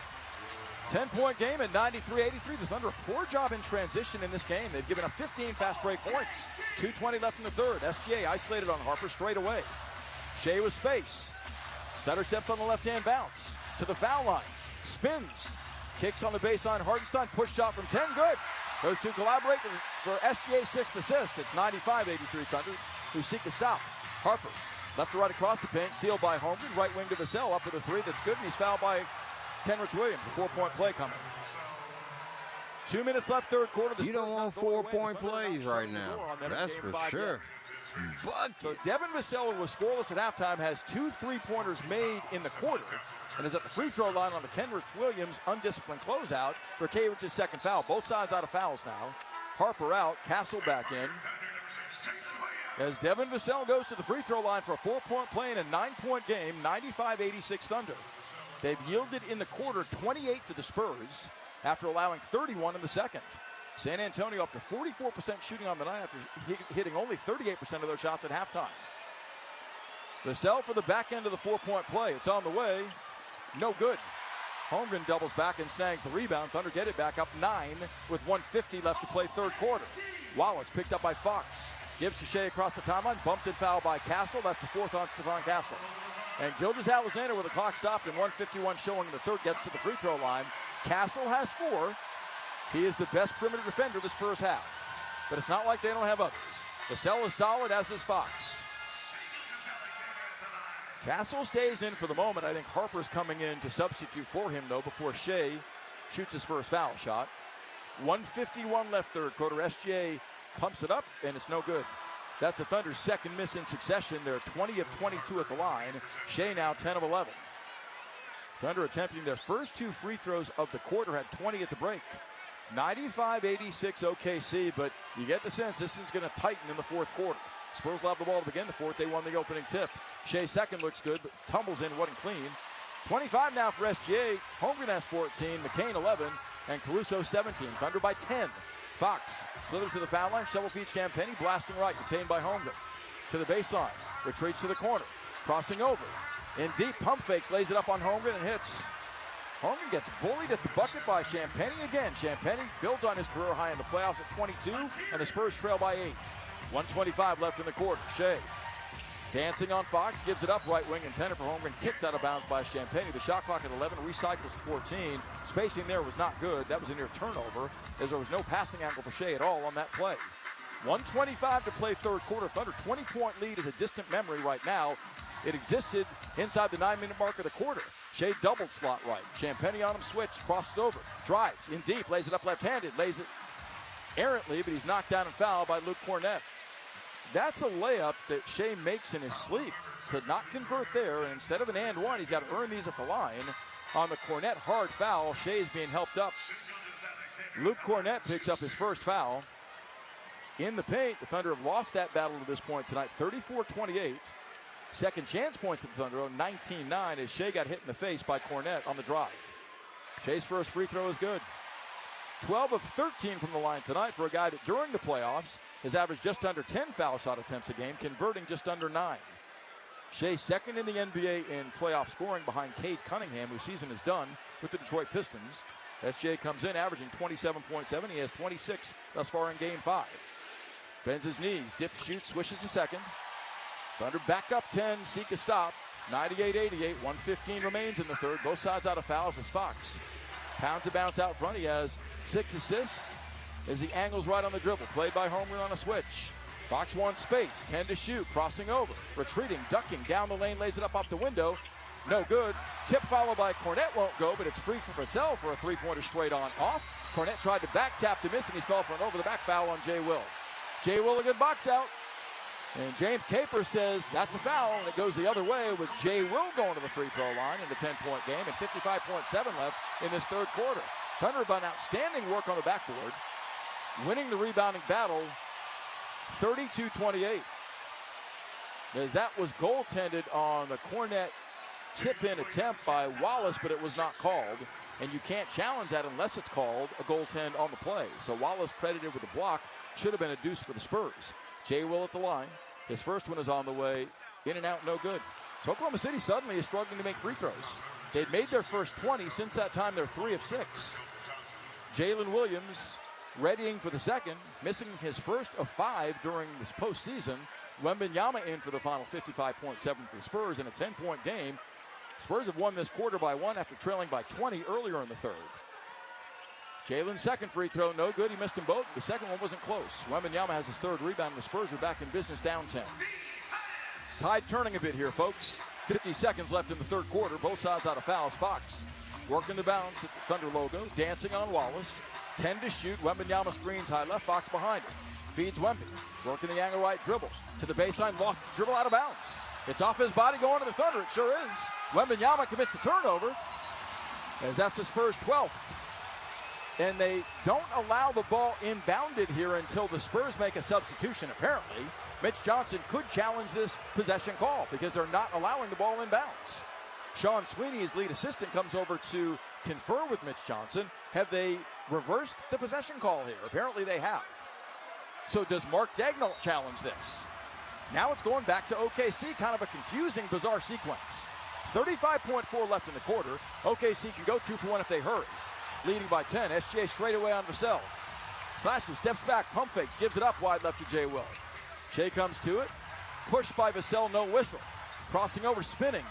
10-point game at 93-83. The Thunder a poor job in transition in this game. They've given up 15 fast break points. 2:20 left in the third. SGA isolated on Harper straight away. Shea with space. Stutter steps on the left-hand bounce. To the foul line. Spins. Kicks on the baseline, Hartenstein, push shot from 10, good. Those two collaborate for SGA's 6th assist. It's 95-83 Thunder, who seek to stop. Harper, left to right across the paint, sealed by Holmgren, right wing to Vassell, up with a 3, that's good, and he's fouled by Kenrich Williams. A 4-point play coming. 2 minutes left, third quarter. You don't want 4-point plays right now, that's for sure. So Devin Vassell was scoreless at halftime, has 2 3-pointers made in the quarter, and is at the free throw line on the Kenrich Williams undisciplined closeout for Karich's 2nd foul. Both sides out of fouls now. Harper out, Castle back in. As Devin Vassell goes to the free throw line for a 4-point play in a 9-point game, 95-86 Thunder. They've yielded in the quarter 28 to the Spurs after allowing 31 in the second. San Antonio up to 44% shooting on the night after hitting only 38% of their shots at halftime. Vassell for the back end of the 4-point play. It's on the way. No good. Holmgren doubles back and snags the rebound. Thunder get it back up 9 with 1:50 left to play third quarter. Wallace picked up by Fox. Gives to Shea across the timeline. Bumped and fouled by Castle. That's the 4th on Stephon Castle. And Gilgeous-Alexander with the clock stopped and 1:51 showing in the third gets to the free throw line. Castle has 4. He is the best perimeter defender the Spurs have. But it's not like they don't have others. Vassell is solid, as is Fox. Castle stays in for the moment. I think Harper's coming in to substitute for him, though, before Shea shoots his first foul shot. 1:51 left third quarter. SGA pumps it up, and it's no good. That's the Thunder's 2nd miss in succession. They're 20 of 22 at the line. Shea now 10 of 11. Thunder attempting their first 2 free throws of the quarter, had 20 at the break. 95-86 OKC, but you get the sense this is going to tighten in the fourth quarter. Spurs will have the ball to begin the fourth. They won the opening tip. Shea's 2nd looks good, but tumbles in, wasn't clean. 25 now for SGA. Holmgren has 14, McCain 11, and Caruso 17. Thunder by 10. Fox slithers to the foul line. Shovel feeds Champagnie, blasting right, detained by Holmgren. To the baseline, retreats to the corner, crossing over. In deep, pump fakes, lays it up on Holmgren and hits. Holmgren gets bullied at the bucket by Champagnie again. Champagnie builds on his career high in the playoffs at 22, and the Spurs trail by 8. 1:25 left in the quarter. Shea dancing on Fox, gives it up right wing intended for Holmgren, kicked out of bounds by Champagnie. The shot clock at 11, recycles 14. Spacing there was not good. That was a near turnover, as there was no passing angle for Shea at all on that play. 1:25 to play third quarter. Thunder 20-point lead is a distant memory right now. It existed inside the 9-minute mark of the quarter. Shea doubled slot right. Champagnie on him, switch, crosses over, drives in deep, lays it up left-handed, lays it errantly, but he's knocked down and fouled by Luke Cornette. That's a layup that Shea makes in his sleep. Could not convert there, and instead of an and one, he's got to earn these at the line. On the Cornette hard foul, Shea is being helped up. Luke Cornette picks up his first foul. In the paint, the Thunder have lost that battle to this point tonight, 34-28. Second chance points at the Thunder, 19-9, as Shea got hit in the face by Cornette on the drive. Shea's first free throw is good. 12 of 13 from the line tonight for a guy that during the playoffs has averaged just under 10 foul shot attempts a game, converting just under 9. Shea 2nd in the NBA in playoff scoring behind Cade Cunningham, whose season is done with the Detroit Pistons. SGA comes in averaging 27.7. He has 26 thus far in Game 5. Bends his knees, dips, shoots, swishes a second. Thunder back up 10, seek a stop. 98-88, 1:15 remains in the third. Both sides out of fouls as Fox pounds a bounce out front. He has 6 assists as he angles right on the dribble. Played by Homer on a switch. Fox wants space, 10 to shoot, crossing over, retreating, ducking, down the lane, lays it up off the window. No good. Tip followed by Cornette won't go, but it's free for Vassell for a three-pointer straight on off. Cornette tried to back tap to miss, and he's called for an over-the-back foul on Jay Will. Jay Will a good box out. And James Caper says that's a foul, and it goes the other way with Jay Will going to the free throw line in the 10-point game and 55.7 left in this third quarter. Thunder by outstanding work on the backboard, winning the rebounding battle 32-28. As that was goaltended on the Cornette tip-in attempt by Wallace, but it was not called. And you can't challenge that unless it's called a goaltend on the play. So Wallace credited with the block, should have been a deuce for the Spurs. Jay Will at the line. His first one is on the way. In and out, no good. So Oklahoma City suddenly is struggling to make free throws. They'd made their first 20. Since that time, they're 3 of 6. Jalen Williams readying for the second, missing his first of 5 during this postseason. Wembanyama in for the final 55.7 for the Spurs in a 10-point game. Spurs have won this quarter by 1 after trailing by 20 earlier in the third. Jalen's second free throw, no good. He missed them both. The second one wasn't close. Wembanyama has his third rebound, and the Spurs are back in business down 10. Tide turning a bit here, folks. 50 seconds left in the third quarter. Both sides out of fouls. Fox working the bounce at the Thunder logo, dancing on Wallace. 10 to shoot. Wembanyama screens high left, Fox behind him. Feeds Wemby, working the angle right dribble. To the baseline, lost the dribble out of bounds. It's off his body going to the Thunder, it sure is. Wembanyama commits the turnover, as that's the Spurs' 12th. And they don't allow the ball inbounded here until the Spurs make a substitution, apparently. Mitch Johnson could challenge this possession call because they're not allowing the ball inbounds. Sean Sweeney, his lead assistant, comes over to confer with Mitch Johnson. Have they reversed the possession call here? Apparently they have. So does Mark Daignault challenge this? Now it's going back to OKC, kind of a confusing, bizarre sequence. 35.4 left in the quarter. OKC can go 2 for 1 if they hurry. Leading by 10. SGA straight away on Vassell. Slashes, steps back, pump fakes, gives it up wide left to Jay Will. Shea comes to it. Pushed by Vassell, no whistle. Crossing over, spinning.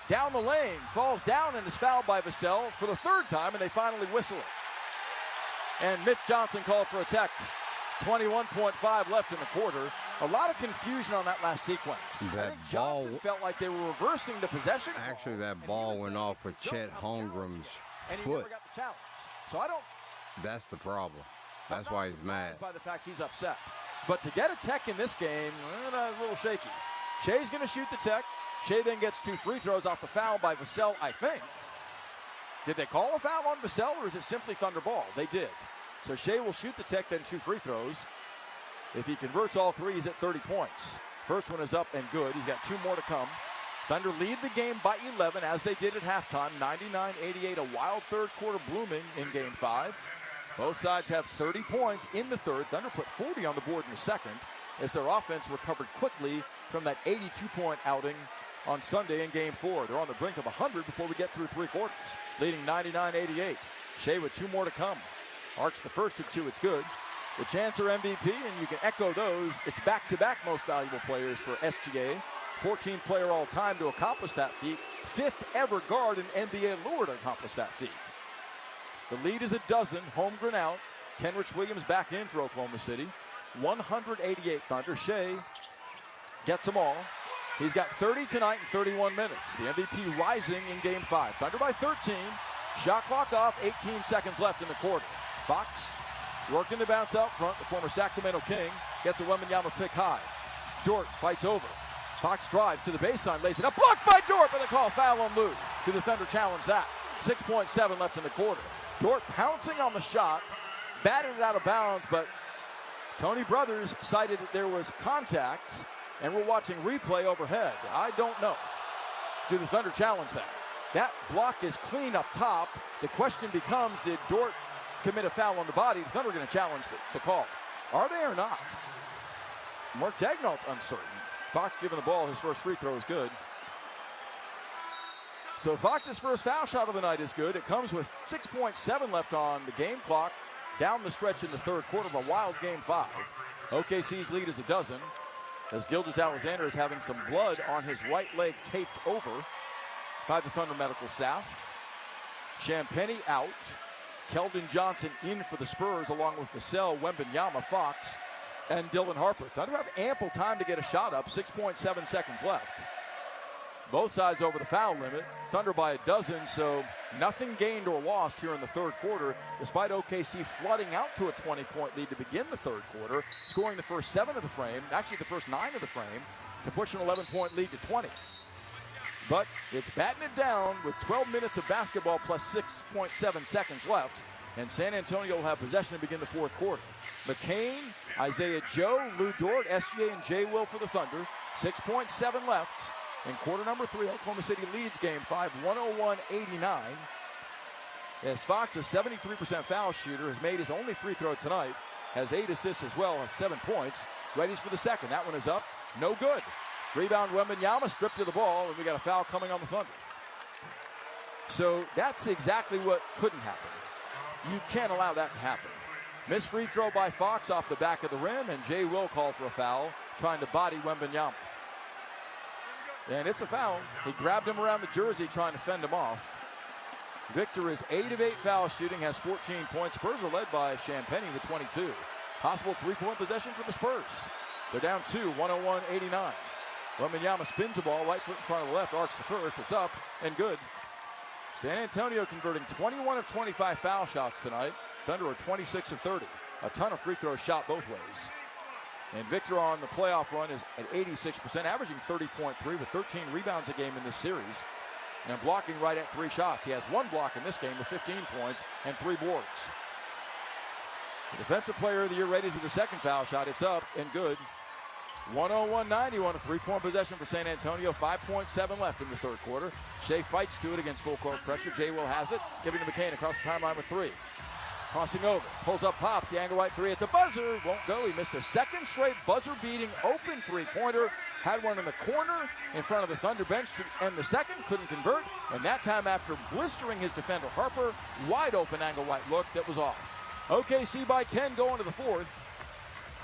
Down the lane, falls down and is fouled by Vassell for the third time, and they finally whistle it. And Mitch Johnson called for a tech. 21.5 left in the quarter. A lot of confusion on that last sequence. That Johnson ball felt like they were reversing the possession. Actually, that ball went off for Chet Holmgren's and he foot. never got the challenge. So I don't. That's the problem. That's why he's mad. By the fact he's upset. But to get a tech in this game, a little shaky. Shea's going to shoot the tech. Shea then gets 2 free throws off the foul by Vassell, I think. Did they call a foul on Vassell, or is it simply Thunder ball? They did. So Shea will shoot the tech, then 2 free throws. If he converts all 3, he's at 30 points. First one is up and good. He's got 2 more to come. Thunder lead the game by 11, as they did at halftime. 99-88, a wild third quarter blooming in Game 5. Both sides have 30 points in the third. Thunder put 40 on the board in the second, as their offense recovered quickly from that 82-point outing on Sunday in Game 4. They're on the brink of 100 before we get through 3 quarters, leading 99-88. Shea with 2 more to come. Arcs the first of 2, it's good. The Chancer MVP, and you can echo those. It's back-to-back most valuable players for SGA. 14th player all-time to accomplish that feat. 5th ever guard in NBA lore to accomplish that feat. The lead is a dozen. Holmgren out. Kenrich Williams back in for Oklahoma City. 188 Thunder. Shea gets them all. He's got 30 tonight in 31 minutes. The MVP rising in Game 5. Thunder by 13. Shot clock off. 18 seconds left in the quarter. Fox working the bounce out front. The former Sacramento King gets a Wembanyama pick high. Dort fights over. Fox drives to the baseline, lays it up. Blocked by Dort, but they call foul on Lou. Do the Thunder challenge that? 6.7 left in the quarter. Dort pouncing on the shot. Batted it out of bounds, but Tony Brothers cited that there was contact, and we're watching replay overhead. I don't know. Do the Thunder challenge that? That block is clean up top. The question becomes, did Dort commit a foul on the body? The Thunder are going to challenge the call. Are they or not? Mark Daignault's uncertain. Fox giving the ball, his first free throw is good. So Fox's first foul shot of the night is good. It comes with 6.7 left on the game clock. Down the stretch in the third quarter of a wild Game 5. OKC's lead is a dozen, as Gilgeous-Alexander is having some blood on his right leg taped over by the Thunder medical staff. Champagnie out. Keldon Johnson in for the Spurs, along with Vassell, Wembanyama, Fox, and Dylan Harper. Thunder have ample time to get a shot up, 6.7 seconds left. Both sides over the foul limit. Thunder by a dozen, so nothing gained or lost here in the third quarter, despite OKC flooding out to a 20-point lead to begin the third quarter, scoring the first 7 of the frame, actually the first 9 of the frame, to push an 11-point lead to 20. But it's batting it down with 12 minutes of basketball plus 6.7 seconds left, and San Antonio will have possession to begin the fourth quarter. McCain, Isaiah Joe, Lou Dort, SGA, and Jay Will for the Thunder. 6.7 left in quarter number 3. Oklahoma City leads game 5, 101-89. As Fox, a 73% foul shooter, has made his only free throw tonight, has 8 assists as well, has 7 points. Readies for the second. That one is up. No good. Rebound, Wembanyama stripped to the ball, and we got a foul coming on the Thunder. So that's exactly what couldn't happen. You can't allow that to happen. Missed free throw by Fox off the back of the rim, and Jay Will called for a foul, trying to body Wembanyama. And it's a foul. He grabbed him around the jersey, trying to fend him off. Victor is 8 of 8 foul shooting, has 14 points. Spurs are led by Champagnie with 22. Possible 3-point possession for the Spurs. They're down 2, 101-89. Wembanyama spins the ball, right foot in front of the left, arcs the first, it's up and good. San Antonio converting 21 of 25 foul shots tonight. Thunder are 26 of 30. A ton of free throws shot both ways. And Victor on the playoff run is at 86%, averaging 30.3 with 13 rebounds a game in this series. And blocking right at 3 shots. He has 1 block in this game with 15 points and 3 boards. The defensive player of the year ready for the second foul shot. It's up and good. 101-91, a 3-point possession for San Antonio. 5.7 left in the third quarter. Shea fights to it against full court pressure. Jay Will has it, giving to McCain across the timeline with 3. Crossing over, pulls up, pops, the angle right 3 at the buzzer. Won't go, he missed a second straight buzzer-beating open 3-pointer. Had one in the corner in front of the Thunder bench, and the second couldn't convert. And that time after blistering his defender Harper, wide open angle right look that was off. OKC by 10 going to the fourth.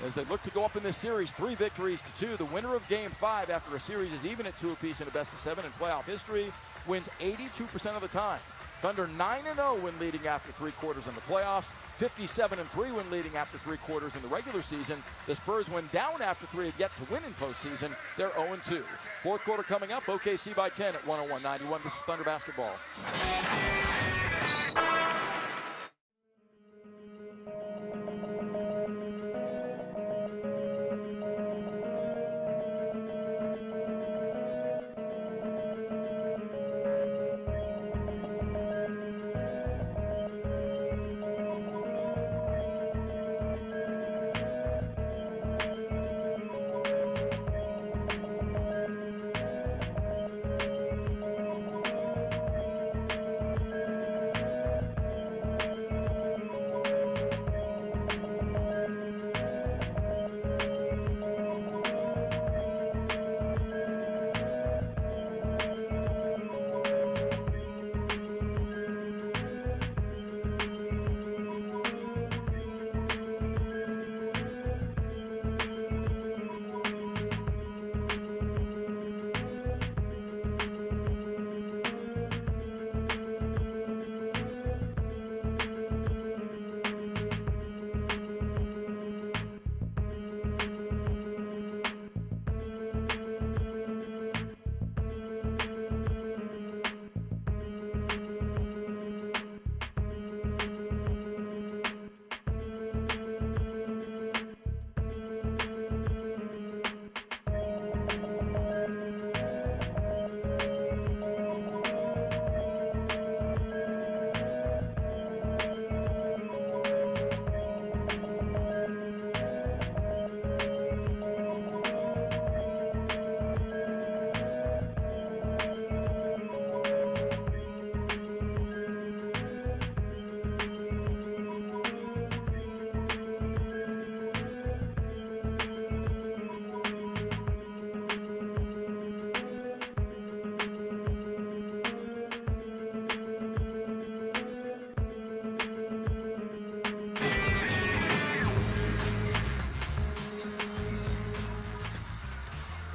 As they look to go up in this series, 3 victories to 2. The winner of game 5 after a series is even at 2 apiece in a best of 7 in playoff history, wins 82% of the time. Thunder 9-0 when leading after 3 quarters in the playoffs, 57-3 when leading after 3 quarters in the regular season. The Spurs, when down after 3, have yet to win in postseason. They're 0-2. Fourth quarter coming up, OKC by 10 at 101-91. This is Thunder basketball.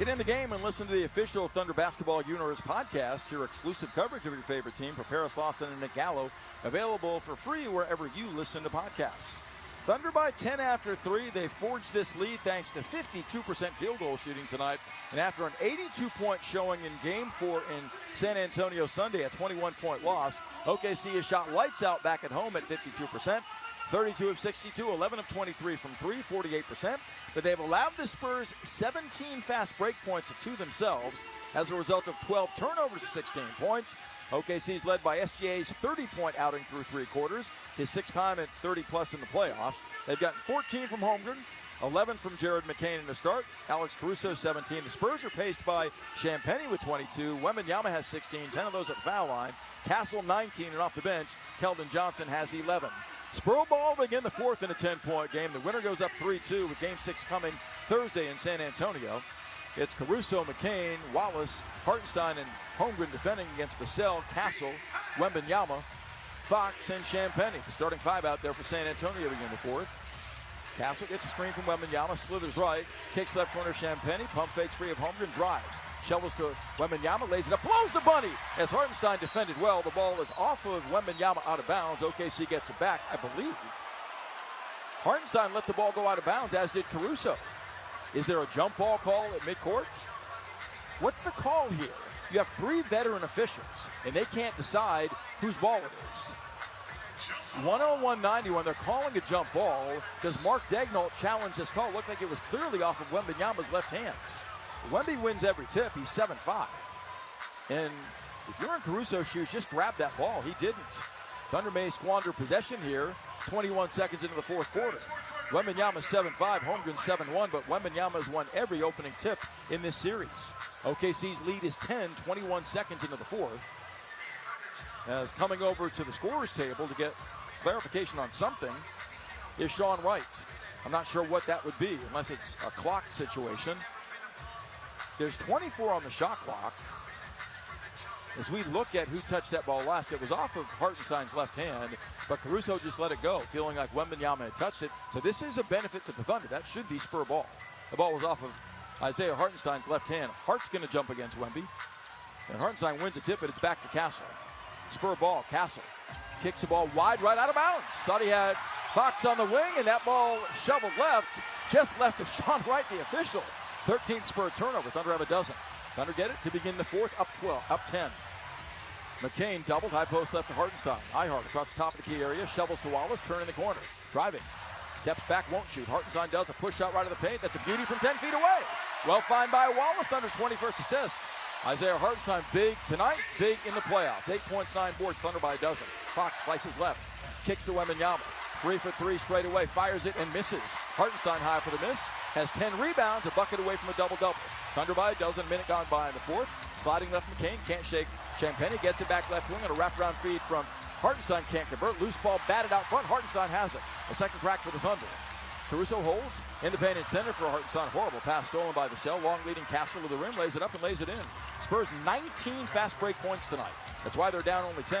Get in the game and listen to the official Thunder Basketball Universe podcast. Hear exclusive coverage of your favorite team for Paris, Lawson, and Nick Gallo. Available for free wherever you listen to podcasts. Thunder by 10 after 3. They forged this lead thanks to 52% field goal shooting tonight. And after an 82-point showing in Game 4 in San Antonio Sunday, a 21-point loss, OKC has shot lights out back at home at 52%. 32 of 62, 11 of 23 from 3, 48%. But they've allowed the Spurs 17 fast break points to themselves as a result of 12 turnovers to 16 points. OKC's led by SGA's 30-point outing through 3 quarters, his 6th time at 30-plus in the playoffs. They've gotten 14 from Holmgren, 11 from Jared McCain in the start. Alex Caruso, 17. The Spurs are paced by Champagnie with 22. Wembanyama has 16, 10 of those at the foul line. Castle, 19, and off the bench, Keldon Johnson has 11. Spur ball to begin the 4th in a 10-point game. The winner goes up 3-2 with Game 6 coming Thursday in San Antonio. It's Caruso, McCain, Wallace, Hartenstein, and Holmgren defending against Vassell, Castle, Wembanyama, Fox, and Champagnie. The starting 5 out there for San Antonio to begin the 4th. Castle gets a screen from Wembanyama, slithers right, kicks left corner Champagnie, pump fakes free of Holmgren, drives. Shovels to Wembanyama, lays it up, blows the bunny as Hartenstein defended well. The ball is off of Wembanyama out of bounds. OKC gets it back, I believe. Hartenstein let the ball go out of bounds, as did Caruso. Is there a jump ball call at midcourt? What's the call here? You have 3 veteran officials, and they can't decide whose ball it is. 101-91, they're calling a jump ball. Does Mark Daignault challenge this call? Looked like it was clearly off of Wembanyama's left hand. Wemby wins every tip. He's 7'5". And if you're in Caruso's shoes, just grab that ball. He didn't. Thunder may squander possession here. 21 seconds into the 4th quarter. Wembanyama's 7'5", Holmgren 7'1", but Wembanyama has won every opening tip in this series. OKC's lead is 10, 21 seconds into the 4th. As coming over to the scorer's table to get clarification on something is Sean Wright. I'm not sure what that would be, unless it's a clock situation. There's 24 on the shot clock. As we look at who touched that ball last, it was off of Hartenstein's left hand, but Caruso just let it go, feeling like Wembanyama had touched it. So this is a benefit to the Thunder. That should be Spur ball. The ball was off of Isaiah Hartenstein's left hand. Hart's going to jump against Wemby. And Hartenstein wins the tip, but it's back to Castle. Spur ball, Castle kicks the ball wide right out of bounds. Thought he had Fox on the wing, and that ball shoveled left. Just left to Sean Wright, the official. 13th Spur turnover. Thunder have a dozen. Thunder get it to begin the 4th, up 12, up 10. McCain doubled, high post left to Hartenstein. Ihart across the top of the key area, shovels to Wallace, turn in the corner. Driving, steps back, won't shoot. Hartenstein does a push shot right of the paint. That's a beauty from 10 feet away. Well fined by Wallace, Thunder's 21st assist. Isaiah Hartenstein big tonight, big in the playoffs. 8 points, 9 boards, Thunder by a dozen. Fox slices left, kicks to Wembanyama. 3 for 3 straight away, fires it and misses. Hartenstein high for the miss, has 10 rebounds, a bucket away from a double-double. Thunder by a dozen, minute gone by in the 4th. Sliding left McCain, can't shake. Champagnie gets it back left wing on a wraparound feed from Hartenstein, can't convert. Loose ball batted out front, Hartenstein has it. A second crack for the Thunder. Caruso holds, independent intended for Hartenstein. Horrible pass stolen by Vassell. Long leading Castle to the rim, lays it up and lays it in. Spurs 19 fast break points tonight. That's why they're down only 10.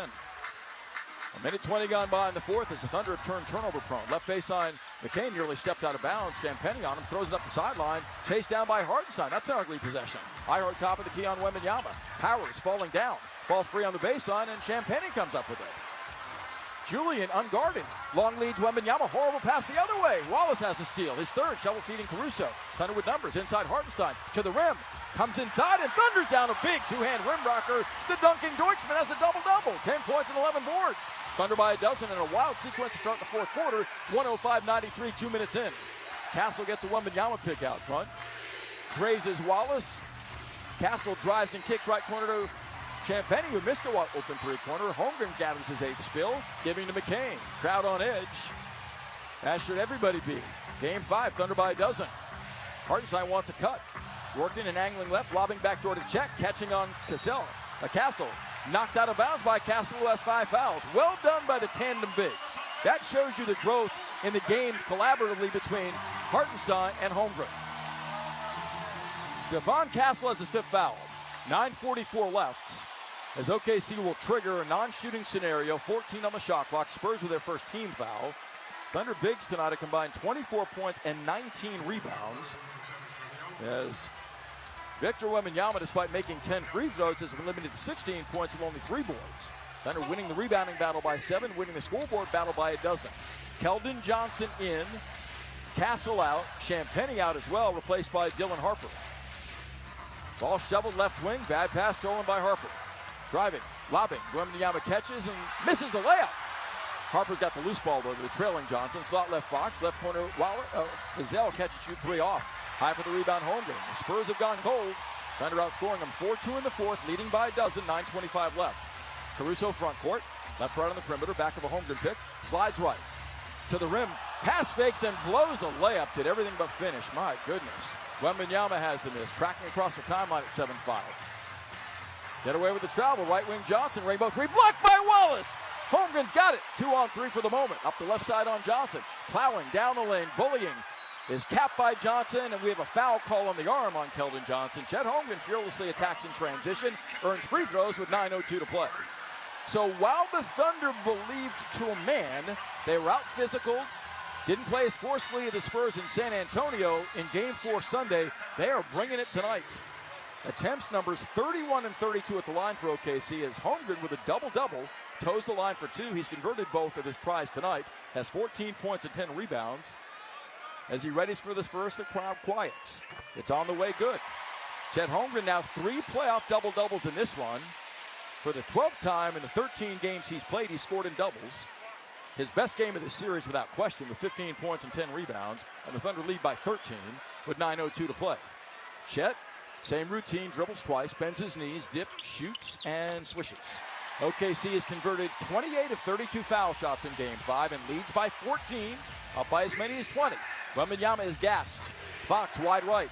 A minute 20 gone by in the 4th as the Thunder have turned turnover prone. Left baseline, McCain nearly stepped out of bounds. Champagnie on him, throws it up the sideline. Chased down by Hartenstein. That's an ugly possession. Ihart top of the key on Wembanyama. Powers falling down. Ball free on the baseline, and Champagnie comes up with it. Julian unguarded. Long leads Wembanyama. Horrible pass the other way. Wallace has a steal. His 3rd, shovel feeding Caruso. Thunder with numbers. Inside Hartenstein. To the rim. Comes inside, and Thunder's down a big 2-hand rim rocker. The dunking Deutschman has a double-double. 10 points and 11 boards. Thunder by a dozen in a wild sequence to start the 4th quarter. 105-93, 2 minutes in. Castle gets a Wembanyama pick out front. Grazes Wallace. Castle drives and kicks right corner to Champagnie, who missed a open 3-pointer. Holmgren gathers his 8th spill, giving to McCain. Crowd on edge. As should everybody be. Game 5, Thunder by a dozen. Hartenstein wants a cut. Working and angling left, lobbing back door to check, catching on Castle. Castle knocked out of bounds by Castle, who has 5 fouls. Well done by the tandem bigs. That shows you the growth in the games collaboratively between Hartenstein and Holmgren. Stephon Castle has a stiff foul. 9:44 left as OKC will trigger a non-shooting scenario. 14 on the shot clock. Spurs with their first team foul. Thunder bigs tonight have combined 24 points and 19 rebounds. As Victor Wembanyama, despite making 10 free throws, has been limited to 16 points with only 3 boards. Thunder winning the rebounding battle by 7, winning the scoreboard battle by 12. Keldon Johnson in, Castle out, Champagnie out as well, replaced by Dylan Harper. Ball shoveled left wing, bad pass stolen by Harper. Driving, lobbing, Wembanyama catches and misses the layup. Harper's got the loose ball though, the trailing Johnson. Slot left Fox, left corner Gazelle catches, shoot 3 off. High for the rebound, Holmgren. The Spurs have gone cold. Thunder outscoring them 4-2 in the fourth, leading by a dozen, 9:25 left. Caruso front court, left right on the perimeter, back of a Holmgren pick, slides right to the rim, pass fakes, then blows a layup, did everything but finish. My goodness. Wembanyama has the miss, tracking across the timeline at 7-5. Get away with the travel, right wing Johnson, rainbow 3, blocked by Wallace. Holmgren's got it, 2-on-3 for the moment. Up the left side on Johnson, plowing down the lane, bullying. Is capped by Johnson, and we have a foul call on the arm on Keldon Johnson. Chet Holmgren fearlessly attacks in transition, earns free throws with 9:02 to play. So while the Thunder believed to a man, they were out physical, didn't play as forcefully as the Spurs in San Antonio in Game 4 Sunday, they are bringing it tonight. Attempts numbers 31 and 32 at the line for OKC as Holmgren with a double-double toes the line for 2. He's converted both of his tries tonight, has 14 points and 10 rebounds. As he readies for this first, the crowd quiets. It's on the way good. Chet Holmgren now 3 playoff double-doubles in this run. For the 12th time in the 13 games he's played, he scored in doubles. His best game of the series without question with 15 points and 10 rebounds, and the Thunder lead by 13 with 9:02 to play. Chet, same routine, dribbles twice, bends his knees, dips, shoots, and swishes. OKC has converted 28 of 32 foul shots in Game 5 and leads by 14, up by as many as 20. Wembanyama is gassed. Fox wide right.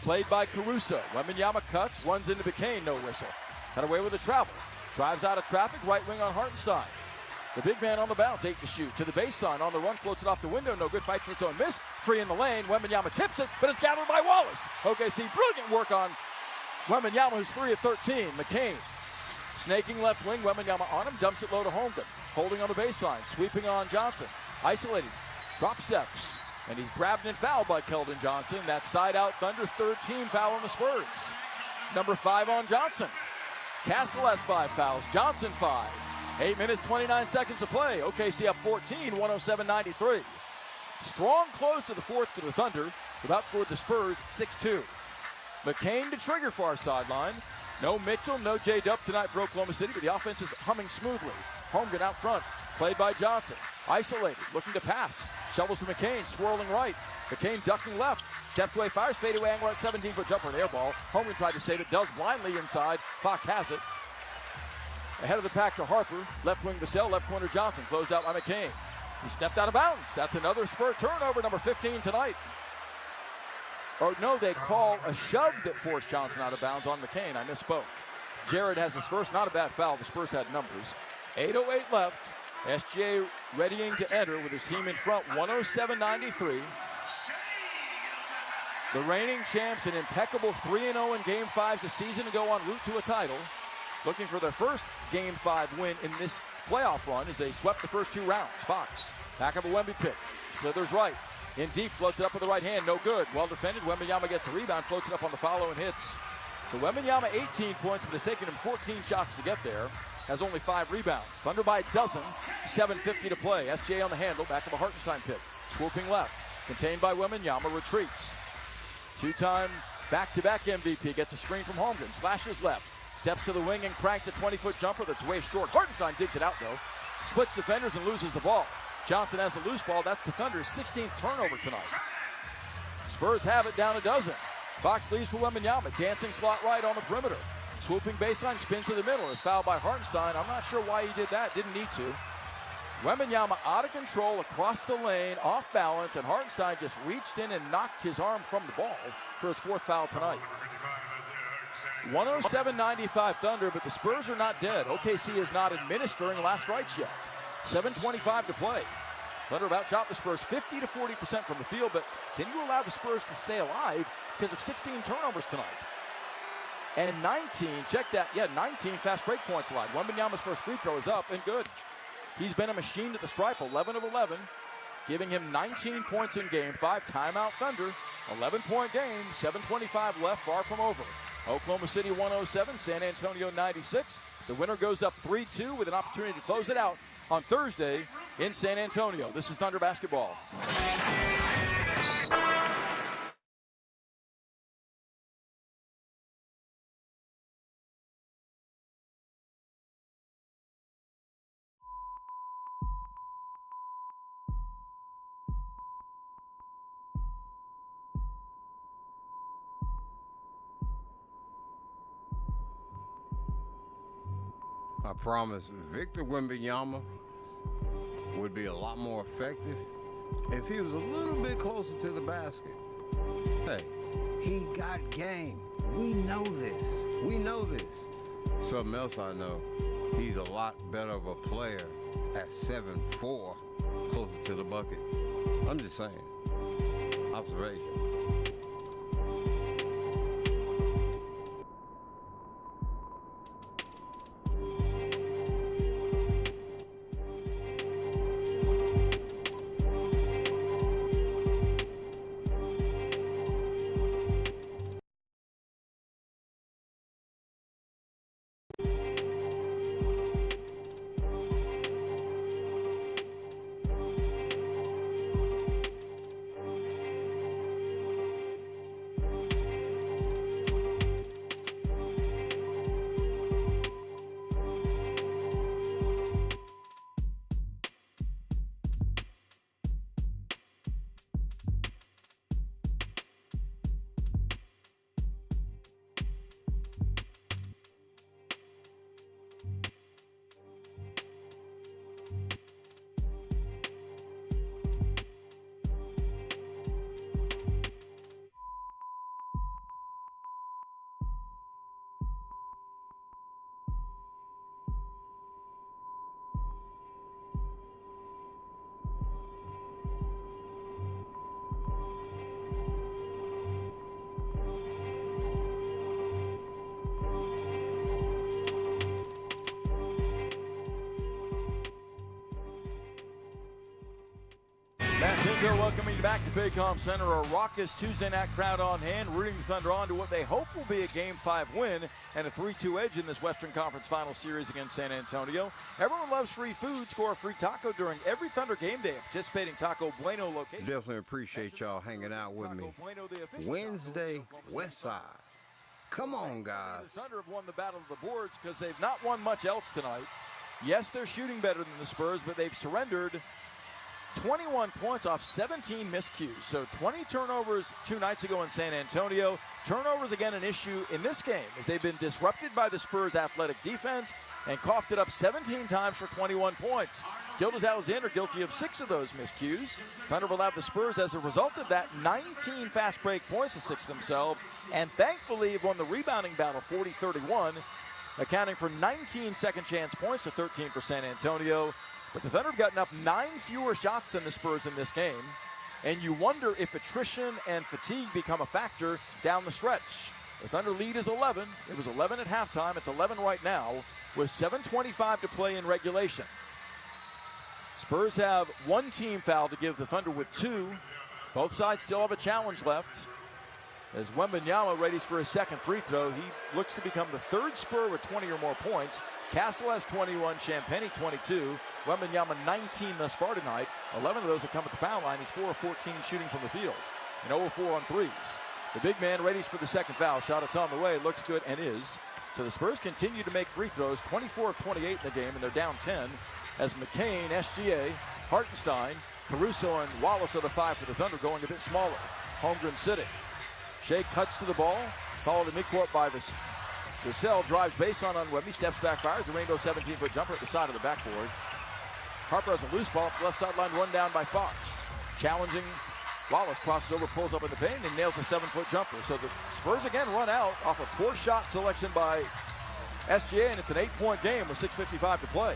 Played by Caruso. Wembanyama cuts, runs into McCain, no whistle. Got away with the travel. Drives out of traffic, right wing on Hartenstein. The big man on the bounce, 8 to shoot. To the baseline, on the run, floats it off the window, no good, fights for its own miss. Free in the lane, Wembanyama tips it, but it's gathered by Wallace. OKC, brilliant work on Wembanyama, who's 3 of 13. McCain, snaking left wing, Wembanyama on him, dumps it low to Holmgren. Holding on the baseline, sweeping on Johnson. Isolated, drop steps. And he's grabbed and fouled by Keldon Johnson. That side out Thunder, 3rd team foul on the Spurs. Number 5 on Johnson. Castle has 5 fouls, Johnson 5. 8 minutes, 29 seconds to play. OKC up 14, 107-93. Strong close to the fourth for the Thunder. They've outscored the Spurs 6-2. McCain to trigger far sideline. No Mitchell, no J-Dub tonight for Oklahoma City, but the offense is humming smoothly. Holmgren out front, played by Johnson. Isolated, looking to pass. Shovels to McCain, swirling right. McCain ducking left. Steps away, fires, fade away, angle at 17-foot jumper and air ball. Holmgren tried to save it, does blindly inside. Fox has it. Ahead of the pack to Harper. Left wing Vassell, left corner Johnson. Closed out by McCain. He stepped out of bounds. That's another Spur turnover, number 15 tonight. Or no, they call a shove that forced Johnson out of bounds on McCain. I misspoke. Jared has his first, not a bad foul. The Spurs had numbers. 8:08 left. SGA readying to enter with his team in front, 107-93. The reigning champs, an impeccable 3-0 in Game 5s a season ago en route to a title. Looking for their first Game 5 win in this playoff run as they swept the first 2 rounds. Fox, back of a Wemby pick. Slithers right. In deep, floats it up with the right hand. No good. Well defended. Wembanyama gets a rebound, floats it up on the follow and hits. So Wembanyama 18 points, but it's taken him 14 shots to get there. Has only 5 rebounds. Thunder by a dozen. 7:50 to play. SJ on the handle. Back of a Hartenstein pick. Swooping left. Contained by Wembanyama. Retreats. 2-time back-to-back MVP. Gets a screen from Holmgren. Slashes left. Steps to the wing and cranks a 20-foot jumper that's way short. Hartenstein digs it out, though. Splits defenders and loses the ball. Johnson has the loose ball. That's the Thunder's 16th turnover tonight. Spurs have it down a dozen. Fox leaves for Wembanyama. Dancing slot right on the perimeter. Swooping baseline, spins to the middle. Is fouled by Hartenstein. I'm not sure why he did that. Didn't need to. Wembanyama out of control across the lane, off balance, and Hartenstein just reached in and knocked his arm from the ball for his 4th foul tonight. 107-95 Thunder, but the Spurs are not dead. OKC is not administering last rites yet. 7:25 to play. Thunder have outshot the Spurs 50 to 40% from the field, but continue to allow the Spurs to stay alive because of 16 turnovers tonight. And 19, check that, 19 fast break points allowed. Wembanyama's first free throw is up and good. He's been a machine at the stripe, 11 of 11. giving him 19 points in Game 5. Timeout Thunder, 11-point game, 7:25 left, far from over. Oklahoma City 107, San Antonio 96. The winner goes up 3-2 with an opportunity to close it out on Thursday in San Antonio. This is Thunder basketball. I promise Victor Wembanyama would be a lot more effective if he was a little bit closer to the basket. Hey, he got game. We know this. We know this. Something else I know, he's a lot better of a player at 7'4", closer to the bucket. I'm just saying. Observation. Matt Pinto welcoming you back to Paycom Center. A raucous Tuesday night crowd on hand, rooting the Thunder on to what they hope will be a Game 5 win and a 3-2 edge in this Western Conference Final Series against San Antonio. Everyone loves free food. Score a free taco during every Thunder game day at participating Taco Bueno location. Definitely appreciate y'all hanging out with me. Wednesday, West Side. Come on, guys. The Thunder have won the battle of the boards because they've not won much else tonight. Yes, they're shooting better than the Spurs, but they've surrendered 21 points off 17 miscues. So 20 turnovers 2 nights ago in San Antonio. Turnovers again an issue in this game as they've been disrupted by the Spurs' athletic defense and coughed it up 17 times for 21 points. Gilgeous-Alexander guilty of 6 of those miscues. Thunder will have the Spurs as a result of that 19 fast break points to 6 themselves, and thankfully have won the rebounding battle 40-31, accounting for 19 second chance points to 13 for San Antonio. But the Thunder have gotten up 9 fewer shots than the Spurs in this game, and you wonder if attrition and fatigue become a factor down the stretch. The Thunder lead is 11. It was 11 at halftime. It's 11 right now with 7:25 to play in regulation. Spurs have 1 team foul to give the Thunder with 2. Both sides still have a challenge left as Wembanyama readies for his second free throw. He looks to become the 3rd Spur with 20 or more points. Castle has 21, Champagnie 22, Wembanyama 19 thus far tonight. 11 of those have come at the foul line. He's 4 of 14 shooting from the field and 0 of 4 on threes. The big man readies for the second foul shot. It's on the way, looks good and is. So the Spurs continue to make free throws, 24 of 28 in the game, and they're down 10 as McCain, SGA, Hartenstein, Caruso, and Wallace are the 5 for the Thunder, going a bit smaller. Holmgren sitting. Shea cuts to the ball, followed in midcourt by Vassell, drives baseline on Wemby, steps back, fires a rainbow 17-foot jumper at the side of the backboard. Harper has a loose ball, left sideline run down by Fox. Challenging, Wallace crosses over, pulls up in the paint, and nails a 7-foot jumper. So the Spurs again run out off a poor shot selection by SGA, and it's an 8-point game with 6:55 to play.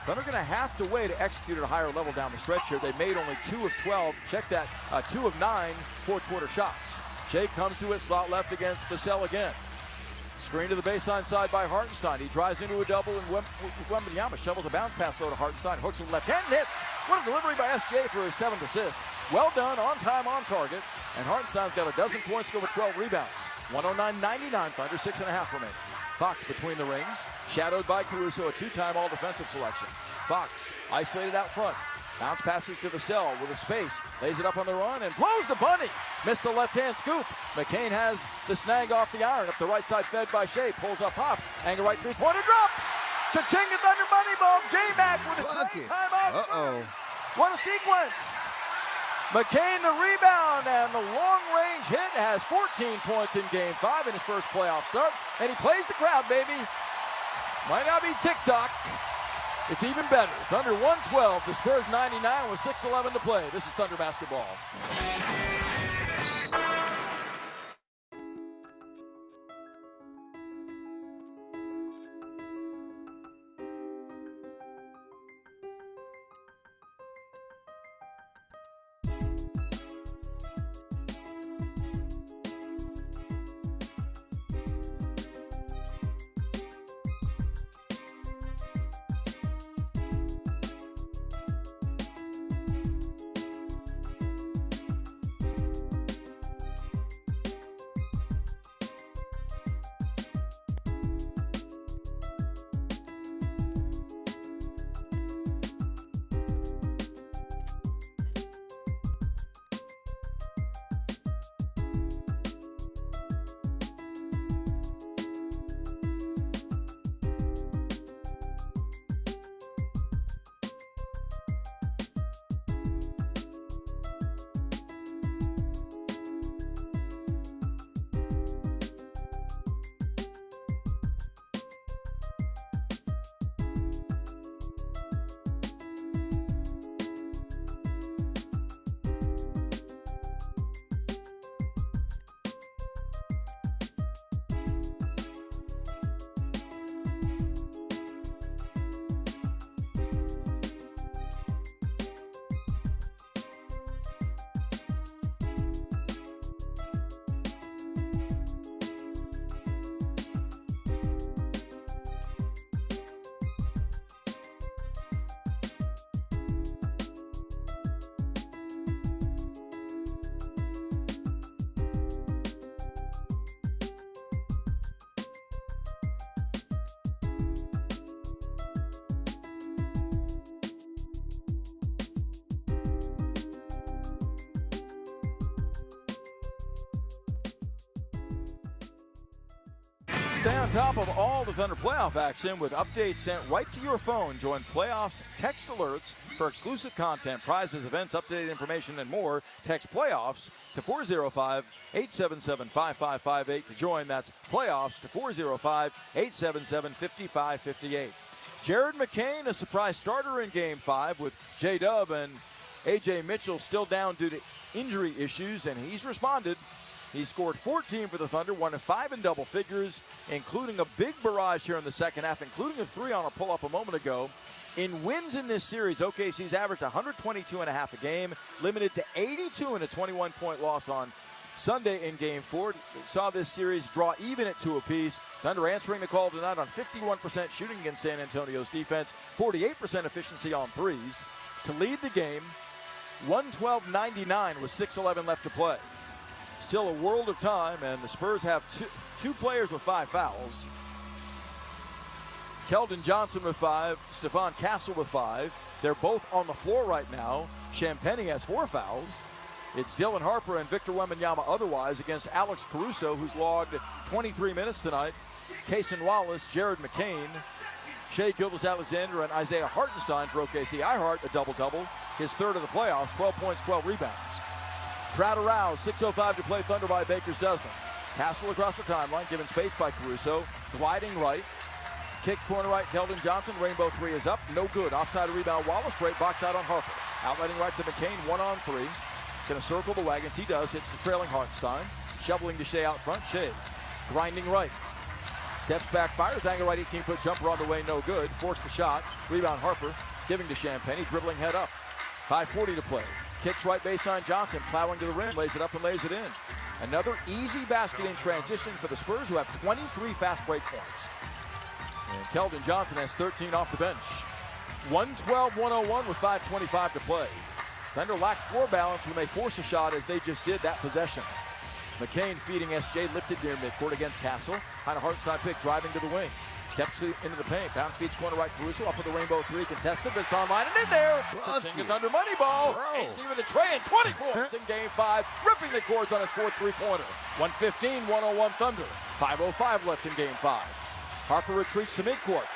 Thunder going to have to wait to execute at a higher level down the stretch here. They made only 2 of 12. Check that, 2 of 9 fourth quarter shots. Shea comes to it, slot left against Vassell again. Screen to the baseline side by Hartenstein. He drives into a double, and Wembanyama shovels a bounce pass throw to Hartenstein. Hooks with the left hand, hits. What a delivery by SJ for his 7th assist. Well done, on time, on target. And Hartenstein's got a dozen points to go with 12 rebounds. 109-99 Thunder, 6.5 remaining. Fox between the rings, shadowed by Caruso, a 2-time all-defensive selection. Fox isolated out front. Bounce passes to the cell with a space, lays it up on the run and blows the bunny. Missed the left-hand scoop. McCain has the snag off the iron. Up the right side fed by Shea. Pulls up, hops. Angle right three-pointer drops. Cha-ching and Thunder money ball. J-Mac with a great timeout. What a sequence. McCain the rebound and the long-range hit has 14 points in Game 5 in his first playoff start. And he plays the crowd, baby. Might not be TikTok. It's even better. Thunder 112, the Spurs 99 with 6:11 to play. This is Thunder basketball. Stay on top of all the Thunder playoff action with updates sent right to your phone. Join playoffs text alerts for exclusive content, prizes, events, updated information, and more. Text playoffs to 405-877-5558 to join. That's playoffs to 405-877-5558. Jared McCain, a surprise starter in Game 5 with J-Dub and A.J. Mitchell still down due to injury issues, and he's responded. He scored 14 for the Thunder, 1 of 5 in double figures, including a big barrage here in the second half, including a 3 on a pull-up a moment ago. In wins in this series, OKC's averaged 122.5 a game, limited to 82 in a 21-point loss on Sunday in Game 4. Saw this series draw even at 2 apiece. Thunder answering the call tonight on 51% shooting against San Antonio's defense, 48% efficiency on threes. To lead the game, 112-99 with 6:11 left to play. Still a world of time, and the Spurs have two players with 5 fouls. Keldon Johnson with 5, Stephon Castle with 5. They're both on the floor right now. Champagnie has 4 fouls. It's Dylan Harper and Victor Wembanyama otherwise against Alex Caruso, who's logged 23 minutes tonight. Cason Wallace, Jared McCain, Shea Gilgeous-Alexander, and Isaiah Hartenstein for OKC. Ihart, a double-double, his 3rd of the playoffs, 12 points, 12 rebounds. Crowd aroused, 6:05 to play, Thunder by Baker's dozen. Castle across the timeline, given space by Caruso, gliding right. Kick corner right, Keldon Johnson, rainbow 3 is up, no good. Offside rebound, Wallace, great box out on Harper. Outletting right to McCain, 1-on-3. Gonna circle the wagons, he does, hits the trailing Hartenstein. Shoveling to Shea out front, Shea grinding right. Steps back, fires, angle right, 18-foot jumper on the way, no good. Forced the shot, rebound Harper, giving to Champagnie, dribbling head up. 5:40 to play. Kicks right baseline Johnson, plowing to the rim, lays it up and lays it in. Another easy basket in transition for the Spurs, who have 23 fast break points. And Keldon Johnson has 13 off the bench. 112-101 with 5:25 to play. Thunder lack floor balance when they force a shot, as they just did that possession. McCain feeding SJ, lifted near midcourt against Castle. Behind a hard side pick, driving to the wing. Steps into the paint, bounce feeds corner right, Caruso up with the rainbow three, contested, but it's online and in there. It's under money ball. AC with a tray and 20 points in game 5, ripping the cords on his fourth three-pointer. 115-101 Thunder. 5:05 left in game 5. Harper retreats to midcourt.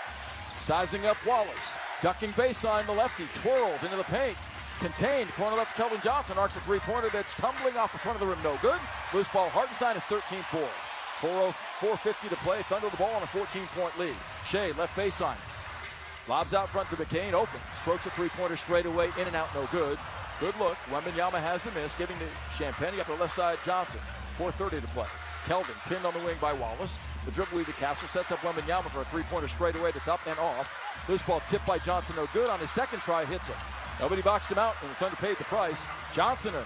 Sizing up Wallace. Ducking baseline, the lefty twirls into the paint. Contained, corner left to Keldon Johnson, arcs a three-pointer that's tumbling off the front of the rim, no good. Loose ball, Hartenstein is 13-4. 4:50 to play, Thunder the ball on a 14-point lead. Shea, left baseline. Lobs out front to McCain, open. Strokes a three-pointer straight away, in and out, no good. Good look, Wembanyama has the miss, giving to Champagnie up the left side, Johnson. 4:30 to play. Keldon pinned on the wing by Wallace. The dribble lead to Castle, sets up Wembanyama for a three-pointer straight away that's up and off. Loose ball tipped by Johnson, no good. On his second try, hits it. Nobody boxed him out, and the Thunder paid the price. Johnson, a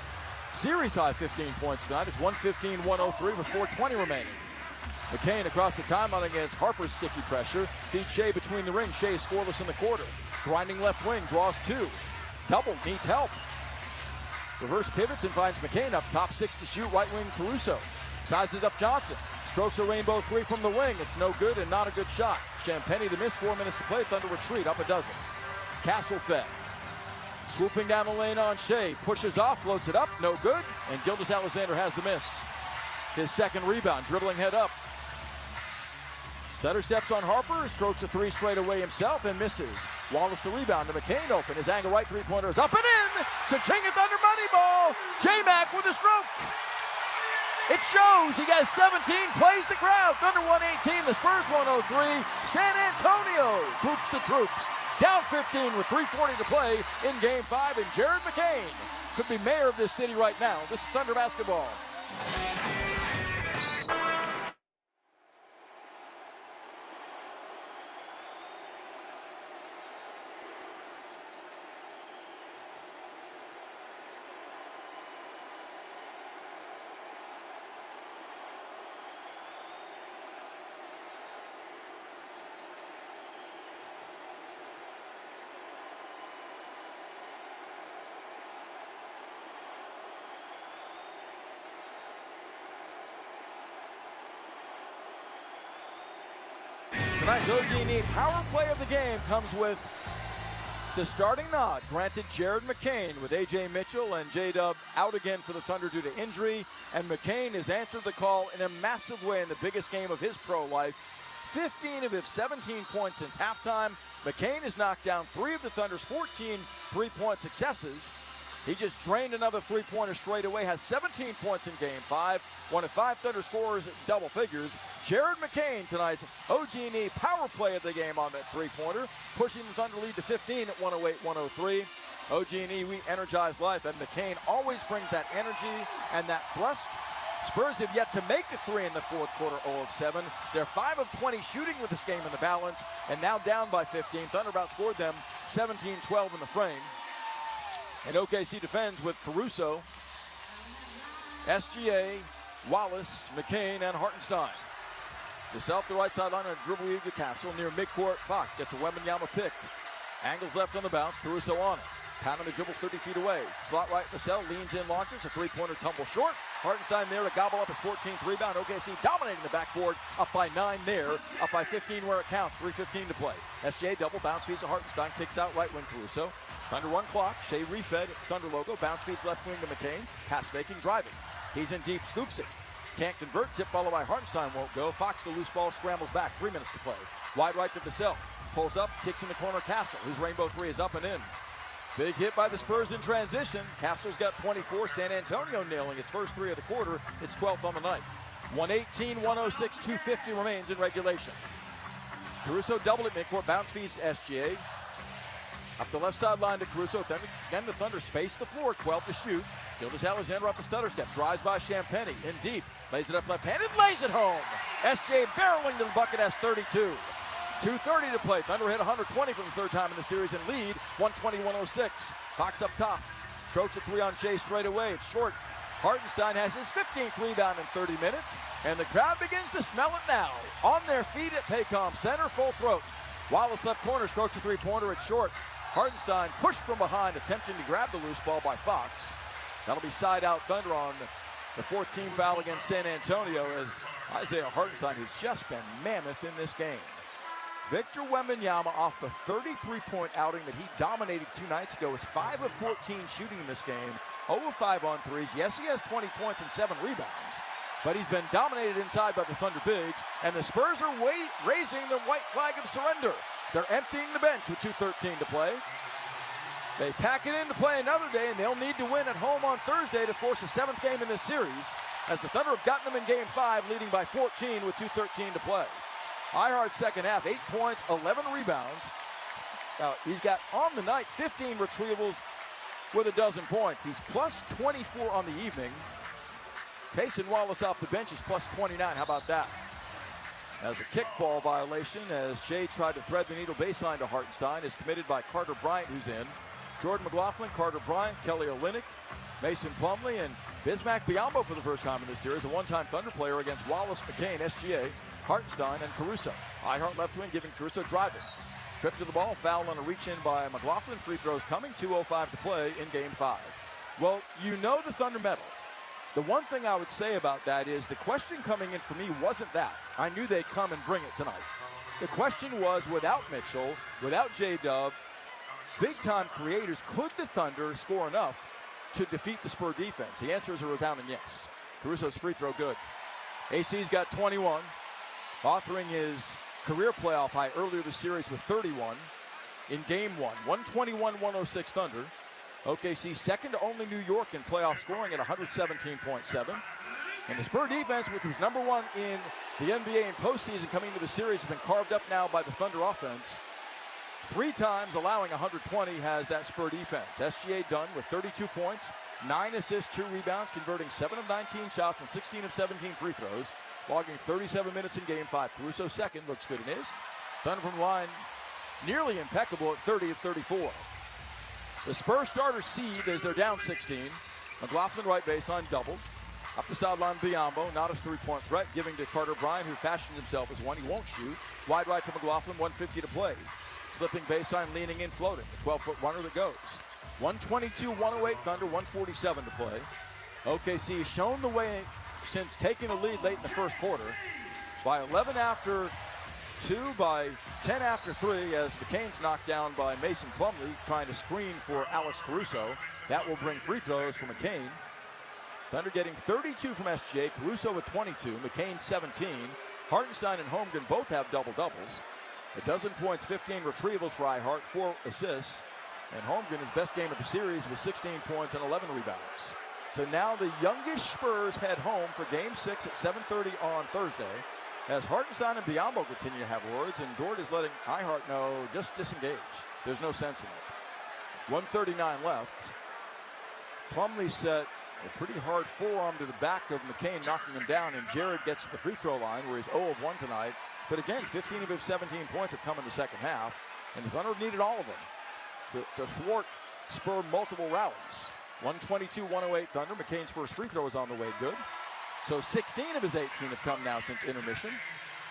series-high 15 points tonight. It's 115-103 with 4:20 remaining. McCain across the timeline against Harper's sticky pressure. Feeds Shea between the rings. Shea is scoreless in the quarter. Grinding left wing, draws 2. Double, needs help. Reverse pivots and finds McCain up top, 6 to shoot. Right wing, Caruso. Sizes up Johnson. Strokes a rainbow three from the wing. It's no good and not a good shot. Champagnie the miss, 4 minutes to play. Thunder retreat, up a dozen. Castle fed. Swooping down the lane on Shea. Pushes off, floats it up, no good. And Gilgeous-Alexander has the miss. His second rebound, dribbling head up. Stutter steps on Harper, strokes a three straight away himself and misses. Wallace the rebound to McCain open. His angle right three-pointer is up and in. Cha-ching, Thunder money ball. J-Mac with a stroke. It shows. He has 17, plays the crowd. Thunder 118, the Spurs 103. San Antonio groups the troops. Down 15 with 3:40 to play in game 5. And Jared McCain could be mayor of this city right now. This is Thunder basketball. Tonight's OG&E power play of the game comes with the starting nod granted Jared McCain, with A.J. Mitchell and J-Dub out again for the Thunder due to injury. And McCain has answered the call in a massive way in the biggest game of his pro life. 15 of his 17 points since halftime. McCain has knocked down 3 of the Thunder's 14 three-point successes. He just drained another three-pointer straight away, has 17 points in game 5. One of 5 Thunder scorers at double figures. Jared McCain, tonight's OG&E power play of the game on that three-pointer, pushing the Thunder lead to 15 at 108-103. OG&E, we energize life, and McCain always brings that energy and that thrust. Spurs have yet to make a 3 in the fourth quarter, 0 of 7. They're 5 of 20 shooting with this game in the balance, and now down by 15. Thunder outscored them 17-12 in the frame. And OKC defends with Caruso, SGA, Wallace, McCain, and Hartenstein. This off the right sideline and dribble lead to Castle near midcourt. Fox gets a Wembanyama pick. Angles left on the bounce. Caruso on it. Pounding the dribble 30 feet away. Slot right in the cell. Leans in, launches. A three-pointer tumble short. Hartenstein there to gobble up his 14th rebound. OKC dominating the backboard. Up by 9 there. Up by 15 where it counts. 3:15 to play. SGA double bounce piece of Hartenstein. Kicks out right wing Caruso. Thunder run clock. Shea refed. Thunder logo. Bounce feeds left wing to McCain. Pass faking. Driving. He's in deep. Scoops it. Can't convert. Tip ball by Hartenstein won't go. Fox the loose ball. Scrambles back. 3 minutes to play. Wide right to Vassell. Pulls up. Kicks in the corner. Castle. His rainbow three is up and in. Big hit by the Spurs in transition. Castle's got 24. San Antonio nailing its first 3 of the quarter. It's 12th on the night. 118-106. 2:50 remains in regulation. Caruso doubled at midcourt. Bounce feeds to SGA. Up the left sideline to Caruso. Then the Thunder space the floor. 12 to shoot. Gilgeous-Alexander off the stutter step. Drives by Champagnie. In deep. Lays it up left-handed. Lays it home. SGA barreling to the bucket. Has 32. 2:30 to play. Thunder hit 120 for the third time in the series and lead 120-106. Fox up top. Strokes a 3 on Shea straight away. It's short. Hartenstein has his 15th rebound in 30 minutes, and the crowd begins to smell it now. On their feet at Paycom Center, full throat. Wallace left corner strokes a three-pointer. It's short. Hartenstein pushed from behind, attempting to grab the loose ball by Fox. That'll be side-out Thunder on the 14th foul against San Antonio, as Isaiah Hartenstein has just been mammoth in this game. Victor Wembanyama, off the 33-point outing that he dominated 2 nights ago, is 5 of 14 shooting in this game, 0 of 5 on threes. Yes, he has 20 points and 7 rebounds, but he's been dominated inside by the Thunder bigs, and the Spurs are raising the white flag of surrender. They're emptying the bench with 2:13 to play. They pack it in to play another day, and they'll need to win at home on Thursday to force a 7th game in this series, as the Thunder have gotten them in Game 5, leading by 14 with 2:13 to play. Ihart's second half, 8 points, 11 rebounds. He's got, on the night, 15 retrievals with a dozen points. He's plus 24 on the evening. Payson Wallace off the bench is plus 29. How about that? As a kickball violation, as Shea tried to thread the needle baseline to Hartenstein, is committed by Carter Bryant, who's in. Jordan McLaughlin, Carter Bryant, Kelly Olynyk, Mason Plumlee, and Bismack Biyombo for the first time in this series, a one-time Thunder player against Wallace, McCain, SGA, Hartenstein, and Caruso. Ihart left wing, giving Caruso driving. Stripped to the ball, foul on a reach-in by McLaughlin. Free throws coming, 2:05 to play in Game 5. Well, you know the Thunder medal. The one thing I would say about that is the question coming in for me wasn't that. I knew they'd come and bring it tonight. The question was, without Mitchell, without J-Dub, big-time creators, could the Thunder score enough to defeat the Spur defense? The answer is a resounding yes. Caruso's free throw good. AC's got 21, authoring his career playoff high earlier this series with 31 in Game 1. 121-106 Thunder. OKC second to only New York in playoff scoring at 117.7. And the Spur defense, which was number 1 in the NBA in postseason coming into the series, has been carved up now by the Thunder offense. 3 times allowing 120 has that Spur defense. SGA done with 32 points, 9 assists, 2 rebounds, converting 7 of 19 shots and 16 of 17 free throws, logging 37 minutes in Game 5. Caruso second, looks good in his. Thunder from the line, nearly impeccable at 30 of 34. The Spurs starter seed as they're down 16. McLaughlin right baseline doubled. Up the sideline, Biyombo, not a 3-point threat, giving to Carter Bryant, who fashioned himself as one. He won't shoot. Wide right to McLaughlin, 150 to play. Slipping baseline, leaning in, floating. A 12-foot runner that goes. 122-108 Thunder, 147 to play. OKC shown the way since taking the lead late in the first quarter. By 11 after 2, by 10 after 3, as McCain's knocked down by Mason Plumlee, trying to screen for Alex Caruso. That will bring free throws for McCain. Thunder getting 32 from SGA, Caruso with 22, McCain 17. Hartenstein and Holmgren both have double-doubles. A dozen points, 15 retrievals for Ihart, 4 assists. And Holmgren, his best game of the series, with 16 points and 11 rebounds. So now the youngest Spurs head home for Game 6 at 7:30 on Thursday, as Hartenstein and Biyombo continue to have words, and Dort is letting Ihart know, just disengage. There's no sense in it. 1:39 left. Plumlee set a pretty hard forearm to the back of McCain, knocking him down, and Jared gets to the free throw line, where he's 0 of 1 tonight. But again, 15 of his 17 points have come in the second half, and the Thunder needed all of them to thwart Spur multiple rallies. 122-108 Thunder. McCain's first free throw is on the way, good. So 16 of his 18 have come now since intermission.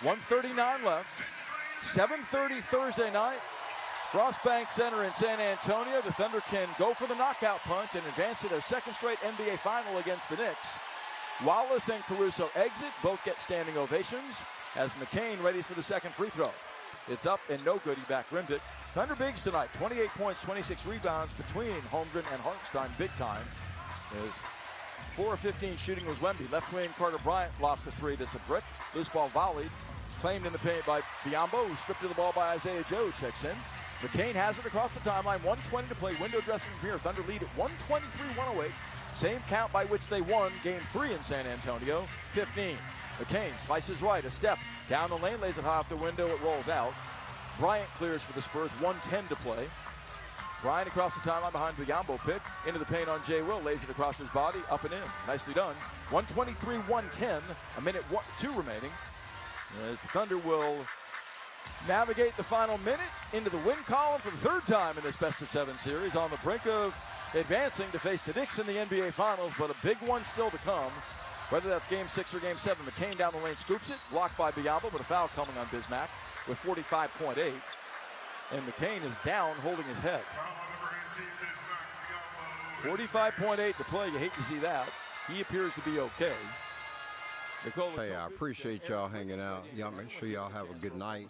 1:39 left. 7:30 Thursday night. Frostbank Center in San Antonio. The Thunder can go for the knockout punch and advance to their second straight NBA final against the Knicks. Wallace and Caruso exit. Both get standing ovations as McCain readies for the second free throw. It's up and no good. He back rimmed it. Thunder bigs tonight. 28 points, 26 rebounds between Holmgren and Hartenstein. Big time. There's 4 of 15 shooting was Wemby. Left wing Carter Bryant lofts a 3 that's a brick. Loose ball volleyed. Claimed in the paint by Biyombo, who stripped to the ball by Isaiah Joe, checks in. McCain has it across the timeline. 1:20 to play. Window dressing from here. Thunder lead at 123-108. Same count by which they won Game 3 in San Antonio. 15. McCain slices right. A step. Down the lane. Lays it high off the window. It rolls out. Bryant clears for the Spurs. 1:10 to play. Bryant across the timeline behind Biyombo. Pick. Into the paint on Jay Will. Lays it across his body. Up and in. Nicely done. 123-110. A minute 2 remaining. As the Thunder will navigate the final minute into the win column for the third time in this best-of-7 series, on the brink of advancing to face the Knicks in the NBA Finals, but a big one still to come. Whether that's Game 6 or Game 7, McCain down the lane scoops it, blocked by Biombo, but a foul coming on Bismack with 45.8. And McCain is down, holding his head. 45.8 to play. You hate to see that. He appears to be okay. Hey, I appreciate y'all hanging out. Y'all make sure y'all have a good night.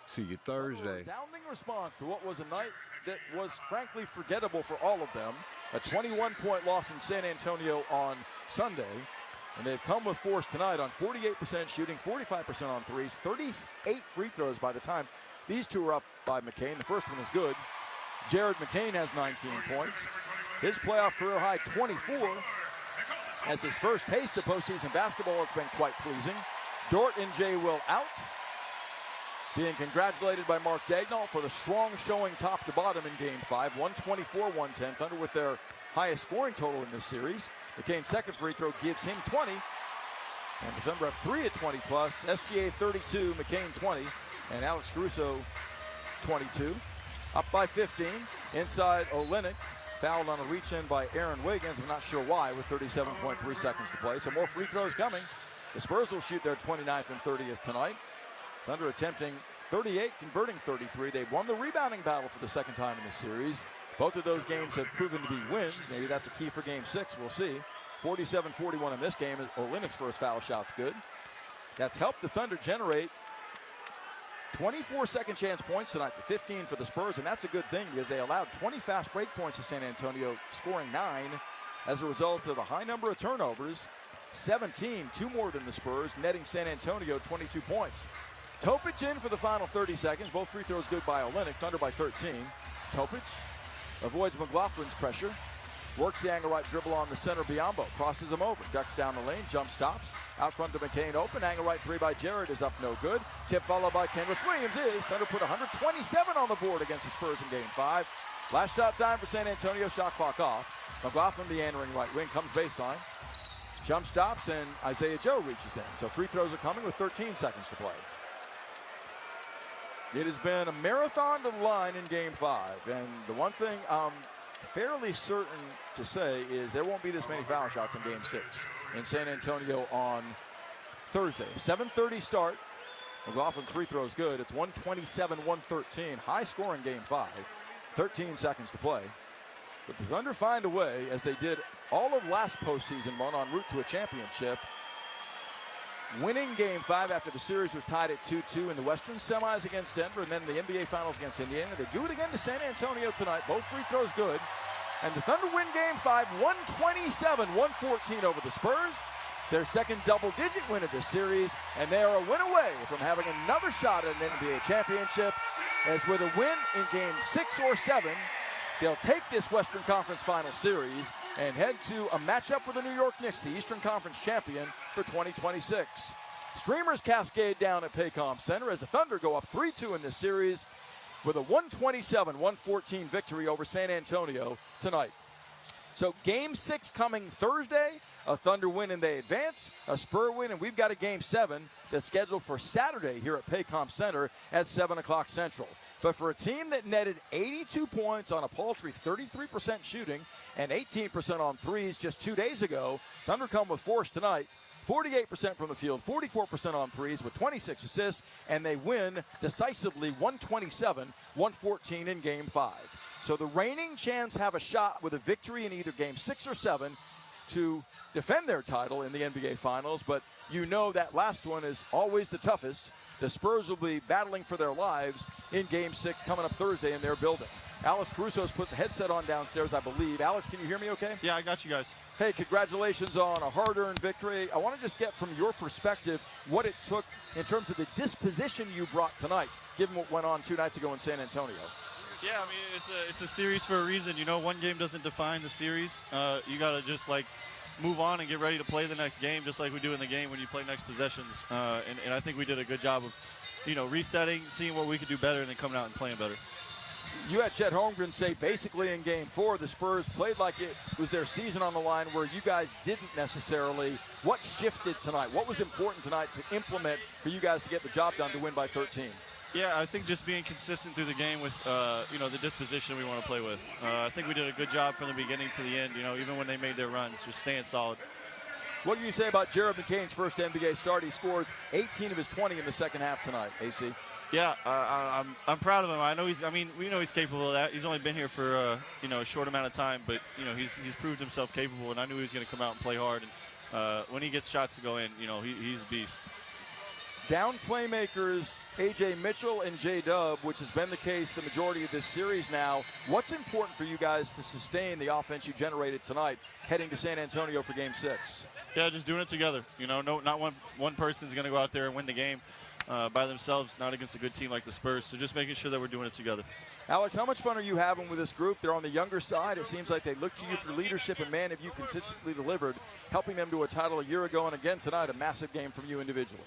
See you Thursday. A resounding response to what was a night that was frankly forgettable for all of them. A 21-point loss in San Antonio on Sunday. And they've come with force tonight on 48% shooting, 45% on threes, 38 free throws by the time these two are up by McCain. The first one is good. Jared McCain has 19 points. His playoff career high 24. As his first taste of postseason basketball, it's been quite pleasing. Dort and Jay Will out. Being congratulated by Mark Dagnall for the strong showing top to bottom in Game 5. 124-110. Thunder with their highest scoring total in this series. McCain's second free throw gives him 20. And the Thunder have 3 at 20 plus. SGA 32, McCain 20. And Alex Caruso 22. Up by 15. Inside Olynyk. Fouled on a reach-in by Aaron Wiggins. I'm not sure why with 37.3 seconds to play. So more free throws coming. The Spurs will shoot their 29th and 30th tonight. Thunder attempting 38, converting 33. They've won the rebounding battle for the second time in this series. Both of those games have proven to be wins. Maybe that's a key for Game 6. We'll see. 47-41 in this game. Olynyk's first foul shot's good. That's helped the Thunder generate 24 second chance points tonight to 15 for the Spurs, and that's a good thing because they allowed 20 fast break points to San Antonio, scoring 9 as a result of a high number of turnovers. 17, 2 more than the Spurs, netting San Antonio 22 points. Topic in for the final 30 seconds. Both free throws good by Olynyk. Thunder by 13. Topic avoids McLaughlin's pressure. Works the angle right dribble on the center. Biombo crosses him over. Ducks down the lane. Jump stops. Out front to McCain open. Angle right three by Jared is up no good. Tip followed by Kenrich Williams is. Thunder put 127 on the board against the Spurs in Game 5. Last shot time for San Antonio. Shot clock off. McLaughlin, the entering right wing, comes baseline. Jump stops and Isaiah Joe reaches in. So free throws are coming with 13 seconds to play. It has been a marathon to the line in Game 5. And the one thing I'm fairly certain to say is there won't be this many foul shots in Game 6 in San Antonio on Thursday. 7:30 start. McLaughlin's free throw is good. It's 127-113. High scoring Game 5. 13 seconds to play. But the Thunder find a way, as they did all of last postseason run en route to a championship, winning Game 5 after the series was tied at 2-2 in the Western semis against Denver and then the NBA Finals against Indiana. They do it again to San Antonio tonight. Both free throws good. And the Thunder win Game 5, 127-114 over the Spurs. Their second double-digit win of this series, and they are a win away from having another shot at an NBA championship. As with a win in Game 6 or 7, they'll take this Western Conference Final Series and head to a matchup with the New York Knicks, the Eastern Conference champion, for 2026. Streamers cascade down at Paycom Center as the Thunder go up 3-2 in this series with a 127-114 victory over San Antonio tonight. So Game 6 coming Thursday, a Thunder win and they advance, a Spur win, and we've got a Game 7 that's scheduled for Saturday here at Paycom Center at 7 o'clock Central. But for a team that netted 82 points on a paltry 33% shooting and 18% on threes just 2 days ago, Thunder come with force tonight. 48% from the field, 44% on threes with 26 assists, and they win decisively 127-114 in Game 5. So the reigning champs have a shot with a victory in either Game 6 or 7 to defend their title in the NBA Finals, but you know that last one is always the toughest. The Spurs will be battling for their lives in Game 6 coming up Thursday in their building. Alex Caruso's put the headset on downstairs, I believe. Alex, can you hear me okay? Yeah, I got you guys. Hey, congratulations on a hard-earned victory. I want to just get from your perspective what it took in terms of the disposition you brought tonight, given what went on 2 nights ago in San Antonio. Yeah, I mean, it's a series for a reason. You know, one game doesn't define the series. You got to just, like, move on and get ready to play the next game, just like we do in the game when you play next possessions. And I think we did a good job of, you know, resetting, seeing what we could do better, and then coming out and playing better. You had Chet Holmgren say basically in Game 4 the Spurs played like it was their season on the line, where you guys didn't necessarily. What shifted tonight? What was important tonight to implement for you guys to get the job done to win by 13? Yeah, I think just being consistent through the game with, the disposition we want to play with. I think we did a good job from the beginning to the end, even when they made their runs, just staying solid. What can you say about Jared McCain's first NBA start? He scores 18 of his 20 in the second half tonight, AC. Yeah, I'm proud of him. We know he's capable of that. He's only been here for, a short amount of time, but, he's proved himself capable, and I knew he was going to come out and play hard. And when he gets shots to go in, he's a beast. Down playmakers A.J. Mitchell and J-Dub, which has been the case the majority of this series now. What's important for you guys to sustain the offense you generated tonight heading to San Antonio for Game 6? Yeah, just doing it together. Not one person's going to go out there and win the game by themselves, not against a good team like the Spurs. So just making sure that we're doing it together. Alex, how much fun are you having with this group? They're on the younger side. It seems like they look to you for leadership, and man, have you consistently delivered, helping them to a title a year ago, and again tonight, a massive game from you individually.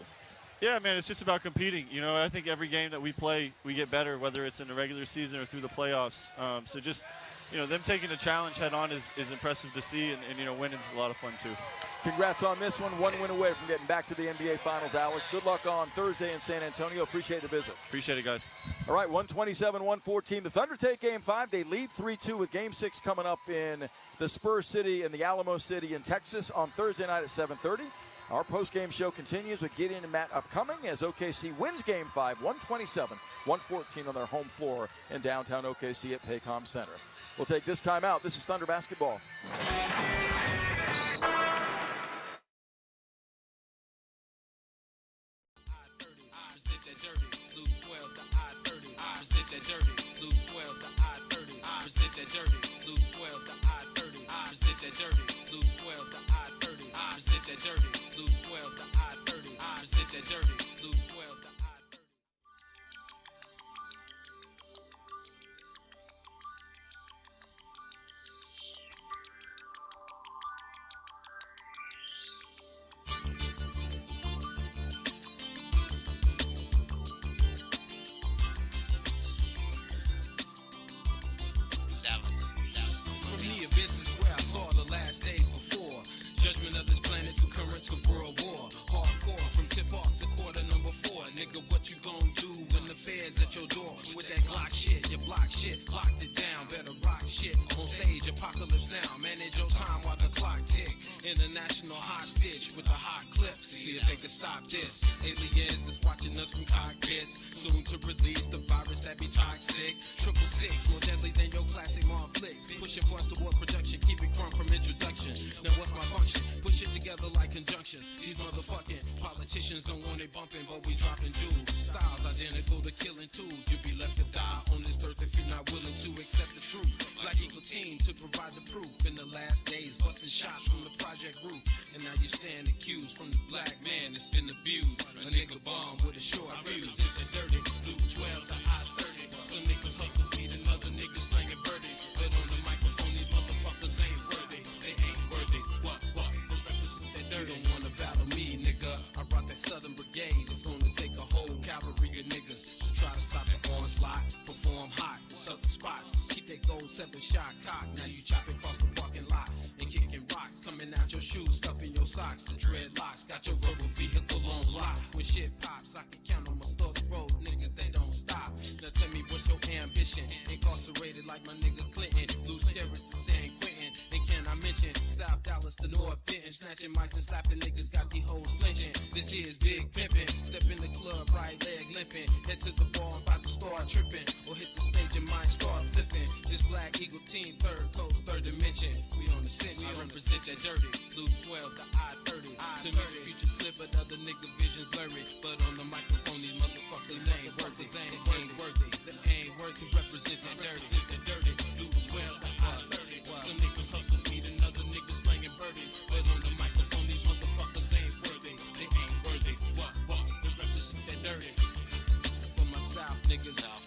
Yeah, man, it's just about competing. I think every game that we play, we get better, whether it's in the regular season or through the playoffs. So just, them taking the challenge head on is impressive to see, and winning is a lot of fun too. Congrats on this one. One win away from getting back to the NBA Finals, Alex. Good luck on Thursday in San Antonio. Appreciate the visit. Appreciate it, guys. All right, 127-114. The Thunder take Game 5. They lead 3-2 with Game 6 coming up in the Spurs City and the Alamo City in Texas on Thursday night at 7:30. Our post-game show continues with Gideon and Matt upcoming as OKC wins Game 5, 127-114 on their home floor in downtown OKC at Paycom Center. We'll take this time out. This is Thunder Basketball. International hostage with a hot clip. See if they can stop this. Aliens that's watching us from cockpits. Soon to release the virus that be toxic. 666, more deadly than your classic Marv flick. Pushing for us toward production, keeping crumb from introduction. Now what's my function? Push it together like conjunctions. These motherfucking politicians don't want it bumping, but we dropping jewels. Styles identical to killing tools. You'll be left to die on this earth if you're not willing to accept the truth. Black Eagle team to provide the proof. In the last days, busting shots from the project roof. And now you stand accused from the black man that's been abused. A nigga bomb with a short fuse. I represent the dirty, Luke 12 to I-30. Some niggas hustlers need another nigga slanging birdies. But on the microphone, these motherfuckers ain't worthy. They ain't worthy. What? We represent that dirty. You don't wanna battle me, nigga. I brought that Southern Brigade. It's gonna take a whole cavalry of niggas to try to stop the onslaught. Perform hot in certain spots. Keep that gold 7-shot cock. Now you chop across the parking lot and kicking rocks. Coming out your shoes, stuffing your socks. The dreadlocks got your rubber vehicle on lock. When shit pops, I can count on my Storks Road. Niggas, they don't stop. Now tell me what's your ambition? Incarcerated like my nigga Clinton. Loose Derrick to San Quentin. And can I mention South Dallas, the North Denton. Snatching mics and slapping niggas, got these hoes flinching. This here's big pimpin'. Step in the club, right leg limping. Head to the bar, I'm about to start tripping. Or hit the stage and mind start flipping. This Black Eagle team, third coast, third dimension. We on the scent, we represent that dirty. Luke 12 to I-30. To me the future's clear, but other nigga vision's blurry. But on the microphone, these motherfuckers ain't worthy. They ain't worthy. Represent that dirty. Luke 12 to I-30. Some niggas hustlers need another nigga slanging birdies. But on the microphone, these motherfuckers ain't worthy. They ain't worthy. What? We represent that dirty. For my South niggas.